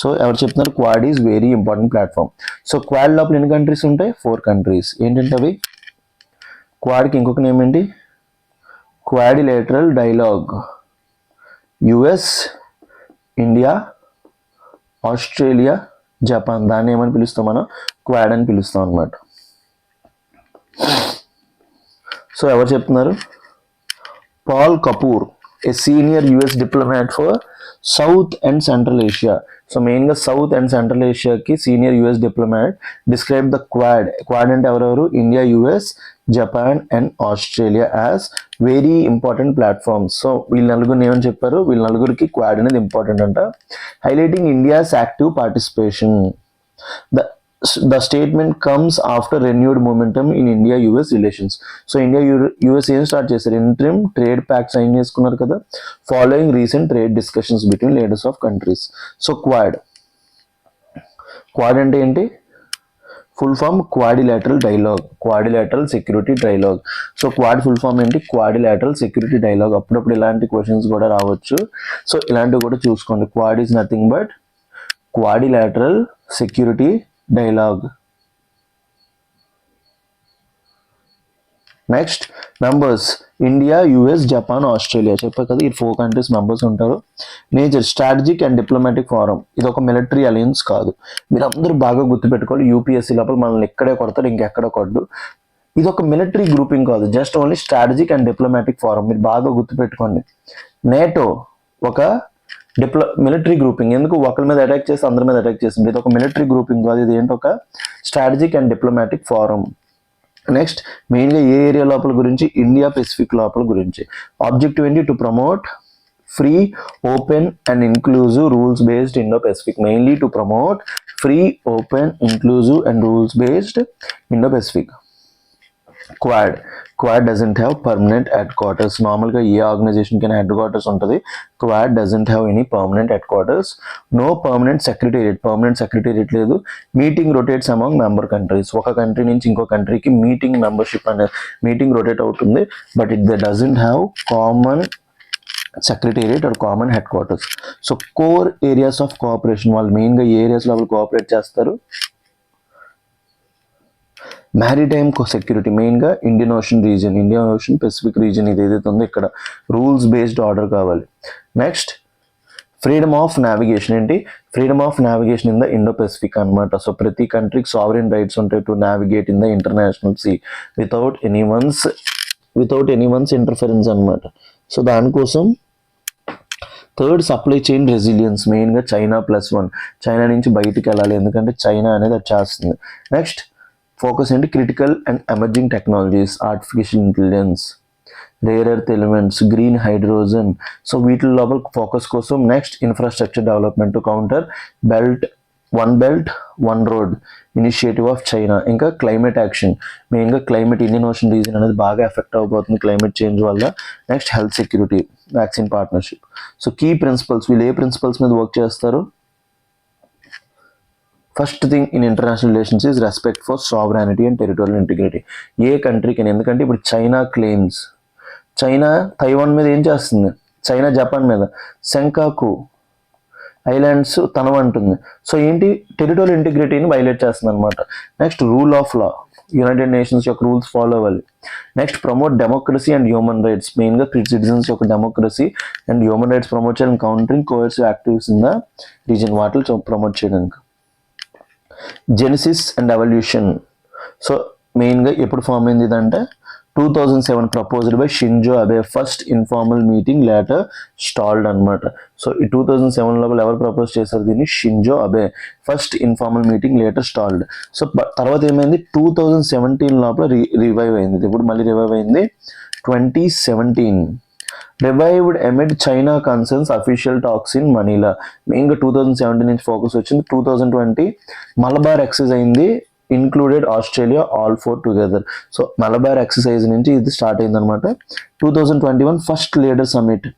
So ఎవరు చెప్తున్నారు, quad is very important platform. So quad లోపల ఎన్ని కంట్రీస్ ఉంటాయి, 4 countries. ఏంటంటే అవి, క్వాడ్కి ఇంకొక నేమ్ ఏంటి, quadrilateral dialogue. US, India, Australia, Japan, దాన్ని ఏమని పిలుస్తాం మనం, క్వాడ్ అని పిలుస్తాం అనమాట. సో ఎవరు చెప్తున్నారు, Paul Kapur, a senior US diplomat for South and Central Asia. So మెయిన్గా సౌత్ అండ్ సెంట్రల్ ఏషియాకి senior US diplomat. Describe the Quad. Quad అంటే ఎవరెవరు, India, US, Japan and Australia as very important platforms. So వీళ్ళ నలుగురిని ఏమని చెప్పారు, వీళ్ళ నలుగురికి క్వాడ్ అనేది ఇంపార్టెంట్ అంట. Highlighting India's active participation. The statement comes after renewed momentum in India-US relations. So India-US ఏం స్టార్ట్ చేశారు, ఇంట్రిమ్ ట్రేడ్ ప్యాక్ట్ సైన్ చేసుకున్నారు కదా, following recent trade discussions between leaders of countries. So quad అంటే ఏంటి, full form quadrilateral dialogue, quadrilateral security dialogue. So quad full form ఏంటి, quadrilateral security dialogue. అప్పుడప్పుడు ఇలాంటి questions కూడా రావచ్చు, సో ఇలాంటివి కూడా చూసుకోండి. Quad is nothing but quadrilateral security dialogue. Next members, India, US, Japan, Australia. చెప్పారు కదా, ఈ 4 countries మెంబర్స్ ఉంటారు. Nature, strategic and diplomatic forum. ఇది ఒక మిలిటరీ అలయన్స్ కాదు, మీరు అందరూ బాగా గుర్తుపెట్టుకోవాలి. యూపీఎస్సీ లోపల మనల్ని ఎక్కడే కొడతారు, ఇంకెక్కడ కొట్టు. ఇది ఒక మిలిటరీ గ్రూపింగ్ కాదు, just only strategic and diplomatic forum. మీరు బాగా గుర్తుపెట్టుకోండి. నేటో ఒక మిలిటరీ గ్రూపింగ్, ఎందుకు ఒకరి మీద అటాక్ చేసి అందరి మీద అటాక్ చేసింది, ఇది ఒక మిలిటరీ గ్రూపింగ్ కాదు, ఇది ఏంటి ఒక strategic and diplomatic forum. Next మెయిన్గా ఏ ఏరియా లోపల గురించి, ఇండియా పెసిఫిక్ లోపల గురించి. ఆబ్జెక్టివ్ ఏంటి, to promote free, open and inclusive rules based Indo Pacific. Mainly to promote free, open, inclusive and rules based Indo Pacific. Quad doesn't have permanent headquarters. నార్మల్గా ఏ organisation కైనా headquarters ఉంటుంది. Quad doesn't have any permanent headquarters. No permanent secretariat లేదు. Meeting rotates among member countries. ఒక country నుంచి ఇంకో కంట్రీకి meeting membership అనేది మీటింగ్ రొటేట్ అవుతుంది. But it doesn't have common secretariat or common headquarters. So core areas of cooperation, వాళ్ళు మెయిన్గా ఏ ఏరియాస్ లో కోఆపరేట్ చేస్తారు, మ్యారిటైమ్ సెక్యూరిటీ, మెయిన్గా ఇండియన్ ఓషన్ పెసిఫిక్ రీజియన్ ఇది ఏదైతే ఉందో ఇక్కడ రూల్స్ బేస్డ్ ఆర్డర్ కావాలి. నెక్స్ట్ ఫ్రీడమ్ ఆఫ్ నావిగేషన్ ఏంటి, freedom of navigation in the Indo Pacific అనమాట. సో ప్రతి కంట్రీకి సావరెన్ రైట్స్ ఉంటాయి to navigate in the international sea without anyone's interference అనమాట. సో దానికోసం థర్డ్ సప్లై చైన్ రెసిలియన్స్, మెయిన్గా China +1, China నుంచి బయటికి వెళ్ళాలి ఎందుకంటే చైనా అనేది అది చేస్తుంది. నెక్స్ట్ ఫోకస్ ఏంటి, critical and emerging technologies, artificial intelligence, rare earth elements, green hydrogen. So వీటి లోపల ఫోకస్ కోసం next infrastructure development to counter belt one road initiative of China. ఇంకా క్లైమేట్ యాక్షన్, మెయిన్గా క్లైమేట్, ఇండియన్ ఓషన్ రీజన్ అనేది బాగా effect అవబోతుంది climate change వల్ల. Next health security, vaccine partnership. So key principles, వీళ్ళు ఏ ప్రిన్సిపల్స్ మీద వర్క్ చేస్తారు, first thing in international relations is respect for sovereignty and territorial integrity. ఏ కంట్రీకి, ఎందుకంటే ఇప్పుడు చైనా క్లెయిమ్స్, చైనా తైవాన్ మీద ఏం చేస్తుంది, చైనా జపాన్ మీద సెంకాకు ఐలాండ్స్ తనవంటుంది. సో ఏంటి, టెరిటోరియల్ ఇంటిగ్రిటీని వైలేట్ చేస్తుంది అనమాట. Next rule of law, United Nations యొక్క రూల్స్ ఫాలో అవ్వాలి. Next promote democracy and human rights, మెయిన్గా సిటిజన్స్ యొక్క democracy and human rights promote చేయడం, countering coercive activities in the region, వాటిని ప్రమోట్ చేయడానికి. Genesis and evolution. సో మెయిన్గా ఎప్పుడు form అయింది ఇదంటే 2007 proposed by Shinzo Abe, first informal meeting later stalled అనమాట. సో ఈ 2007 లోపల ఎవరు ప్రపోజ్ చేశారు దీన్ని, Shinzo Abe, first informal meeting later stalled. So తర్వాత ఏమైంది, 2017 లోపల రివైవ్ అయింది. ఇప్పుడు మళ్ళీ రివైవ్ అయింది 2017. Revived amid China concerns official talks in Manila. మెయిన్గా 2017 నుంచి ఫోకస్ వచ్చింది. 2020 మలబార్ ఎక్సైజ్ అయింది, included Australia all 4 together. So Malabar exercise నుంచి ఇది స్టార్ట్ అయింది అనమాట. 2021 first leader summit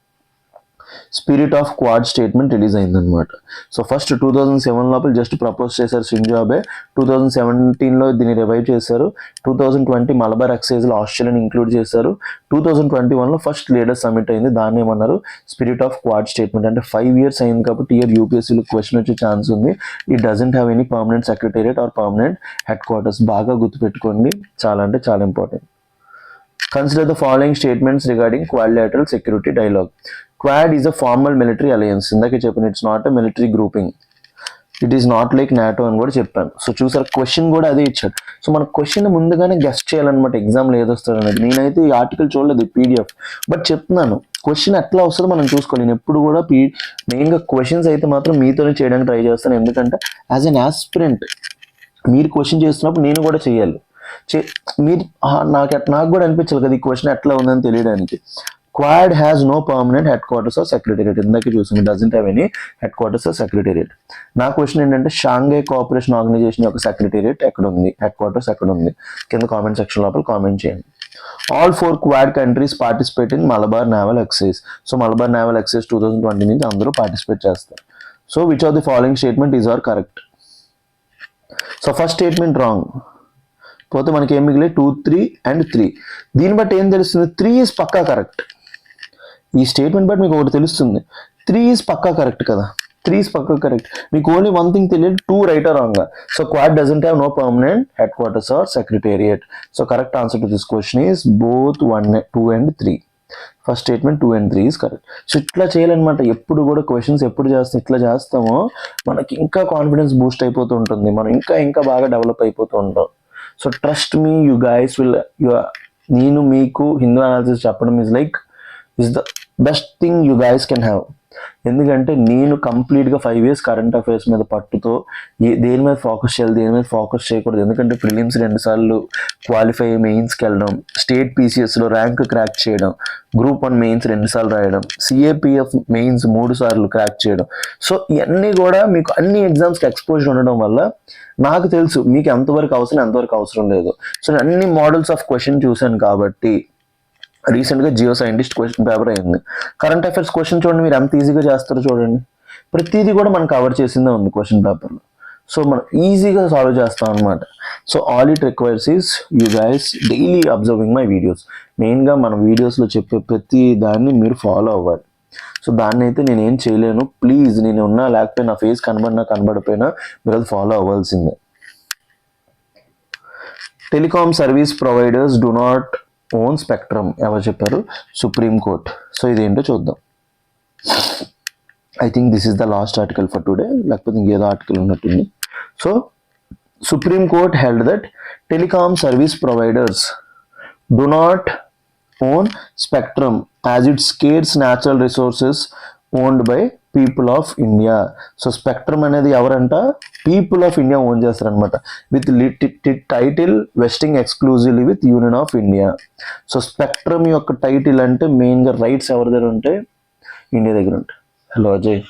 spirit of quad statement release అయిందనమాట. సో ఫస్ట్ 2007 లోపల జస్ట్ ప్రపోజ్ చేశారు షింజో అబే, 2017లో దీన్ని రివైవ్ చేశారు, 2020 మలబార్ ఎక్సైజ్లో ఆస్ట్రేలియాని ఇంక్లూడ్ చేశారు, 2021లో ఫస్ట్ లీడర్ సమిట్ అయింది, దాన్ని ఏమన్నారు స్పిరిట్ ఆఫ్ క్వాడ్ స్టేట్మెంట్. అంటే 5 years అయింది కాబట్టి ఇయర్ యూపీఎస్సీలో క్వశ్చన్ వచ్చే ఛాన్స్ ఉంది. It doesn't have any permanent secretariat or permanent headquarters. బాగా గుర్తుపెట్టుకోండి, చాలా అంటే చాలా important. Consider the following statements regarding quadrilateral security dialogue. Quad is a formal military alliance. ఇందాకే చెప్పాను, it's not a military grouping, it is not like NATO అని కూడా చెప్పాను. సో చూసారు, క్వశ్చన్ కూడా అదే ఇచ్చాడు. సో మన క్వశ్చన్ ముందుగానే గెస్ట్ చేయాలన్నమాట ఎగ్జామ్లో ఏదొస్తుంది అనేది. నేనైతే ఈ ఆర్టికల్ చూడలేదు, పీడిఎఫ్, బట్ చెప్తున్నాను క్వశ్చన్ ఎట్లా వస్తుందో మనం చూసుకోవాలి. నేను ఎప్పుడు కూడా మెయిన్గా క్వశ్చన్స్ అయితే మాత్రం మీతోనే చేయడానికి ట్రై చేస్తాను, ఎందుకంటే యాజ్ అన్ ఆస్పిరెంట్ మీరు క్వశ్చన్ చేస్తున్నప్పుడు నేను కూడా చేయాలి. మీరు నాకు కూడా అనిపించాలి కదా ఈ క్వశ్చన్ ఎట్లా ఉందని తెలియడానికి. Quad has no permanent headquarters or secretariat. ఇందాక చూసాను, doesn't have any headquarters or secretariat. నా క్వశ్చన్ ఏంటంటే షాంఘై కోఆపరేషన్ ఆర్గనైజేషన్ యొక్క సెక్రటేరియట్ ఎక్కడ ఉంది, హెడ్ క్వార్టర్స్ ఎక్కడ ఉంది, కింద కామెంట్ సెక్షన్ లోపల కామెంట్ చేయండి. All 4 Quad countries participate in Malabar naval exercise. So Malabar naval exercise 2020 నుంచి అందరూ పార్టిసిపేట్ చేస్తారు. So which of the following statement is are correct. So first statement wrong, పోతే మనకి ఏం మిగిలే 2, 3 and 3. దీన్ని బట్టి ఏం తెలుస్తుంది, 3 ఈజ్ పక్కా కరెక్ట్. ఈ స్టేట్మెంట్ బట్టి మీకు ఒకటి తెలుస్తుంది, 3 ఈజ్ పక్కా కరెక్ట్ కదా, 3 ఈజ్ పక్కా కరెక్ట్. మీకు ఓన్లీ వన్ థింగ్ తెలియదు, 2 right or wrong. So Quad doesn't have no permanent headquarters or secretariat. So correct answer to this question is both 1, 2 and 3. First statement 2 and 3 is correct. So ఇట్లా చేయాలన్నమాట. ఎప్పుడు కూడా questions ఎప్పుడు ఇట్లా చేస్తామో మనకి ఇంకా కాన్ఫిడెన్స్ బూస్ట్ అయిపోతూ ఉంటుంది, మనం ఇంకా బాగా డెవలప్ అయిపోతూ ఉంటాం. So trust me, you guys will, నేను మీకు హిందూ అనాలిసిస్ చెప్పడం is the best thing you guys can have. ఎందుకంటే నేను కంప్లీట్గా 5 years కరెంట్ అఫైర్స్ మీద పట్టుతో దేని మీద ఫోకస్ చేయాలి, దేని మీద ఫోకస్ చేయకూడదు. ఎందుకంటే ప్రిలిమ్స్ 2 సార్లు క్వాలిఫై మెయిన్స్కి వెళ్ళడం, స్టేట్ పీసీఎస్లో ర్యాంక్ క్రాక్ చేయడం, గ్రూప్ 1 మెయిన్స్ 2 సార్లు రాయడం, సిఏపిఎఫ్ మెయిన్స్ 3 సార్లు క్రాక్ చేయడం. సో ఇవన్నీ కూడా మీకు అన్ని ఎగ్జామ్స్కి ఎక్స్పోజర్ ఉండడం వల్ల నాకు తెలుసు మీకు ఎంతవరకు అవసరం, ఎంతవరకు అవసరం లేదు. సో నేను అన్ని మోడల్స్ ఆఫ్ క్వశ్చన్ చూశాను కాబట్టి రీసెంట్గా జియో సైంటిస్ట్ క్వశ్చన్ పేపర్ అయింది. కరెంట్ అఫైర్స్ క్వశ్చన్ చూడండి, మీరు ఎంత ఈజీగా చేస్తారో చూడండి. ప్రతిదీ కూడా మనం కవర్ చేసిందే ఉంది క్వశ్చన్ పేపర్లో. సో మనం ఈజీగా సాల్వ్ చేస్తాం అనమాట. So all it requires is you guys daily observing my videos. మెయిన్గా మన వీడియోస్లో చెప్పే ప్రతి దాన్ని మీరు ఫాలో అవ్వాలి. సో దాన్ని అయితే నేనేం చేయలేను. ప్లీజ్ నేను ఉన్నా లేకపోయినా, నా ఫేస్ కనబడినా కనబడిపోయినా మీరు అది ఫాలో అవ్వాల్సిందే. Telecom service providers do not own spectrum ఎవరు చెప్పారు? Supreme Court. సో ఇదేంటో చూద్దాం. I think this is the last article for today, లేకపోతే ఇంకేదో ఆర్టికల్ ఉన్నట్టుంది. So Supreme Court held that telecom service providers do not own spectrum as it scarce natural resources owned by people of India. So spectrum అనేది ఎవరంట? People of India own చేస్తారనమాట, with title vesting exclusively with Union of India. So spectrum యొక్క title అంటే మెయిన్గా rights ఎవరి దగ్గర ఉంటే? India దగ్గర ఉంటాయి. హలో అజయ్,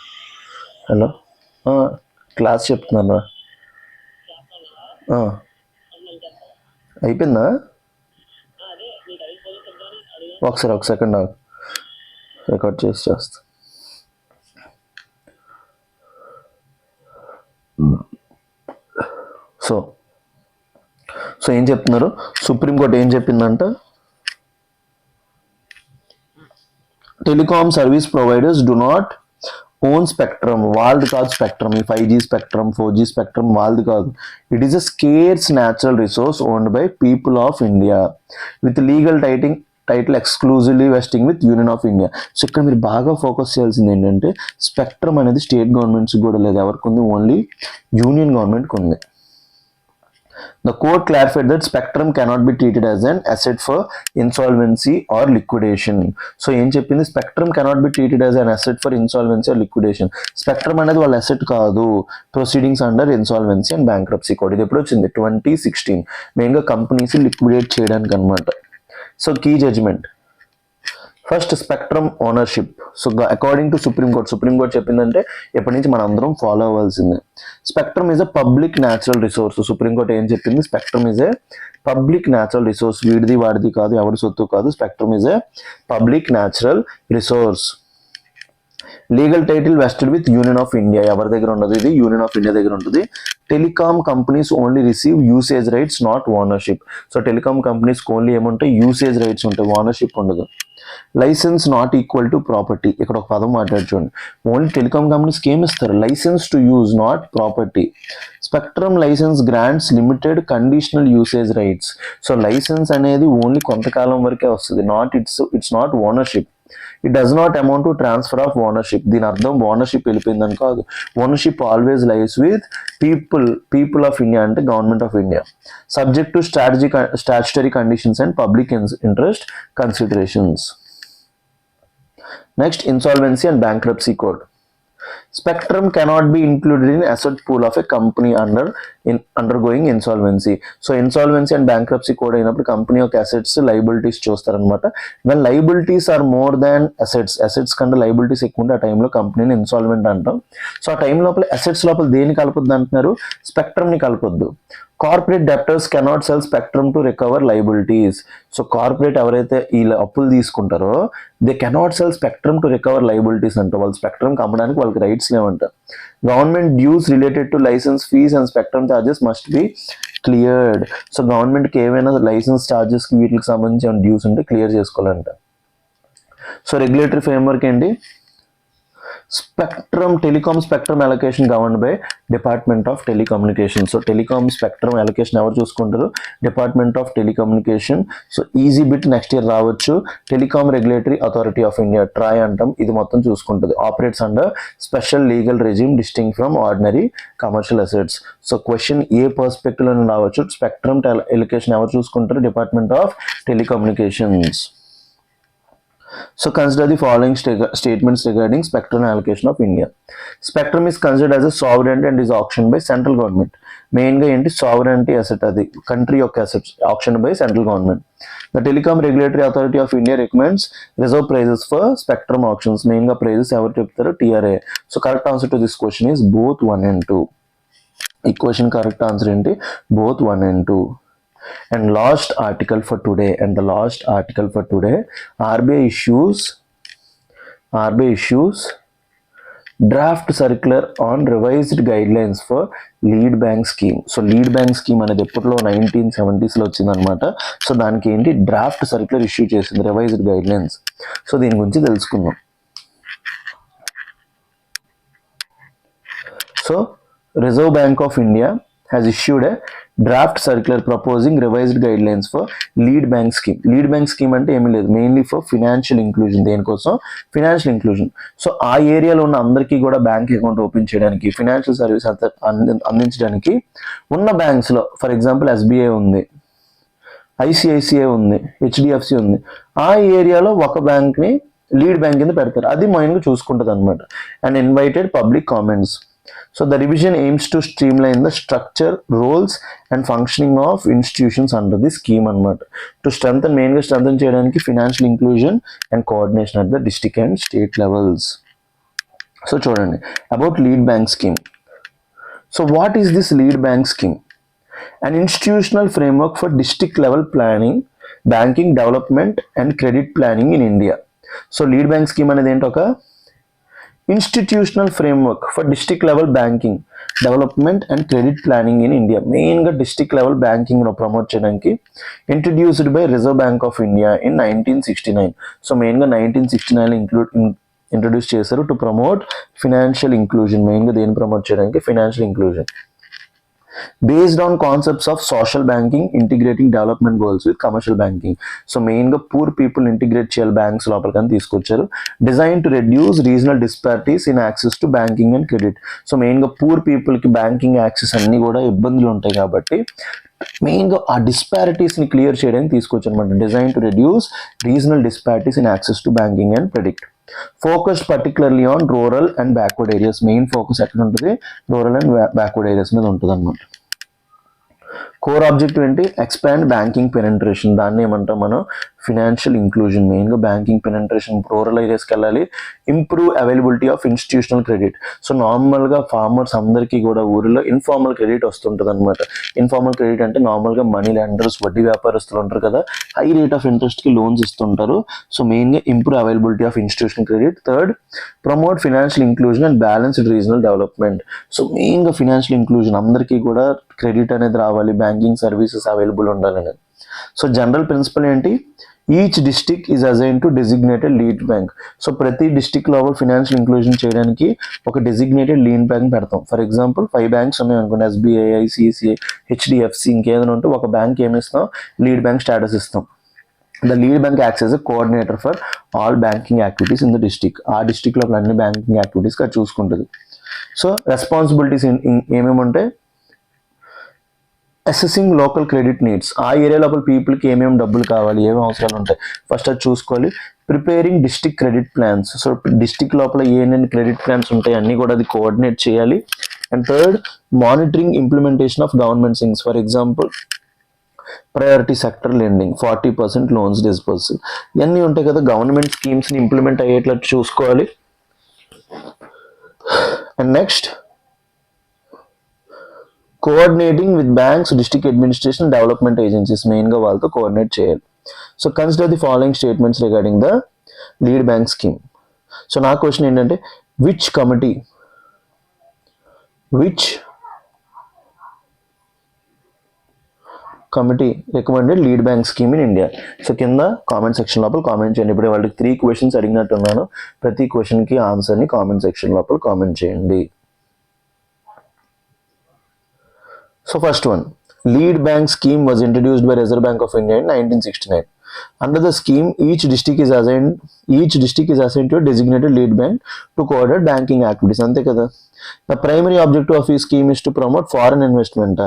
హలో, క్లాస్ చెప్తున్నారా? అయిపోయిందా? ఒకసారి ఒక సెకండ్ రికార్డ్ చేస్తా. సో ఏం చెప్తున్నారు? సుప్రీంకోర్టు ఏం చెప్పిందంట? Telecom service providers do not own spectrum. వాళ్ళది కాదు స్పెక్ట్రమ్. ఈ 5G స్పెక్ట్రమ్, 4G స్పెక్ట్రమ్ వాళ్ళది కాదు. It is a scarce natural resource owned by people of India with legal title exclusively vesting with Union of India. So ఇక్కడ మీరు బాగా focus చేయాల్సింది ఏంటంటే స్పెక్ట్రమ్ అనేది స్టేట్ గవర్నమెంట్స్ కూడా లేదు. ఎవరికి ఉంది? ఓన్లీ యూనియన్ గవర్నమెంట్కి ఉంది. The court clarified that spectrum cannot be treated as an asset for insolvency or liquidation. So ఏం చెప్పింది? Spectrum cannot be treated as an asset for insolvency or liquidation. Spectrum అనేది వాళ్ళ అసెట్ కాదు. Proceedings under insolvency and bankruptcy code. ఇది ఎప్పుడు వచ్చింది? 2016. మెయిన్గా companies liquidate చేయడానికి అనమాట. So key judgment first spectrum ownership. So according to Supreme Court చెప్పిందంటే ఎప్పటి నుంచి మనం అందరం ఫాలో అవ్వాల్సిందే. Spectrum is a public natural resource. Supreme Court ఏం చెప్పింది? Spectrum is a public natural resource. వీడిది వాడిది కాదు, ఎవరి సొత్తు కాదు. Spectrum is a public natural resource. Legal title vested with Union of India. ఎవరి దగ్గర ఉండదు? ఇది యూనియన్ ఆఫ్ ఇండియా దగ్గర ఉంటుంది. Telecom companies only receive usage rights, not ownership. So telecom కంపెనీస్కి ఓన్లీ ఏముంటాయి? యూసేజ్ రైట్స్ ఉంటాయి, ఓనర్షిప్ ఉండదు. Licence not equal to property. ఇక్కడ ఒక పదం మాట్లాడి చూడండి. ఓన్లీ టెలికామ్ కంపెనీస్కి ఏమి ఇస్తారు? Licence to use, not property. Spectrum licence grants limited conditional usage rights. So licence అనేది ఓన్లీ కొంతకాలం వరకే వస్తుంది. It's not ownership. It does not amount to transfer of ownership. దీని అర్థం ఓనర్షిప్ వెళ్ళిపోయిందని కాదు. Ownership always lies with people of India, అంటే government of India, subject to statutory conditions and public interest considerations. Next insolvency and bankruptcy code. Spectrum cannot be included in asset pool of a company undergoing insolvency. So insolvency and bankruptcy code అయినప్పుడు company యొక్క assets liabilities చూస్తారనమాట. When liabilities are more than assets కంటే liabilities ఎక్కువ ఉంటే ఆ టైంలో కంపెనీని insolvent అంటాం. సో ఆ టైం లోపల అసెట్స్ లోపల దేని కలపొద్దు అంటున్నారు? స్పెక్ట్రమ్ని కలపొద్దు. Corporate debtors cannot sell spectrum to recover liabilities. So corporate ఎవరైతే ఈ అప్పులు తీసుకుంటారో they cannot sell spectrum to recover liabilities అంట. వాళ్ళు స్పెక్ట్రమ్ అమ్మడానికి వాళ్ళకి రైట్స్ లేవంట. Government dues related to licence fees and spectrum charges must be cleared. So గవర్నమెంట్కి ఏమైనా లైసెన్స్ ఛార్జెస్కి వీటికి సంబంధించిన డ్యూస్ ఉంటే క్లియర్ చేసుకోవాలంట. సో రెగ్యులేటరీ ఫ్రేమ్వర్క్ ఏంటి? Telecom spectrum allocation governed by Department of Telecommunication. So telecom spectrum allocation ఎవరు చూసుకుంటారు? Department of Telecommunication. So easy bit next year రావచ్చు. Telecom regulatory authority of India, TRAI అంటాం, ఇది మొత్తం చూసుకుంటుంది. Operates under special legal regime distinct from ordinary commercial assets. So question ఏ perspective లో రావచ్చు. స్పెక్ట్రమ్ అలొకేషన్ ఎవరు చూసుకుంటారు? Department of Telecommunications. So consider the following statements regarding spectrum allocation of India. Spectrum is considered as a sovereign and is auctioned by central government. మెయిన్గా ఏంటి sovereignty asset, అది country యొక్క assets auction by central government. The telecom regulatory authority of India recommends reserve prices for spectrum auctions. మెయిన్గా prices ఎవరు చెప్తారు? TRA. So correct answer to this question is both 1 and 2. ఈ question correct answer ఏంటి? Both 1 and 2. And last article for today, RBI issues draft circular on revised guidelines for lead bank scheme. So lead bank scheme అనేది ఎప్పట్లో 1970s వచ్చింది అనమాట. So దానికి ఏంటి draft circular issue చేసింది, revised guide lines. So దీని గురించి తెలుసుకుందాం. So reserve bank of India has issued a draft circular proposing revised guidelines for lead bank scheme. Lead bank scheme అంటే ఏమీ లేదు, మెయిన్లీ ఫర్ ఫినాన్షియల్ ఇంక్లూజన్. దేనికోసం? Financial inclusion. So ఆ ఏరియాలో ఉన్న అందరికీ కూడా బ్యాంక్ అకౌంట్ ఓపెన్ చేయడానికి, ఫినాన్షియల్ సర్వీస్ అందించడానికి ఉన్న బ్యాంక్స్లో, ఫర్ ఎగ్జాంపుల్ ఎస్బీఐ ఉంది, ఐసిఐసిఐ ఉంది, హెచ్డిఎఫ్సి ఉంది, ఆ ఏరియాలో ఒక బ్యాంక్ని లీడ్ బ్యాంక్ కింద పెడతారు. అది మైన్గా చూసుకుంటుంది అనమాట. And invited public comments. So the revision aims to streamline the structure, roles and functioning of institutions under the scheme anamata. To strengthen, mainly strengthen cheyadaniki financial inclusion and coordination at the district and state levels. So chudandi about lead bank scheme. So what is this lead bank scheme? An institutional framework for district level planning, banking development and credit planning in India. So lead bank scheme anedi enti oka institutional framework for district level banking development and credit planning in India. మెయిన్గా district level బ్యాంకింగ్ను promote చేయడానికి introduced by reserve bank of India in 1969. So మెయిన్గా 1969 introduce చేశారు to promote financial inclusion. మెయిన్గా దేన్ని promote చేయడానికి? Financial inclusion. Based on concepts of social banking, integrating development goals with commercial banking. So మెయిన్గా poor people integrate చేయాలి banks లోపలికని తీసుకొచ్చారు. Design to reduce regional disparities in access to banking and credit. So మెయిన్గా poor పీపుల్కి banking access అన్నీ కూడా ఇబ్బందులు ఉంటాయి కాబట్టి మెయిన్గా ఆ డిస్పారిటీస్ని క్లియర్ చేయడానికి తీసుకొచ్చారు అనమాట. Design to reduce regional disparities in access to banking and credit. Focused particularly on rural and backward areas. Main focus ఎక్కడ ఉంటుంది? రూరల్ అండ్ బ్యాక్వర్డ్ ఏరియాస్ మీద ఉంటుంది అనమాట. కోర్ ఆబ్జెక్టివ్ ఏంటి? Expand banking penetration. దాన్ని ఏమంటాం మనం? Financial inclusion. మెయిన్గా బ్యాంకింగ్ పెనెంట్రేషన్ రూరల్ ఏరియాస్కి వెళ్ళాలి. Improve availability of institutional credit. So నార్మల్గా ఫార్మర్స్ అందరికీ కూడా ఊరిలో ఇన్ఫార్మల్ క్రెడిట్ వస్తుంటుంది అనమాట. ఇన్ఫార్మల్ క్రెడిట్ అంటే నార్మల్గా మనీ లెండర్స్, వడ్డీ వ్యాపారస్తులు ఉంటారు కదా, హై రేట్ ఆఫ్ ఇంట్రెస్ట్కి లోన్స్ ఇస్తుంటారు. సో మెయిన్గా improve availability of institutional credit. Third, promote financial inclusion and balanced regional development. So మెయిన్గా ఫినాన్షియల్ ఇంక్లూజన్, అందరికీ కూడా క్రెడిట్ అనేది రావాలి, బ్యాంకింగ్ సర్వీసెస్ అవైలబుల్ ఉండాలని. సో జనరల్ ప్రిన్సిపల్ ఏంటి? Each district is assign to designated lead bank. So ప్రతి district లో financial inclusion చేయడానికి ఒక డెసిగ్నేటెడ్ లీడ్ బ్యాంక్ పెడతాం. ఫర్ ఎగ్జాంపుల్ 5 బ్యాంక్స్ ఉన్నాయి అనుకోండి, ఎస్బీఐ, ఐసిఐసిఐ, హెచ్డిఎఫ్సి, ఇంకేదైనా ఉంటే ఒక బ్యాంక్ ఏమిస్తాం? లీడ్ బ్యాంక్ స్టేటస్ ఇస్తాం. The lead bank acts as a coordinator for all banking activities in the district. ఆ డిస్ట్రిక్ట్ లోపల అన్ని బ్యాంకింగ్ యాక్టివిటీస్ చూసుకుంటుంది. సో రెస్పాన్సిబిలిటీస్ ఏమేమి ఉంటాయి? Assessing local credit needs. ఆ ఏరియా లోపల పీపుల్కి ఏమేమి డబ్బులు కావాలి, ఏమేమి అవసరాలు ఉంటాయి, ఫస్ట్ అది చూసుకోవాలి. Preparing district credit plans. So district లోపల ఏమేమి క్రెడిట్ ప్లాన్స్ ఉంటాయి అన్నీ కూడా అది కోఆర్డినేట్ చేయాలి. And third, monitoring implementation of government things. For example priority sector lending, 40% loans disbursal, ఇవన్నీ ఉంటాయి కదా. గవర్నమెంట్ స్కీమ్స్ని ఇంప్లిమెంట్ అయ్యేటట్టు చూసుకోవాలి. And next, coordinating with banks, district administration, development agencies. మెయిన్గా వాళ్ళతో కోఆర్డినేట్ చేయాలి. So consider the following statements regarding the lead bank scheme. So నా question ఏంటంటే, which committee recommended lead bank scheme in India? So కింద comment section లోపల comment చేయండి. ఇప్పుడు వాళ్ళకి 3 క్వశ్చన్స్ అడిగినట్టున్నాను. ప్రతి క్వశ్చన్కి ఆన్సర్ని కామెంట్ సెక్షన్ లోపల కామెంట్ చేయండి. So first one, lead bank scheme was introduced by Reserve Bank of India in 1969. Under the scheme, each district is assigned to a designated lead bank to coordinate banking activities. Ante kada. The primary objective of this scheme is to promote foreign investment.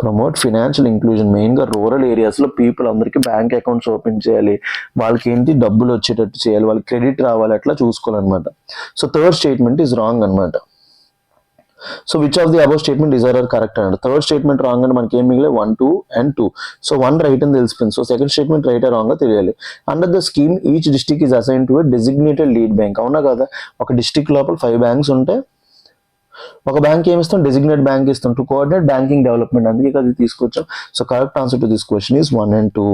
Promote financial inclusion, మెయిన్గా rural ఏరియాస్లో people అందరికీ bank accounts open చేయాలి, వాళ్ళకి ఏంటి డబ్బులు వచ్చేటట్టు చేయాలి, వాళ్ళకి క్రెడిట్ రావాలి, అట్లా చూసుకోవాలన్నమాట. So third statement is wrong అనమాట. So which of the above statement is are correct అన్నాడు. థర్డ్ స్టేట్మెంట్ రాంగ్ అని మనకి ఏం మిగిలే 1, 2 and 2. సో 1 రైట్ అని తెలిసిపోయింది. So second statement right wrong తెలియాలి. Under the scheme each district is assign to a designated lead bank. అవునా కదా, ఒక డిస్ట్రిక్ట్ లోపల 5 బ్యాంక్స్ ఉంటే ఒక బ్యాంక్ ఏమి ఇస్తాం, డెసిగ్నేట్ బ్యాంక్ ఇస్తాం టు కోఆర్డినేట్ బ్యాంకింగ్ డెవలప్మెంట్. అందుకే అది తీసుకొచ్చాం. So correct answer to this question is 1 and 2.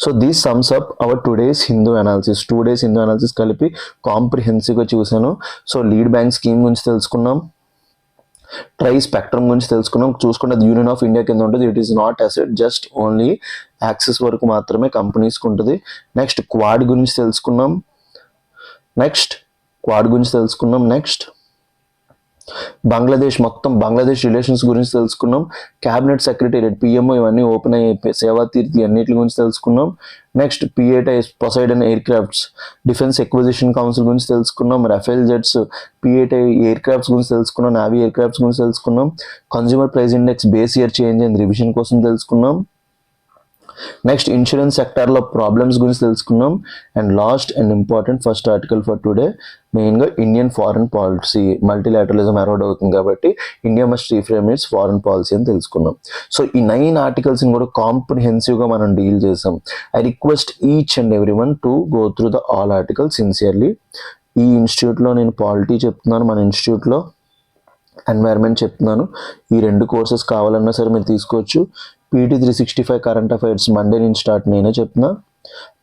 So these sums up hour today's Hindu analysis. 2 days Hindu analysis కలిపి కాంప్రిహెన్సివ్గా చూశాను. సో లీడ్ బ్యాంక్ స్కీమ్ గురించి తెలుసుకున్నాం, ట్రై స్పెక్ట్రమ్ గురించి తెలుసుకున్నాం. చూసుకుంటే అది యూనియన్ ఆఫ్ ఇండియా కింద ఉంటుంది. It is not asset, just only access వరకు మాత్రమే కంపెనీస్కి ఉంటుంది. నెక్స్ట్ క్వాడ్ గురించి తెలుసుకున్నాం. నెక్స్ట్ బంగ్లాదేశ్, మొత్తం బంగ్లాదేశ్ రిలేషన్స్ గురించి తెలుసుకున్నాం. క్యాబినెట్ సెక్రటేరియట్, పిఎంఓ ఇవన్నీ ఓపెన్ అయ్యి సేవా తీర్థి అన్నిటి గురించి తెలుసుకున్నాం. Next P eight I, Poseidon aircrafts, defence acquisition council గురించి తెలుసుకున్నాం. Rafale jets, P eight I aircrafts గురించి తెలుసుకున్నాం. నావీ ఎయిర్ క్రాఫ్ట్స్ గురించి తెలుసుకున్నాం. Consumer price index base year change అయింది, రివిజన్ కోసం తెలుసుకున్నాం. నెక్స్ట్ ఇన్సూరెన్స్ సెక్టార్లో ప్రాబ్లమ్స్ గురించి తెలుసుకున్నాం. And last and important first article for today, మెయిన్గా Indian foreign policy, multilateralism erode అవుతుంది కాబట్టి India must reframe its foreign policy అని తెలుసుకున్నాం. సో ఈ 9 ఆర్టికల్స్ని కూడా కాంప్రిహెన్సివ్గా మనం డీల్ చేసాం. I request each and every one to go through the all articles sincerely. ఈ ఇన్స్టిట్యూట్లో నేను పాలిటీ చెప్తున్నాను, మన ఇన్స్టిట్యూట్లో ఎన్వైర్న్మెంట్ చెప్తున్నాను. ఈ 2 కోర్సెస్ కావాలన్నా సరే మీరు తీసుకోవచ్చు. పీటీ 365 కరెంట్ అఫైర్స్ మండే నుంచి స్టార్ట్, నేనే చెప్తున్నా.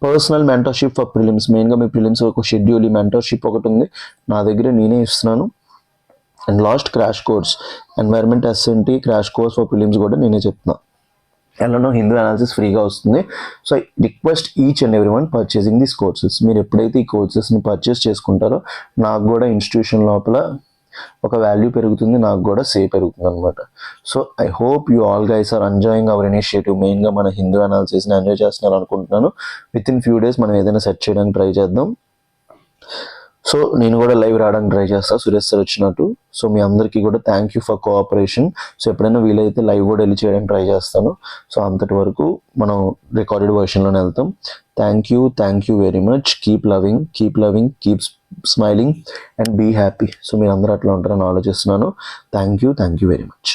పర్సనల్ మెంటర్షిప్ ఫర్ ప్రిలిమ్స్, మెయిన్గా మీ ప్రిలిమ్స్ ఒక షెడ్యూల్, ఈ మెంటర్షిప్ ఒకటి ఉంది నా దగ్గర, నేనే ఇస్తున్నాను. And last crash course, environment SNT crash course for prelims కూడా నేనే చెప్తున్నా. ఎలానో హిందూ అనాలిసిస్ ఫ్రీగా వస్తుంది. So request each and every one purchasing these courses. మీరు ఎప్పుడైతే ఈ కోర్సెస్ని పర్చేస్ చేసుకుంటారో నాకు కూడా ఇన్స్టిట్యూషన్ లోపల ఒక వాల్యూ పెరుగుతుంది, నాకు కూడా సేవ్ పెరుగుతుంది అనమాట. So I hope you all guys are enjoying our initiative. మెయిన్గా మన హిందూ అనాలిసిస్ని ఎంజాయ్ చేస్తున్నారు అనుకుంటున్నాను. విత్ ఇన్ ఫ్యూ డేస్ మనం ఏదైనా సెట్ చేయడానికి ట్రై చేద్దాం. సో నేను కూడా లైవ్ రావడానికి ట్రై చేస్తాను సురేష్ సార్ వచ్చినట్టు. సో మీ అందరికీ కూడా thank you for cooperation. So ఎప్పుడైనా వీలైతే లైవ్ కూడా వెళ్ళి చేయడానికి ట్రై చేస్తాను. సో అంతటి వరకు మనం రికార్డెడ్ వర్షన్లోనే వెళ్తాం. Thank you very much. Keep loving, keep smiling and be happy. So మీరు అందరూ అట్లా ఉంటారని ఆలోచిస్తున్నాను. Thank you very much.